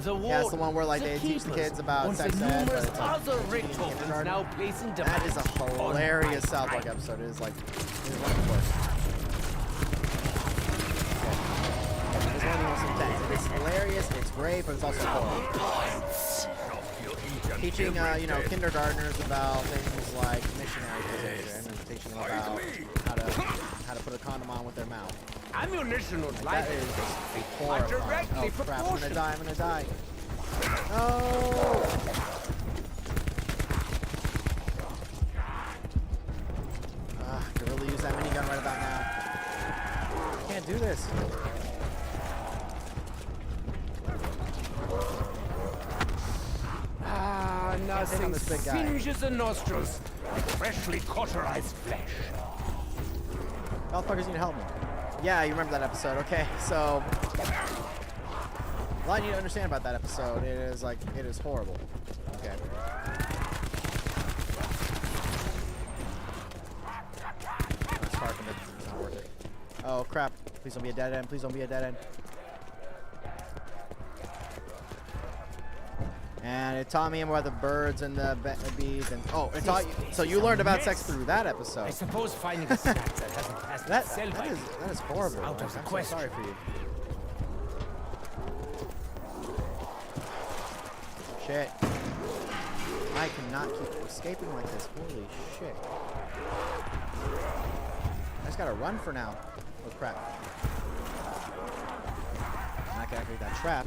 The Yeah, it's the one where like the they teach the keepers, kids about and sex the ed, but numerous it's like other teaching in Richtofens kindergarten. now placing That demands is a on hilarious my South Park time. episode. It is like it is one of the worst. Okay. It's one of the most intense. It's hilarious. It's great, but it's also horrible. Teaching you know, kindergartnens about things like missionary position and teaching them about how to put a condom on with their mouth. Ammunition would like That is it are horrifying. directly Oh crap! I'm gonna proportional. die. I'm gonna die. No. Could really use that minigun right about now. Can't do this. Ah, take on nothing this big guy. singes the nostrils like freshly cauterized flesh. Motherfuckers need to help me. Yeah, you remember that episode. Okay, so a lot you need to understand about that episode. It is like, it is horrible. Okay. Let's spark him. It's not worth it. Oh crap. Please don't be a dead end. Please don't be a dead end. And it taught me about the birds and the bees and it taught you. So you learned about sex through that I episode. suppose finding a snack that hasn't passed That itself that is horrible. out of the I'm so question. sorry for you. Shit. I cannot keep escaping like this. Holy shit. I just gotta run for now. Oh crap. I'm not gonna activate that trap.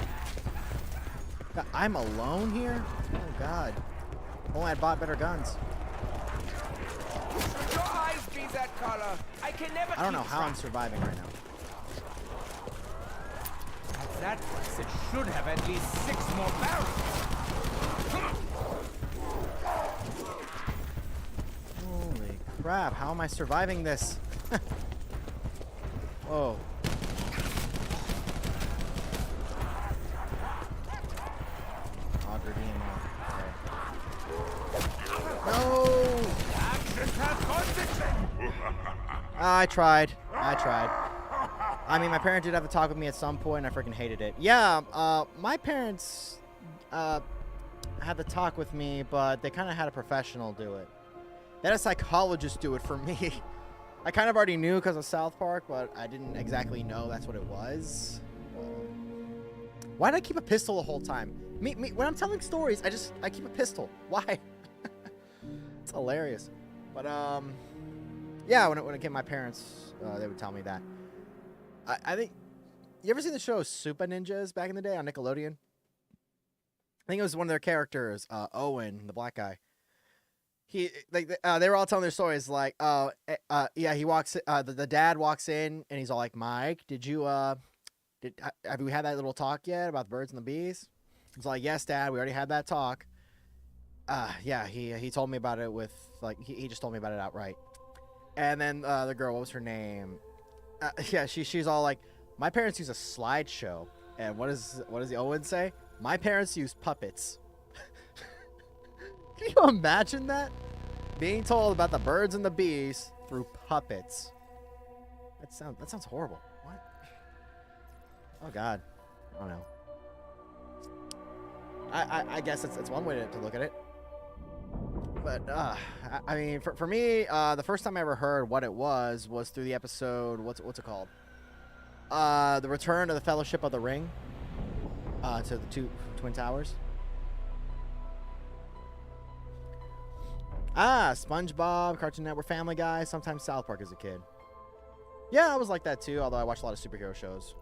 God, I'm alone here? Oh god. Only I bought better guns. Your eyes be that color. I can never I don't know keep how I'm track. surviving right now. At that price, it should have at least 6 more barrels. Holy crap, how am I surviving this? Whoa. Auger DMR. Okay. No! Actions have consequences. I tried. I mean, my parents did have a talk with me at some point, and I freaking hated it. Yeah, my parents had the talk with me, but they kind of had a professional do it. They had a psychologist do it for me. I kind of already knew because of South Park, but I didn't exactly know that's what it was. Why did I keep a pistol the whole time? Me, when I'm telling stories, I keep a pistol. Why? It's hilarious. But yeah, when it came to my parents, they would tell me that. I think, you ever seen the show Super Ninjas back in the day on Nickelodeon? I think it was one of their characters, Owen, the black guy. They were all telling their stories like, yeah, he walks, the dad walks in and he's all like, Mike, have we had that little talk yet about the birds and the bees? He's like, yes, Dad, we already had that talk. Yeah, he told me about it with, like, he just told me about it outright. And then the girl, what was her name? Yeah, she's all like, my parents use a slideshow. And what does the Owen say? My parents use puppets. Can you imagine that? Being told about the birds and the bees through puppets. That sounds horrible. What? Oh God. I don't know. I guess it's one way to look at it. But I mean, for me, the first time I ever heard what it was through the episode. What's it called? The Return of the Fellowship of the Ring. To the two Twin Towers. SpongeBob, Cartoon Network, Family Guy, sometimes South Park as a kid. Yeah, I was like that too, although I watched a lot of superhero shows.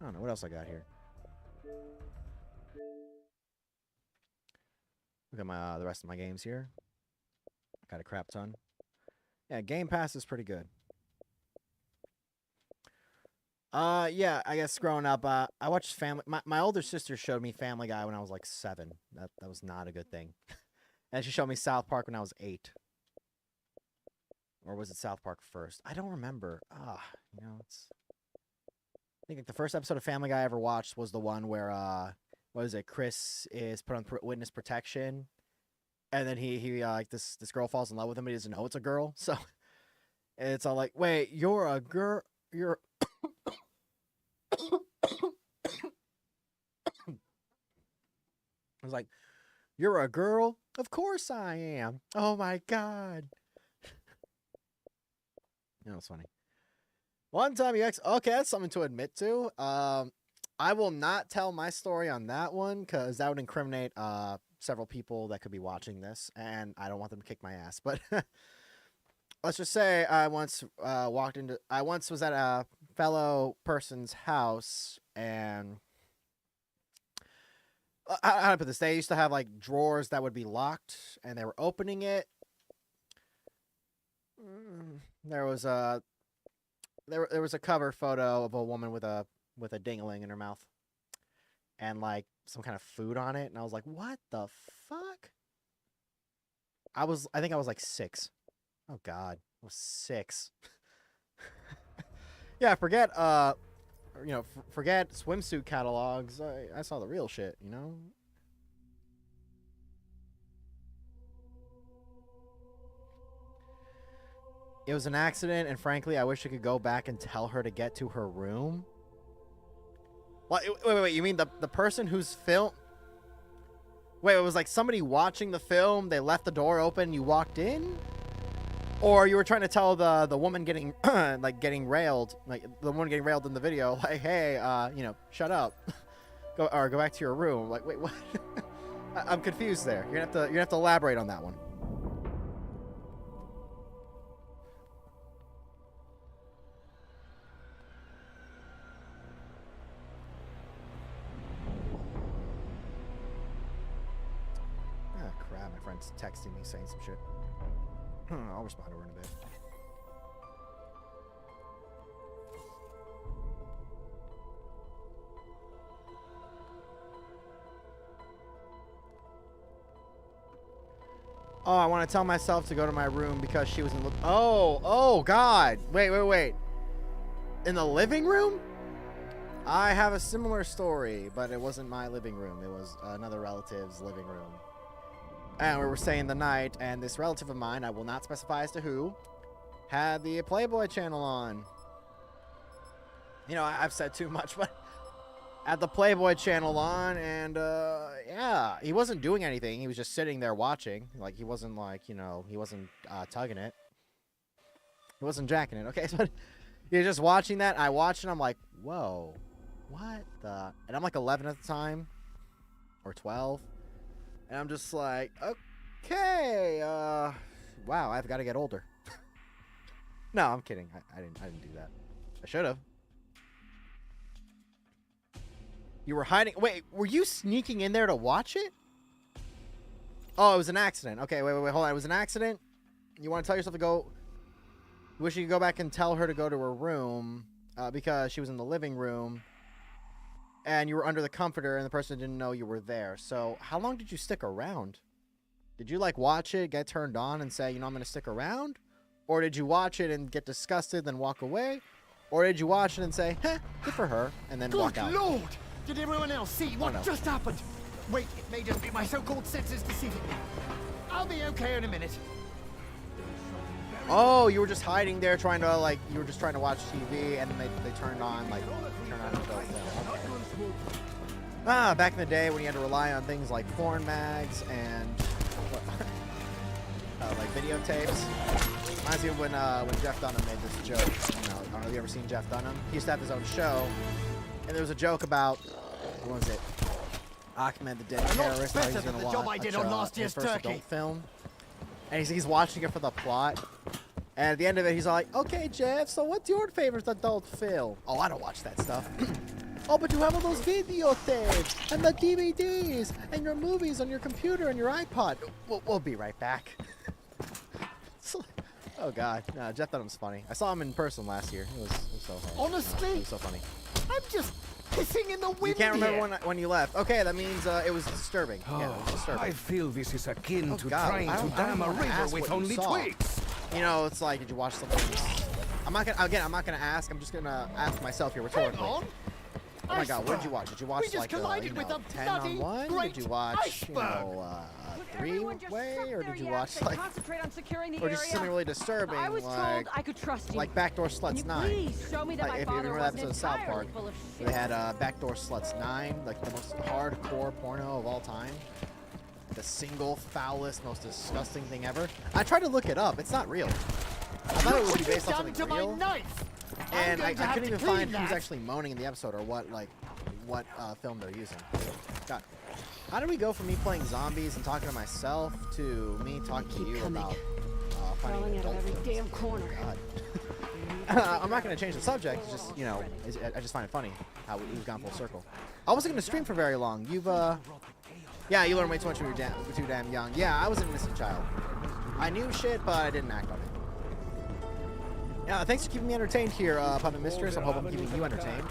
I don't know, what else I got here? Look at my the rest of my games here. Got a crap ton. Yeah, Game Pass is pretty good. Yeah, I guess growing up, I watched Family. My older sister showed me Family Guy when I was like 7. That was not a good thing. And she showed me South Park when I was 8. Or was it South Park first? I don't remember. It's. I think like the first episode of Family Guy I ever watched was the one where what is it? Chris is put on witness protection, and then he like this girl falls in love with him, but he doesn't know it's a girl. So it's all like, wait, you're a girl. You're I was like, you're a girl? Of course I am. Oh my god. That was funny. One time okay, that's something to admit to. I will not tell my story on that one because that would incriminate several people that could be watching this, and I don't want them to kick my ass. But let's just say I once was at a fellow person's house, and how do I put this? They used to have like drawers that would be locked, and they were opening it. There was a cover photo of a woman with a ding-a-ling in her mouth, and like some kind of food on it, and I was like, "What the fuck?" I think I was like 6. Oh god, I was 6. Yeah, forget forget swimsuit catalogs. I saw the real shit, you know. It was an accident, and frankly, I wish I could go back and tell her to get to her room. What? Wait. You mean the person who's film? Wait, it was like somebody watching the film. They left the door open. You walked in, or you were trying to tell the woman getting getting railed, like the woman getting railed in the video, like, hey, shut up, go back to your room. Like, wait, what? I'm confused there. You're gonna have to elaborate on that one. Texting me saying some shit. I'll respond to her in a bit. Oh, I want to tell myself to go to my room because she was in the... Oh, God. Wait. In the living room? I have a similar story, but it wasn't my living room. It was another relative's living room. And we were staying the night, and this relative of mine, I will not specify as to who, had the Playboy channel on. You know, I've said too much, but had the Playboy channel on, and yeah, he wasn't doing anything. He was just sitting there watching. Like, he wasn't like, he wasn't tugging it. He wasn't jacking it, okay? So he was just watching that. I watched it, and I'm like, whoa, what the? And I'm like 11 at the time, or 12. And I'm just like, okay, wow, I've got to get older. No, I'm kidding. I didn't do that. I should have. You were hiding. Wait, were you sneaking in there to watch it? Oh, it was an accident. Okay, wait, hold on. It was an accident? You want to tell yourself to go... You wish you could go back and tell her to go to her room because she was in the living room. And you were under the comforter, and the person didn't know you were there. So, how long did you stick around? Did you, like, watch it, get turned on, and say, I'm going to stick around? Or did you watch it and get disgusted, then walk away? Or did you watch it and say, good for her, and then walk out? Good Lord! Did everyone else see what just happened? Wait, it may just be my so-called senses deceiving me. I'll be okay in a minute. Oh, you were just hiding there trying to, like, you were just trying to watch TV, and then they turned on, like, an adult film. Okay. Back in the day when you had to rely on things like porn mags and, like, videotapes. Reminds me of when Jeff Dunham made this joke. You know, I don't know if you ever seen Jeff Dunham. He used to have his own show, and there was a joke about, what was it? Ahmed the Dead Terrorist. How he's better than gonna the job watch I did on last his year's first turkey. adult film, and he's watching it for the plot. And at the end of it, he's all like, "Okay, Jeff, so what's your favorite adult film?" "Oh, I don't watch that stuff." "Oh, but you have all those videotapes and the DVDs and your movies on your computer and your iPod." We'll be right back. Oh God, no, Jeff Dunham's funny. I saw him in person last year. It was so funny. Honestly, it was so funny. I'm just pissing in the wind. You can't remember here. when you left. Okay, that means it was disturbing. Yeah, it was disturbing. I feel this is akin to God, trying I to don't dam a wanna river ask with what you only saw. twigs. You know, it's like, did you watch something? I'm not gonna ask. I'm just gonna ask myself here Hang rhetorically. on. Oh my God, what did you watch? Did you watch We just like collided you with know, a 10 bloody on 1? great Did you watch iceberg. three-way, or did you watch like, like, concentrate on securing the or just area? something really disturbing, I was told like I could trust you. like Backdoor Can Sluts you 9? please show me that Like, my if you father remember that wasn't episode of South entirely Park, full of shit. they had Backdoor Sluts 9, like the most hardcore porno of all time. The single foulest, most disgusting thing ever. I tried to look it up. It's not real. I thought it would be based on Done something to real. my knife. And I I'm going to have couldn't to even clean find who's that. actually moaning in the episode or what film they're using. God, how did we go from me playing zombies and talking to myself to me talking to you about finding Crawling an out of adult every film? damn corner. God. I'm not going to change the subject. It's just, you know, I just find it funny how we've gone full circle. I wasn't going to stream for very long. You've, yeah, you learn way too much when you're too damn young. Yeah, I was an innocent child. I knew shit, but I didn't act on it. Yeah, thanks for keeping me entertained here, Puppet Mistress. I hope I'm keeping you entertained.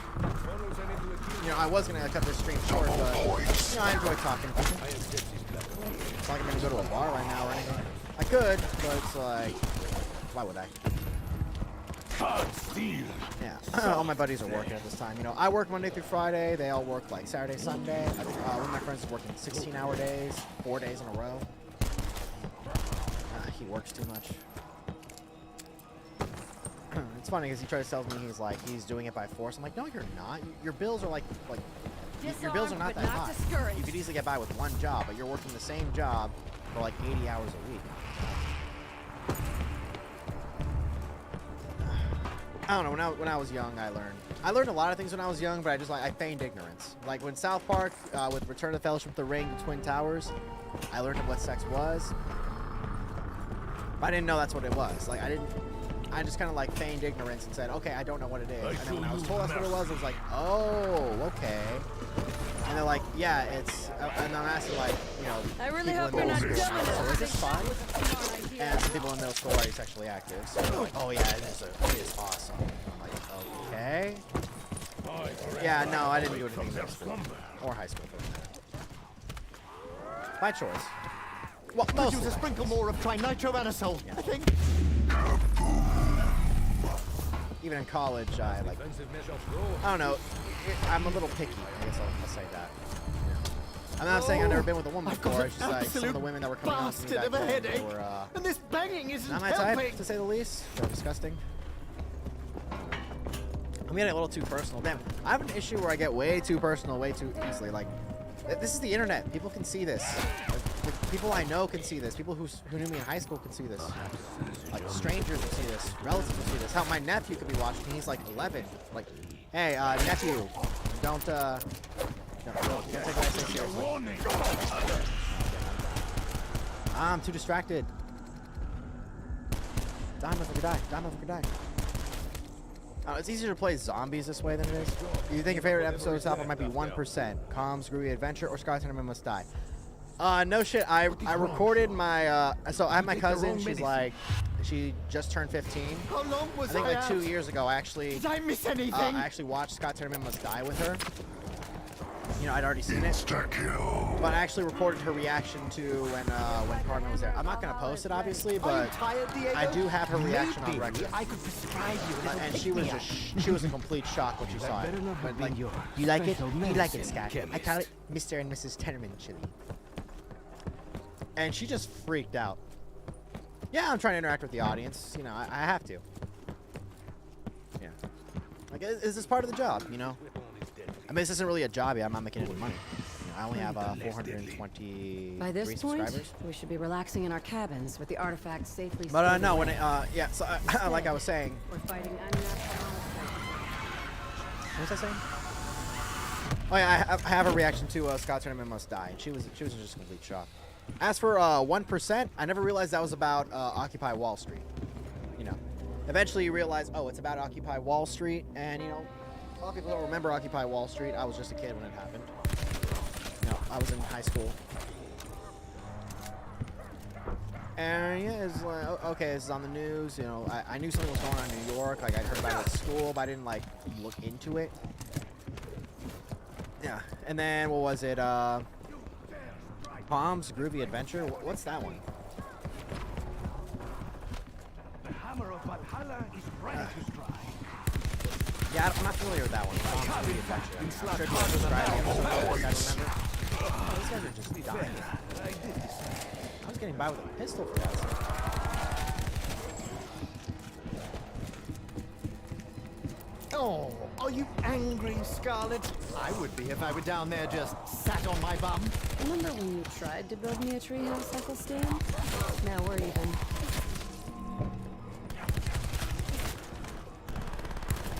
You know, I was going to cut this stream short, but, you know, I enjoy talking to people. It's not like I'm going to go to a bar right now or anything. I could, but it's like, why would I? Yeah, all my buddies are working at this time. You know, I work Monday through Friday. They all work like Saturday, Sunday. I think one of my friends is working 16-hour days, 4 days in a row. He works too much. It's funny because he tries to tell me he's doing it by force. I'm like, no, you're not. Your bills are like your bills are not that high. You could easily get by with one job, but you're working the same job for like 80 hours a week. I don't know. When I was young, I learned a lot of things when I was young, but I feigned ignorance. Like when South Park with Return of the Fellowship of the Ring, the Twin Towers, I learned what sex was. But I didn't know that's what it was. Like I just kind of like feigned ignorance and said, okay, I don't know what it is. And then when I was told that's what it was, I was like, oh, okay. And they're like, yeah, it's. And I'm asking like, you know, I really people hope in you're not middle dumb school, enough so is to this think that fun? was a smart idea. And some people in middle school are sexually active, so they're like, oh yeah, it is awesome. I'm like, okay. Yeah, no, I didn't do anything in middle school or high school. By choice. Well, Could mostly. use a sprinkle more of trinitroanisole, I think. Even in college, I don't know. I'm a little picky. I guess I'll say that. I'm not saying I've never been with a woman I've got before. an It's just like some of the women that were coming on to me bastard back of a then, headache, they were and this banging isn't not my helping. type, to say the least. They're disgusting. I'm getting a little too personal. Damn, I have an issue where I get way too personal, way too easily. Like, this is the internet. People can see this. Like, people I know can see this. People who knew me in high school can see this. Like, strangers can see this. Relatives can see this. Hell, my nephew could be watching. He's like 11. Like, hey, nephew, don't take that so seriously. I'm too distracted. Die, motherfucker, die. Die, motherfucker, die. It's easier to play zombies this way than it is. You think your favorite episode of South Park might be 1%? Calm's Groovy Adventure or Sky Tournament Must Die? No shit. I recorded my, so I have my cousin. She's like, she just turned 15. How long was I think like out? 2 years ago, I actually, Did I miss anything? I actually watched Scott Tournament Must Die with her. You know, I'd already seen it. But I actually recorded her reaction to when Carmen was there. I'm not gonna post it, obviously, but I do have her reaction on record. I could prescribe you. And she was she was in complete shock when she saw it. But like, you like it? You like it, Scott? I call it Mr. and Mrs. Tennerman chili. And she just freaked out. Yeah, I'm trying to interact with the audience. You know, I have to. Yeah. Like, is this part of the job? You know. I mean, this isn't really a job yet. I'm not making any money. You know, I only have 420 By this point, subscribers. we should be relaxing in our cabins with the artifacts safely But stowed no, away. when it, yeah, so like I was saying. We're fighting unnatural monsters. What was I saying? Oh yeah, I have a reaction to Scott Tournament Must Die, and she was just a complete shock. As for 1%, I never realized that was about Occupy Wall Street. You know, eventually you realize, oh, it's about Occupy Wall Street, and you know, a lot of people don't remember Occupy Wall Street. I was just a kid when it happened. No, I was in high school. And yeah, it's like, okay, this is on the news. You know, I knew something was going on in New York. Like, I heard about it at school, but I didn't, like, look into it. Yeah, and then, what was it? Bomb's Groovy Adventure? What's that one? The hammer of Valhalla is ready to strike. Yeah, I'm not familiar with that one. Bomb's Groovy Adventure. I'm sure if you describe the episode, I remember. Oh, these guys are just dying. I was getting by with a pistol for that. Oh, are you angry, Scarlet? I would be if I were down there just sat on my bum. Remember when you tried to build me a treehouse, Ethelstan? Now we're even.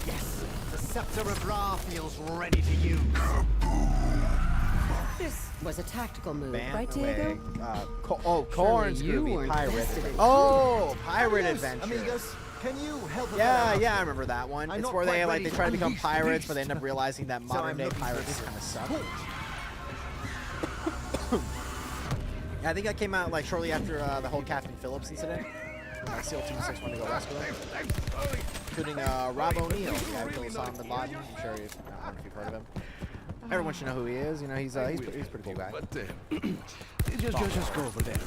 Yes, the scepter of Ra feels ready to use. This was a tactical move, right, Bantway. Diego? Corn's Surely you Groovy weren't Pirate. vested in Oh, Pirate Yes, Adventure. amigos, can you help a Yeah, man out? yeah, I remember that one. I'm It's not where they quite like ready they to try to become unleash the pirates, but they beast. end up realizing that So I'm modern day looking for pirates this kind of suck. torch. Yeah, I think that came out like shortly after the whole Captain Phillips incident. SEAL 206 wanted to go rescue him, including Rob O'Neill, the guy who killed Osama bin Laden. I'm sure I don't know if you've heard of him. Everyone should know who he is. You know, he's a pretty cool guy. Just go over there.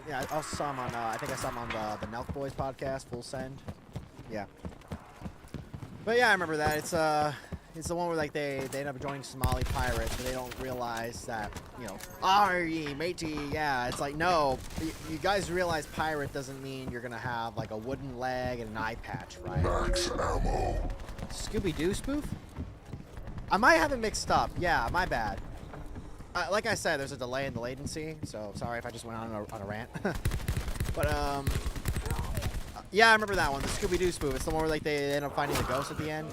Yeah, I also saw him on. I think I saw him on the Nelk Boys podcast, Full Send. Yeah. But yeah, I remember that. It's the one where like they end up joining Somali pirates, but they don't realize that, you know, are ye matey? Yeah, it's like, no, you guys realize pirate doesn't mean you're gonna have like a wooden leg and an eye patch, right? Max ammo. Scooby-Doo spoof? I might have it mixed up. Yeah, my bad. Like I said, there's a delay in the latency, so sorry if I just went on a rant. But yeah, I remember that one, the Scooby-Doo spoof. It's the one where like they end up finding the ghost at the end.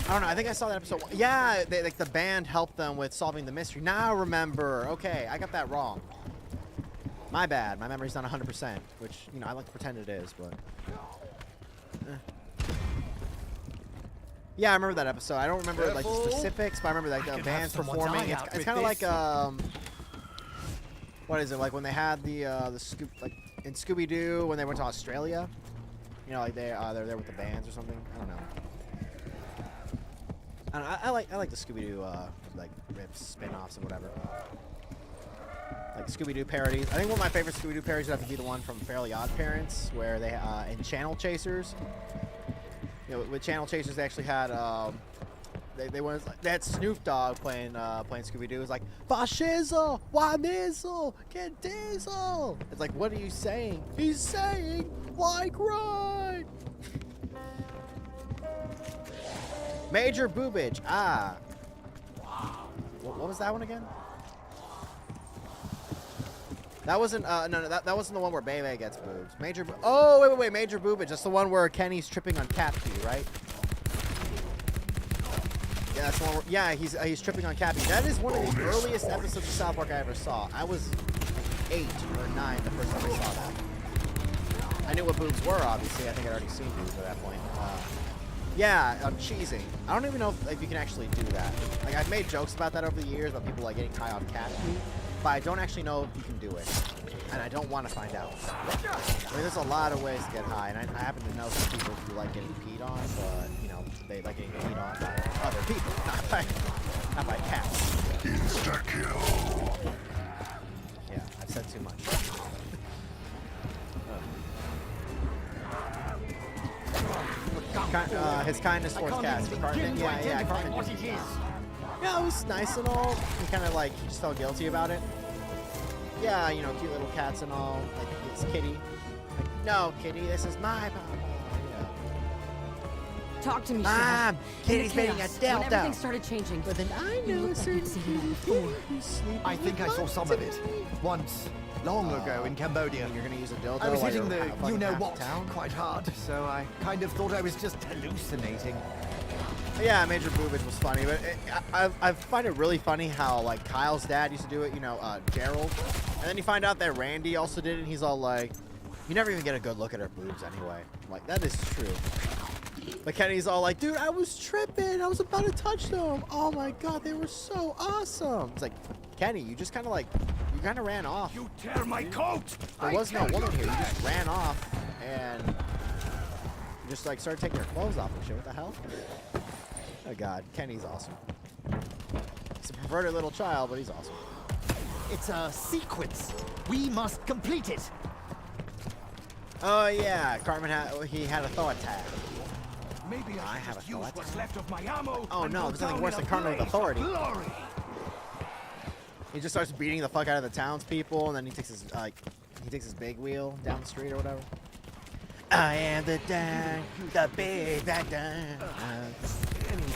I don't know. I think I saw that episode. Yeah, like the band helped them with solving the mystery. Now I remember. Okay, I got that wrong. My bad. My memory's not 100%, which, you know, I like to pretend it is, but. Yeah, I remember that episode. I don't remember like the specifics, but I remember like the band's performing. It's kind of like what is it, like when they had the like in Scooby-Doo when they went to Australia? You know, like they're there with the bands or something. I don't know. I like the Scooby-Doo like rips, spin-offs, and whatever. Like Scooby-Doo parodies. I think one of my favorite Scooby-Doo parodies would have to be the one from Fairly Odd Parents, where they in Channel Chasers. You know, with Channel Chasers, they actually had they had Snoop Dogg playing Scooby-Doo. It was like Fascism, Wanizzle, get diesel. It's like, what are you saying? He's saying like right. Major boobage. Ah. What was that one again? That wasn't no, that wasn't the one where Bebe gets boobs. Oh, wait, Major boobage. That's the one where Kenny's tripping on Cappy, right? Yeah, that's the one where, yeah, he's tripping on Cappy. That is one of the earliest episodes of South Park I ever saw. I was 8 or 9 the first time I saw that. I knew what boobs were, obviously. I think I'd already seen boobs at that point. Yeah, cheesing. I don't even know if you can actually do that. Like, I've made jokes about that over the years, about people like getting high on cat food, but I don't actually know if you can do it, and I don't want to find out. I mean, there's a lot of ways to get high, and I happen to know some people who like getting peed on, but you know, they like getting peed on by other people, not by cats. Insta-kill. Yeah, I've said too much. His kindness towards cats. Yeah, Cartman what it is. Yeah, it was nice and all. He kind of like, he just felt guilty about it. Yeah, you know, cute little cats and all. Like, it's Kitty. Like, no, Kitty, this is my papa. Yeah. Talk to me, Mom, Cheryl. Kitty's In the beating a chaos, when dildo. everything started changing. But then I You know looked like certain you'd seen it all before. I think I saw some of it. Once, long ago in Cambodia. You're gonna use a dildo I was while hitting you're the fucking half you-know-what the town? quite hard, so I kind of thought I was just hallucinating. Yeah, Major Boobage was funny, but I find it really funny how, like, Kyle's dad used to do it, you know, Gerald. And then you find out that Randy also did it, and he's all like, you never even get a good look at her boobs anyway. I'm like, that is true. But Kenny's all like, dude, I was tripping. I was about to touch them. Oh my God, they were so awesome. It's like, Kenny, you just kind of like, you kind of ran off. You tear my coat! There was no woman here. You just ran off and you just like started taking your clothes off and shit. What the hell? Oh God, Kenny's awesome. He's a perverted little child, but he's awesome. It's a sequence. We must complete it. Oh yeah, Cartman he had a thought tag. Maybe I I have should a use thought. what's left of my ammo. Oh and no, go there's nothing down worse in than a Cartman with blaze of authority. glory. He just starts beating the fuck out of the townspeople, and then he takes his big wheel down the street or whatever. I am the Dan, the big bad Dan.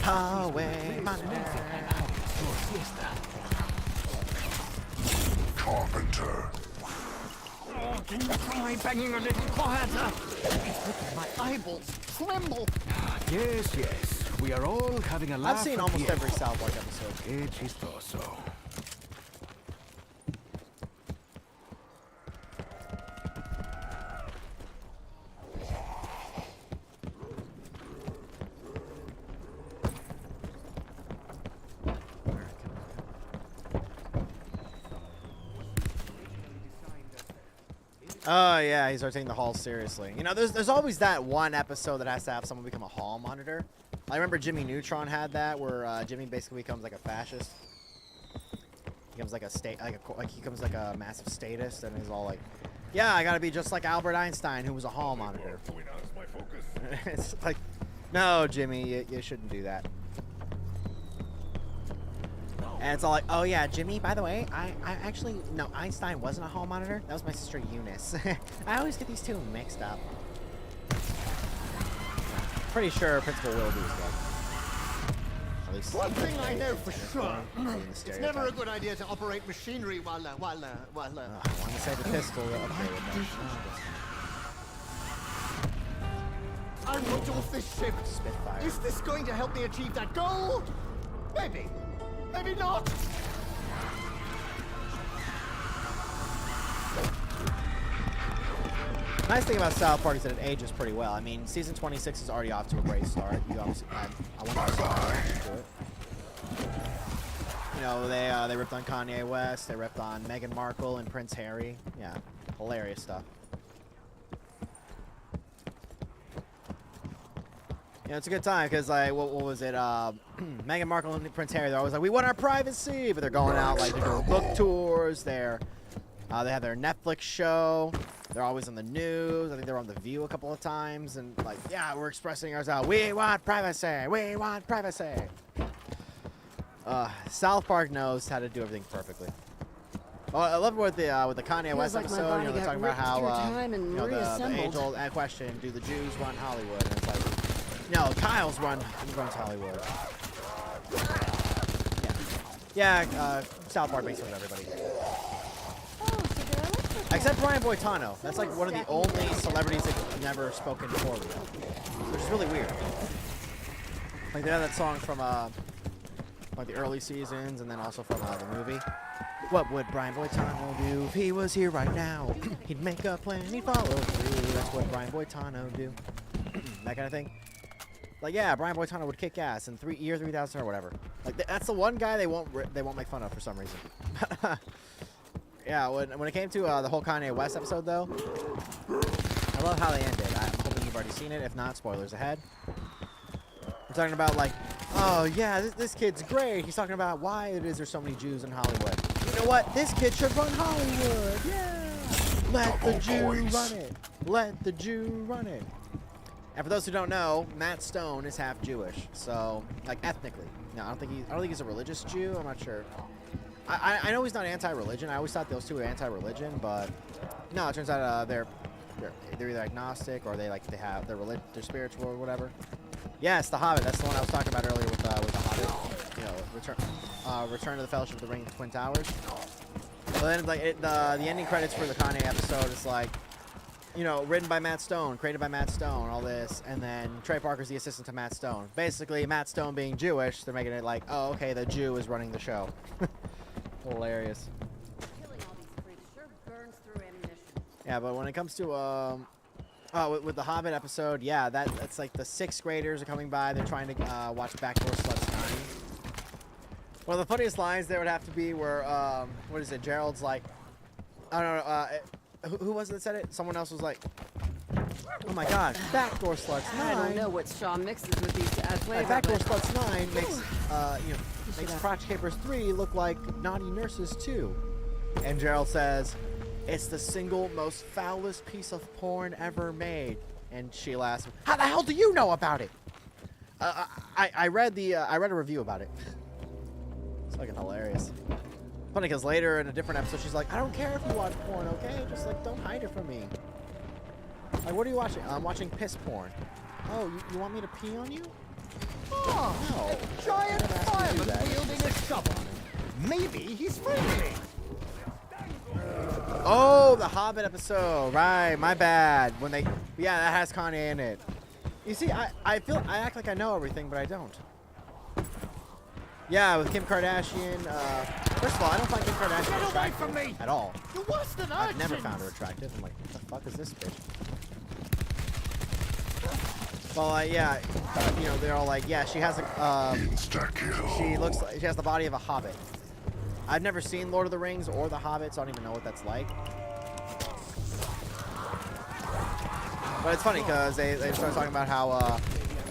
Hallway monitor. Carpenter. Oh, can you try banging a little quieter? It's making my eyeballs tremble. Yes, yes. We are all having a laugh. I've seen at almost the every South Park episode. end. Qué chistoso. Oh yeah, he starts taking the hall seriously. You know, there's always that one episode that has to have someone become a hall monitor. I remember Jimmy Neutron had that, where Jimmy basically becomes like a fascist. He becomes like he becomes like a massive statist, and he's all like, "Yeah, I gotta be just like Albert Einstein, who was a hall monitor." It's like, no, Jimmy, you shouldn't do that. And it's all like, oh yeah, Jimmy, by the way, I actually, no, Einstein wasn't a hall monitor. That was my sister Eunice. I always get these two mixed up. Pretty sure Principal Willoughby was dead. At least One thing I know for sure. It's It's never a good idea to operate machinery while I want to say the pistol upgrade. I'm not off this ship. Spitfire. Is this going to help me achieve that goal? Maybe. Maybe not. Nice thing about South Park is that it ages pretty well. I mean, season 26 is already off to a great start. You obviously, I want to to it. You know, they ripped on Kanye West. They ripped on Meghan Markle and Prince Harry. Yeah, hilarious stuff. Yeah, it's a good time because, like, what was it? Meghan Markle and Prince Harry, they're always like, we want our privacy, but they're going out, like, they're doing book tours. They have their Netflix show. They're always on the news. I think they were on The View a couple of times. And, like, yeah, we're expressing ourselves. We want privacy. We want privacy. South Park knows how to do everything perfectly. Oh, I love with the Kanye West like my episode. body You know, they're got talking about ripped how through time and you know, the reassembled. age-old question: do the Jews run Hollywood? And it's like, no, Kyle's runs Hollywood. Yeah, South Park makes fun of everybody. Except Brian Boitano. That's like one of the only celebrities that's never spoken for real, which is really weird. Like they have that song from like the early seasons, and then also from the movie. What would Brian Boitano do if he was here right now? He'd make a plan, he'd follow through. That's what Brian Boitano do. That kind of thing. Like, yeah, Brian Boitano would kick ass in year 3000 or whatever. Like, that's the one guy they won't make fun of for some reason. Yeah, when it came to the whole Kanye West episode, though, I love how they ended. I'm hoping you've already seen it. If not, spoilers ahead. We're talking about, like, oh, yeah, this kid's great. He's talking about why it is there's so many Jews in Hollywood. You know what? This kid should run Hollywood. Yeah. Let the Jew run it. Let the Jew run it. And for those who don't know, Matt Stone is half Jewish, so like ethnically. No, I don't think he's a religious Jew. I'm not sure. I know he's not anti-religion. I always thought those two were anti-religion, but no, it turns out they're they're either agnostic or they're spiritual or whatever. Yes, The Hobbit. That's the one I was talking about earlier with The Hobbit. You know, Return to the Fellowship of the Ring, Twin Towers. But then like the ending credits for the Kanye episode is like, you know, written by Matt Stone, created by Matt Stone, all this, and then Trey Parker's the assistant to Matt Stone. Basically, Matt Stone being Jewish, they're making it like, oh, okay, the Jew is running the show. Hilarious. Killing all these freaks sure burns through ammunition. Yeah, but when it comes to with the Hobbit episode, yeah, that's like the 6th graders are coming by. They're trying to watch Backdoor Sluts 9. One of the funniest lines there would have to be where what is it? Gerald's like, I don't know. Who was it that said it? Someone else was like, oh my god, Backdoor Sluts 9. I don't know what Shaw mixes with these to add flavor. Backdoor but... Sluts 9 makes makes Crotch Capers 3 look like Naughty Nurses 2. And Gerald says, it's the single most foulest piece of porn ever made. And Sheila asks him, how the hell do you know about it? I read a review about it. It's fucking hilarious. Funny because later in a different episode, she's like, I don't care if you watch porn, okay? Just like, don't hide it from me. Like, what are you watching? I'm watching piss porn. Oh, you want me to pee on you? Oh, No. a giant fireman wielding a shovel. Maybe he's friendly. Oh, the Hobbit episode. Right, my bad. Yeah, that has Kanye in it. You see, I act like I know everything, but I don't. Yeah, with Kim Kardashian. First of all, I don't find Kim Kardashian Get away attractive from me! at all. You're worse than I've never urchins. found her attractive. I'm like, what the fuck is this bitch? Well, yeah, you know, they're all like, yeah, she has she has the body of a hobbit. I've never seen Lord of the Rings or The Hobbit, so I don't even know what that's like. But it's funny because they start talking about how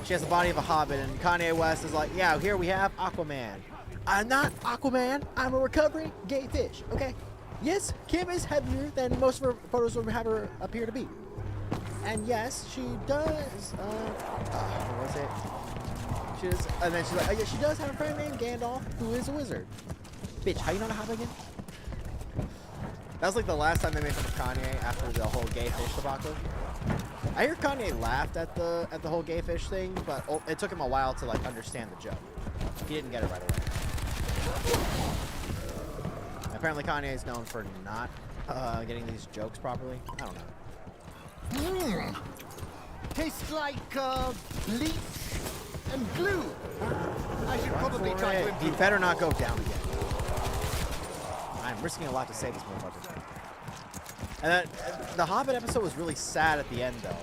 she has the body of a hobbit, and Kanye West is like, yeah, here we have Aquaman. I'm not Aquaman. I'm a recovering gay fish. Okay. Yes, Kim is heavier than most of her photos would have her appear to be. And yes, she does. What was it? And then she's like, oh, yeah, she does have a friend named Gandalf, who is a wizard. Bitch, how you know how again? That was like the last time they made fun of Kanye after the whole gay fish debacle. I hear Kanye laughed at the whole gay fish thing, but it took him a while to like understand the joke. He didn't get it right away. Apparently Kanye is known for not getting these jokes properly. I don't know. Tastes like bleach and glue. I should probably try to He improve. better not go down again. I'm risking a lot to save this motherfucker. And then, the Hobbit episode was really sad at the end, though.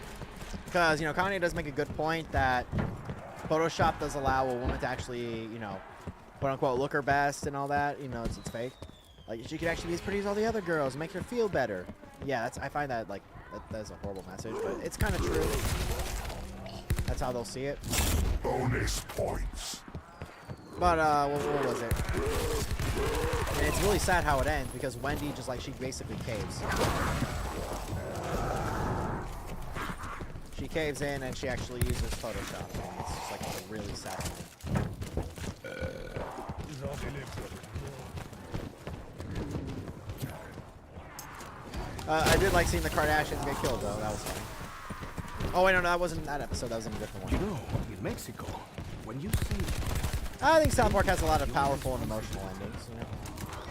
Because, you know, Kanye does make a good point that Photoshop does allow a woman to actually, you know, quote-unquote, look her best and all that. You know, it's fake. Like, she could actually be as pretty as all the other girls and make her feel better. Yeah, I find that, like, that's a horrible message, but it's kind of true. That's how they'll see it. Bonus points. But, what was it? And it's really sad how it ends, because Wendy just, like, she basically caves. She caves in, and she actually uses Photoshop. And it's just, like, a really sad thing. I did like seeing the Kardashians get killed, though. That was funny. Oh, wait, no, that wasn't that episode. That was in a different one. You know, in Mexico, when you see... I think South Park has a lot of powerful and emotional endings, you know?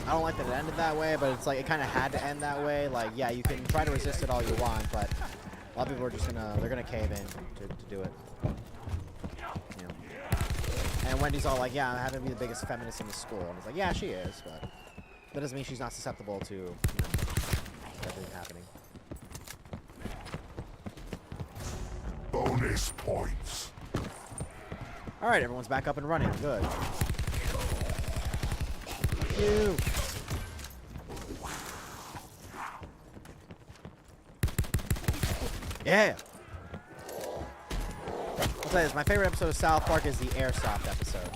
I don't like that it ended that way, but it's like it kind of had to end that way. Like, yeah, you can try to resist it all you want, but a lot of people are just they're gonna cave in to do it. You know? And Wendy's all like, yeah, I'm having to be the biggest feminist in the school. And it's like, yeah, she is, but that doesn't mean she's not susceptible to, you know, everything happening. Bonus points. All right, everyone's back up and running. Good. You. Yeah. I'll tell you this, my favorite episode of South Park is the Airsoft episode.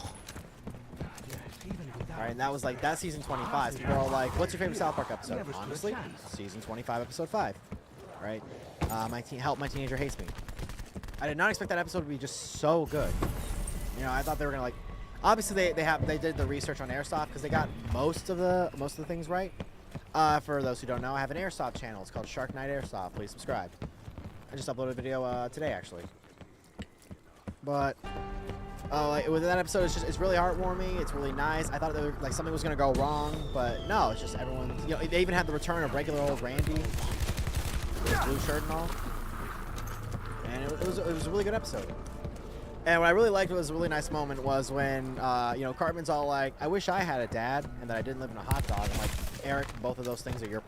Alright, and that was like, that's season 25. People are like, what's your favorite South Park episode? Honestly, season 25, episode 5. Right? Help My Teenager Hates Me. I did not expect that episode to be just so good. You know, I thought they were gonna like, obviously they did the research on Airsoft because they got most of the things right. For those who don't know, I have an Airsoft channel. It's called Shark Night Airsoft. Please subscribe. I just uploaded a video today actually. But like with that episode, it's really heartwarming. It's really nice. I thought there, like something was gonna go wrong, but no. It's just everyone. You know, they even had the return of regular old Randy, with his blue shirt and all. And it was a really good episode. And what I really liked was a really nice moment was when you know, Cartman's all like, "I wish I had a dad and that I didn't live in a hot dog." I'm like, Eric, both of those things are your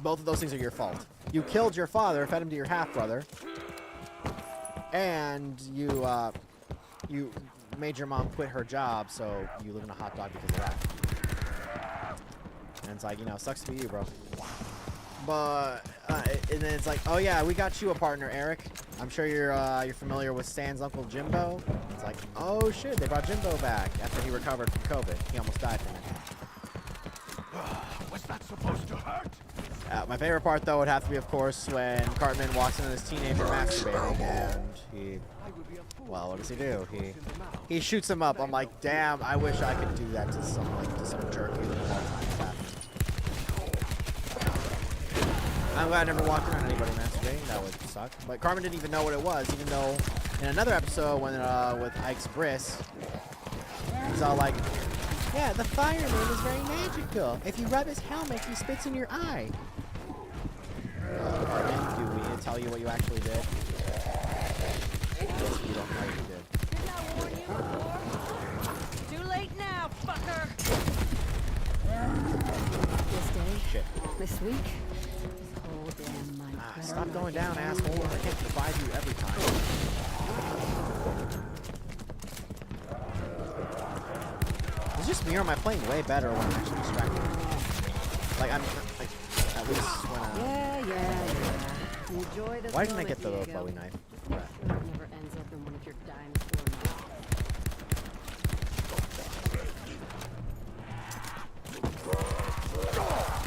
both of those things are your fault. You killed your father, fed him to your half brother, and you made your mom quit her job, so you live in a hot dog because of that. And it's like, you know, sucks to be you, bro. But and then it's like, oh yeah, we got you a partner, Eric. I'm sure you're familiar with Stan's uncle Jimbo. It's like, oh shit, they brought Jimbo back after he recovered from COVID. He almost died from it. Was that supposed to hurt? My favorite part, though, would have to be, of course, when Cartman walks in as teenager masturbating, and he, well, what does he do? He shoots him up. I'm like, damn, I wish I could do that to some jerk who of all time has happened. I'm glad I never walked around anybody masturbating. That would suck. But Cartman didn't even know what it was, even though in another episode when with Ike's Briss, he's all like, yeah, the fireman is very magical. If you rub his helmet, he spits in your eye. Cartman, do we need to tell you what you actually did? Yes, you don't know what you did. Didn't I warn you before? Too late now, fucker! This day, Shit. this week, this whole damn month. Stop going down, asshole. I can't revive you every time. Is it just me or am I playing way better when I'm actually distracted? Like, I'm, like, at least when Yeah. Enjoy this. Why didn't I get the moment, Diego. Bowie knife? It never ends up in one of your dime store mouths.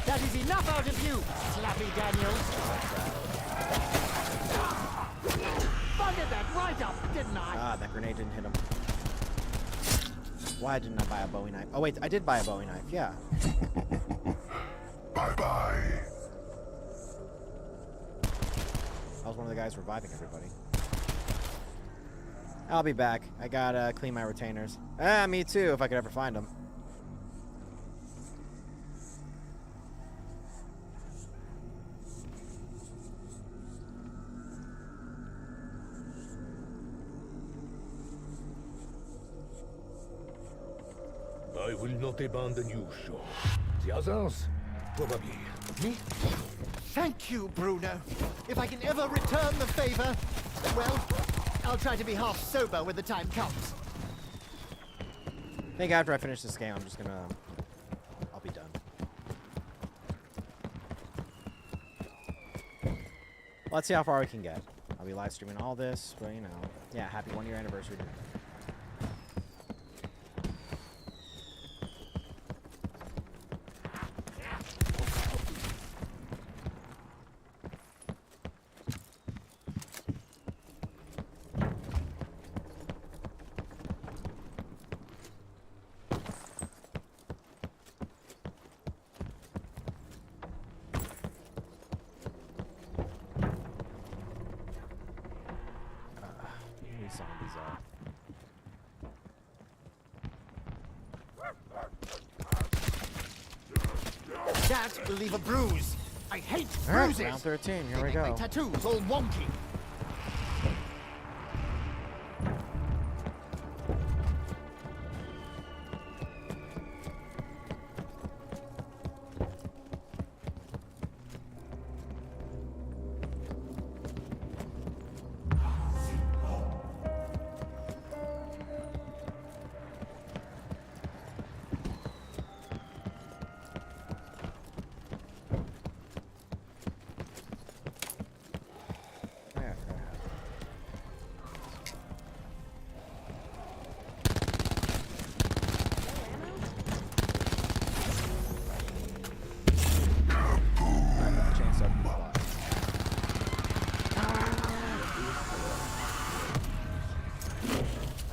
That is enough out of you, Slappy Daniels. Funded that right up, didn't I? Ah, that grenade didn't hit him. Why didn't I buy a Bowie knife? Oh wait, I did buy a Bowie knife, yeah. Bye-bye. I was one of the guys reviving everybody. I'll be back. I gotta clean my retainers. Ah, me too, if I could ever find them. I will not abandon you, Shaw. The others? Probably. Me? Thank you, Bruno. If I can ever return the favor, well, I'll try to be half sober when the time comes. I think after I finish this game, I'm just gonna... I'll be done. Let's see how far we can get. I'll be live streaming all this, but you know, yeah, happy 1 year anniversary. Zombies are. That will leave a bruise. I hate All right, bruises. round 13. Here They we make go. my tattoos all wonky.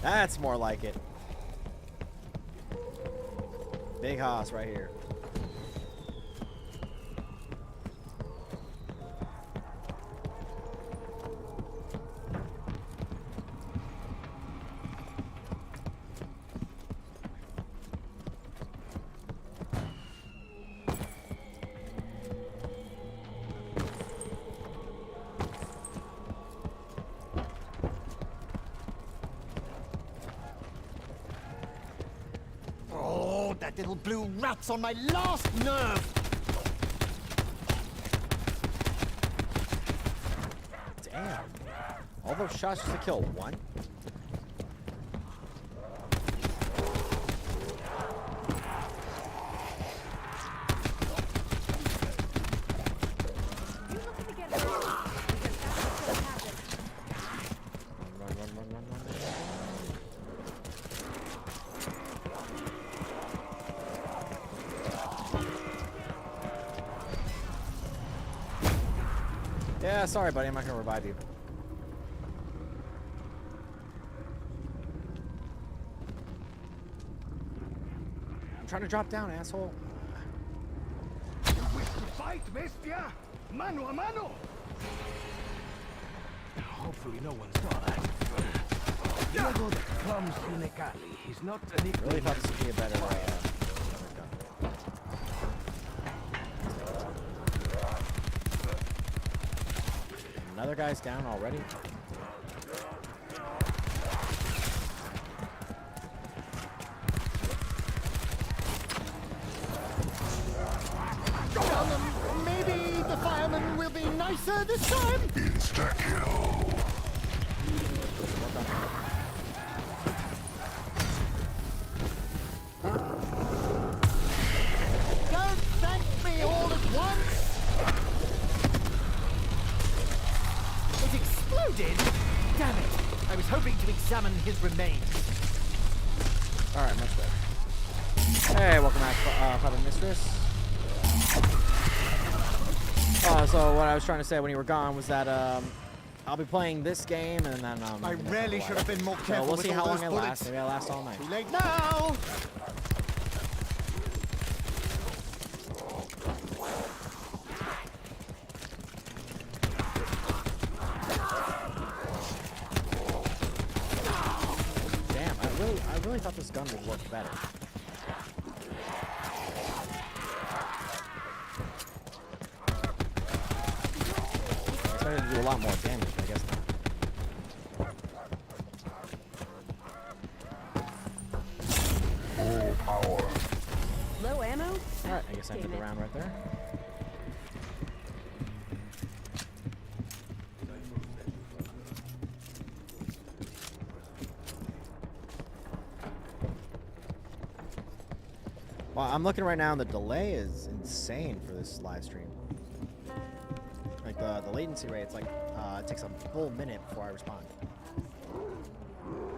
That's more like it. Big hoss right here. That little blue rat's on my last nerve! Damn. All those shots just to kill one? Yeah, sorry, buddy. I'm not gonna revive you. I'm trying to drop down, asshole. You wish to fight, bestia? Mano a mano! Hopefully no one saw that. Diego the Clumsy Necali is not a nickname. Really thought this would be a better way. Another guy's down already. Maybe the fireman will be nicer this time? Insta-kill. Don't thank me all at once! It exploded? Damn it! I was hoping to examine his remains. Alright, much better. Hey, welcome back, Puppet Mistress. So what I was trying to say when you were gone was that I'll be playing this game and then I really should have been more careful. So we'll see with how all long those I bullets. last. Maybe I last all night. Too late now! Damn, I really thought this gun would work better. I expected to do a lot more damage, but I guess not. Full power. Low ammo? Alright, I guess I did the round right there. Well, I'm looking right now and the delay is insane for this live stream. Like the latency rate, it's like it takes a full minute before I respond.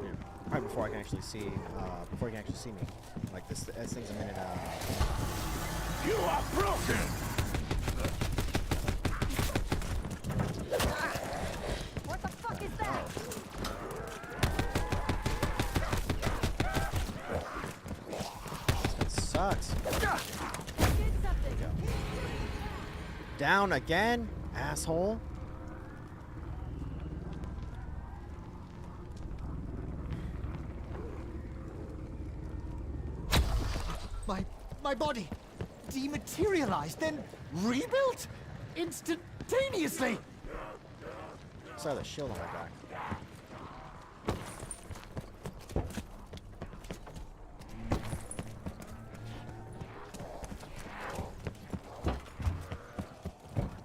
Yeah, probably before I can actually see, before you can actually see me. Like this thing's a minute. You are broken! What the fuck is that? That sucks. Did something. Down again, asshole. My body dematerialized, then rebuilt instantaneously. Saw the shield on my back.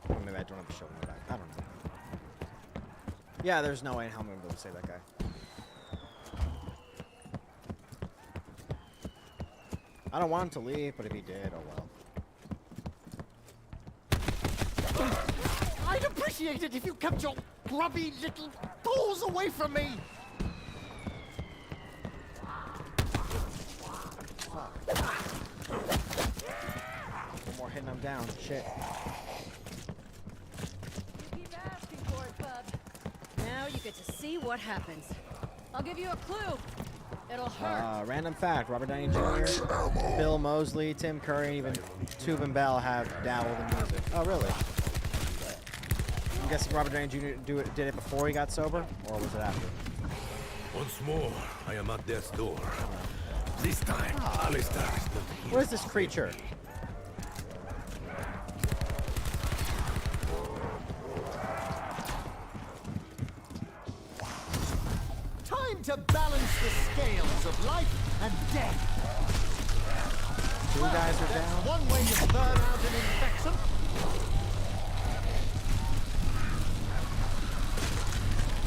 Or maybe I don't have the shield on my back. I don't know. Yeah, there's no way in hell I'm gonna be able to save that guy. I don't want him to leave, but if he did, oh well. I'd appreciate it if you kept your grubby little paws away from me. One more hit and I'm down. Shit. You keep asking for it, bub. Now you get to see what happens. I'll give you a clue. It'll hurt. Random fact, Robert Downey Jr., Bill Moseley, Tim Curry, and even Tubin Bell have dabbled in music. Oh, really? I'm guessing Robert Downey Jr. did it before he got sober, or was it after? Once more, I am at death's door. This time, Alistair is not here. What is this creature? Time to balance the scales of life and death. Two guys are That's down. one way to burn out an infection.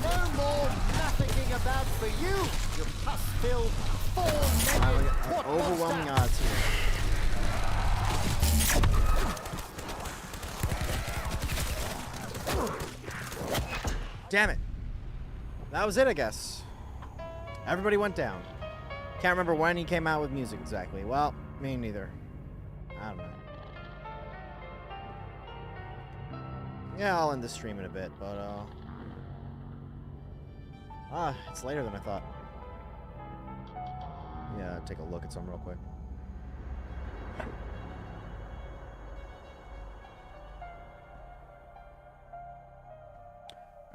No more nothing about for you, you pus-filled, four-legged port Overwhelming monster. odds here. Damn it. That was it, I guess. Everybody went down. Can't remember when he came out with music exactly. Well, me neither. I don't know. Yeah, I'll end the stream in a bit, but it's later than I thought. Yeah, take a look at some real quick.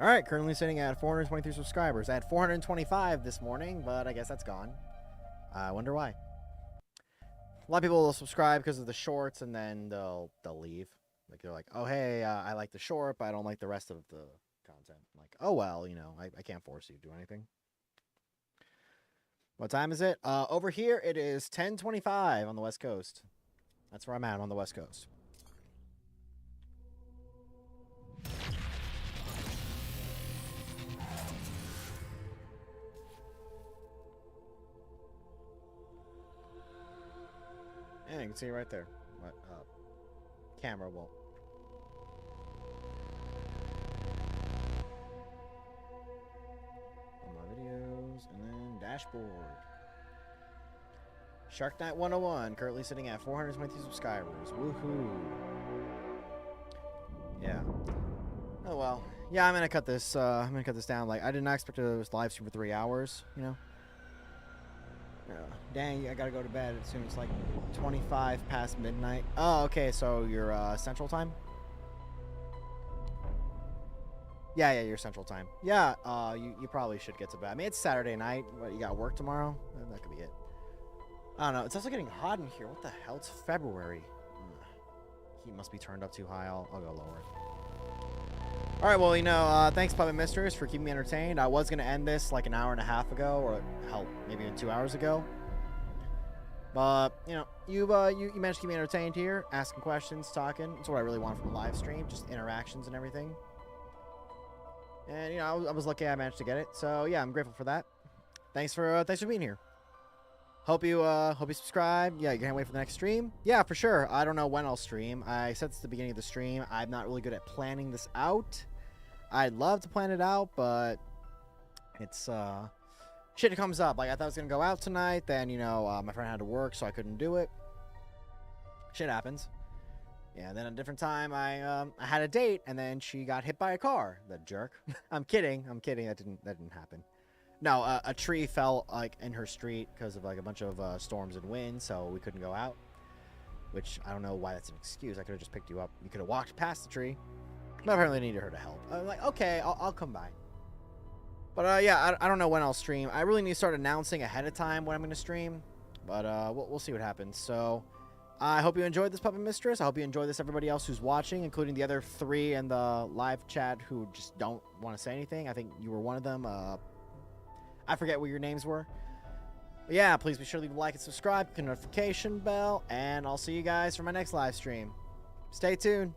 Alright, currently sitting at 423 subscribers. I had 425 this morning, but I guess that's gone. I wonder why. A lot of people will subscribe because of the shorts, and then they'll leave. Like, they're like, oh, hey, I like the short, but I don't like the rest of the content. I'm like, oh, well, you know, I can't force you to do anything. What time is it? Over here, it is 10:25 on the West Coast. That's where I'm at on the West Coast. Yeah, you can see it right there. But, camera won't. All my videos, and then dashboard. Shark Knight 101, currently sitting at 422 subscribers. Woohoo! Yeah. Oh well. Yeah, I'm gonna cut this. I'm gonna cut this down. Like, I did not expect to live stream for 3 hours. You know. Dang, I gotta go to bed as soon as like 25 past midnight. Oh, okay, so you're Central Time? Yeah, you're Central Time. Yeah, you probably should get to bed. I mean, it's Saturday night. What, you got work tomorrow? That could be it. I don't know. It's also getting hot in here. What the hell? It's February. Heat must be turned up too high. I'll go lower it. All right, well, you know, thanks, Puppet Mistress, for keeping me entertained. I was going to end this like an hour and a half ago, or hell, maybe even 2 hours ago. But, you know, you managed to keep me entertained here, asking questions, talking. That's what I really want from a live stream, just interactions and everything. And, you know, I was lucky I managed to get it. So, yeah, I'm grateful for that. Thanks for being here. Hope you subscribe. Yeah, you can't wait for the next stream. Yeah, for sure. I don't know when I'll stream. I said this at the beginning of the stream. I'm not really good at planning this out. I'd love to plan it out, but it's shit comes up. Like, I thought I was gonna go out tonight, then, you know, my friend had to work, so I couldn't do it. Shit happens. Yeah, and then at a different time, I had a date, and then she got hit by a car. That jerk. I'm kidding. That didn't happen. No, a tree fell like in her street because of like a bunch of storms and wind, so we couldn't go out. Which I don't know why that's an excuse. I could have just picked you up. You could have walked past the tree. But apparently needed her to help. I'm like, okay, I'll come by. But yeah, I don't know when I'll stream. I really need to start announcing ahead of time when I'm going to stream. But we'll see what happens. So I hope you enjoyed this, Puppet Mistress. I hope you enjoyed this, everybody else who's watching, including the other 3 in the live chat who just don't want to say anything. I think you were one of them. I forget what your names were. But yeah, please be sure to leave a like and subscribe, click the notification bell, and I'll see you guys for my next live stream. Stay tuned.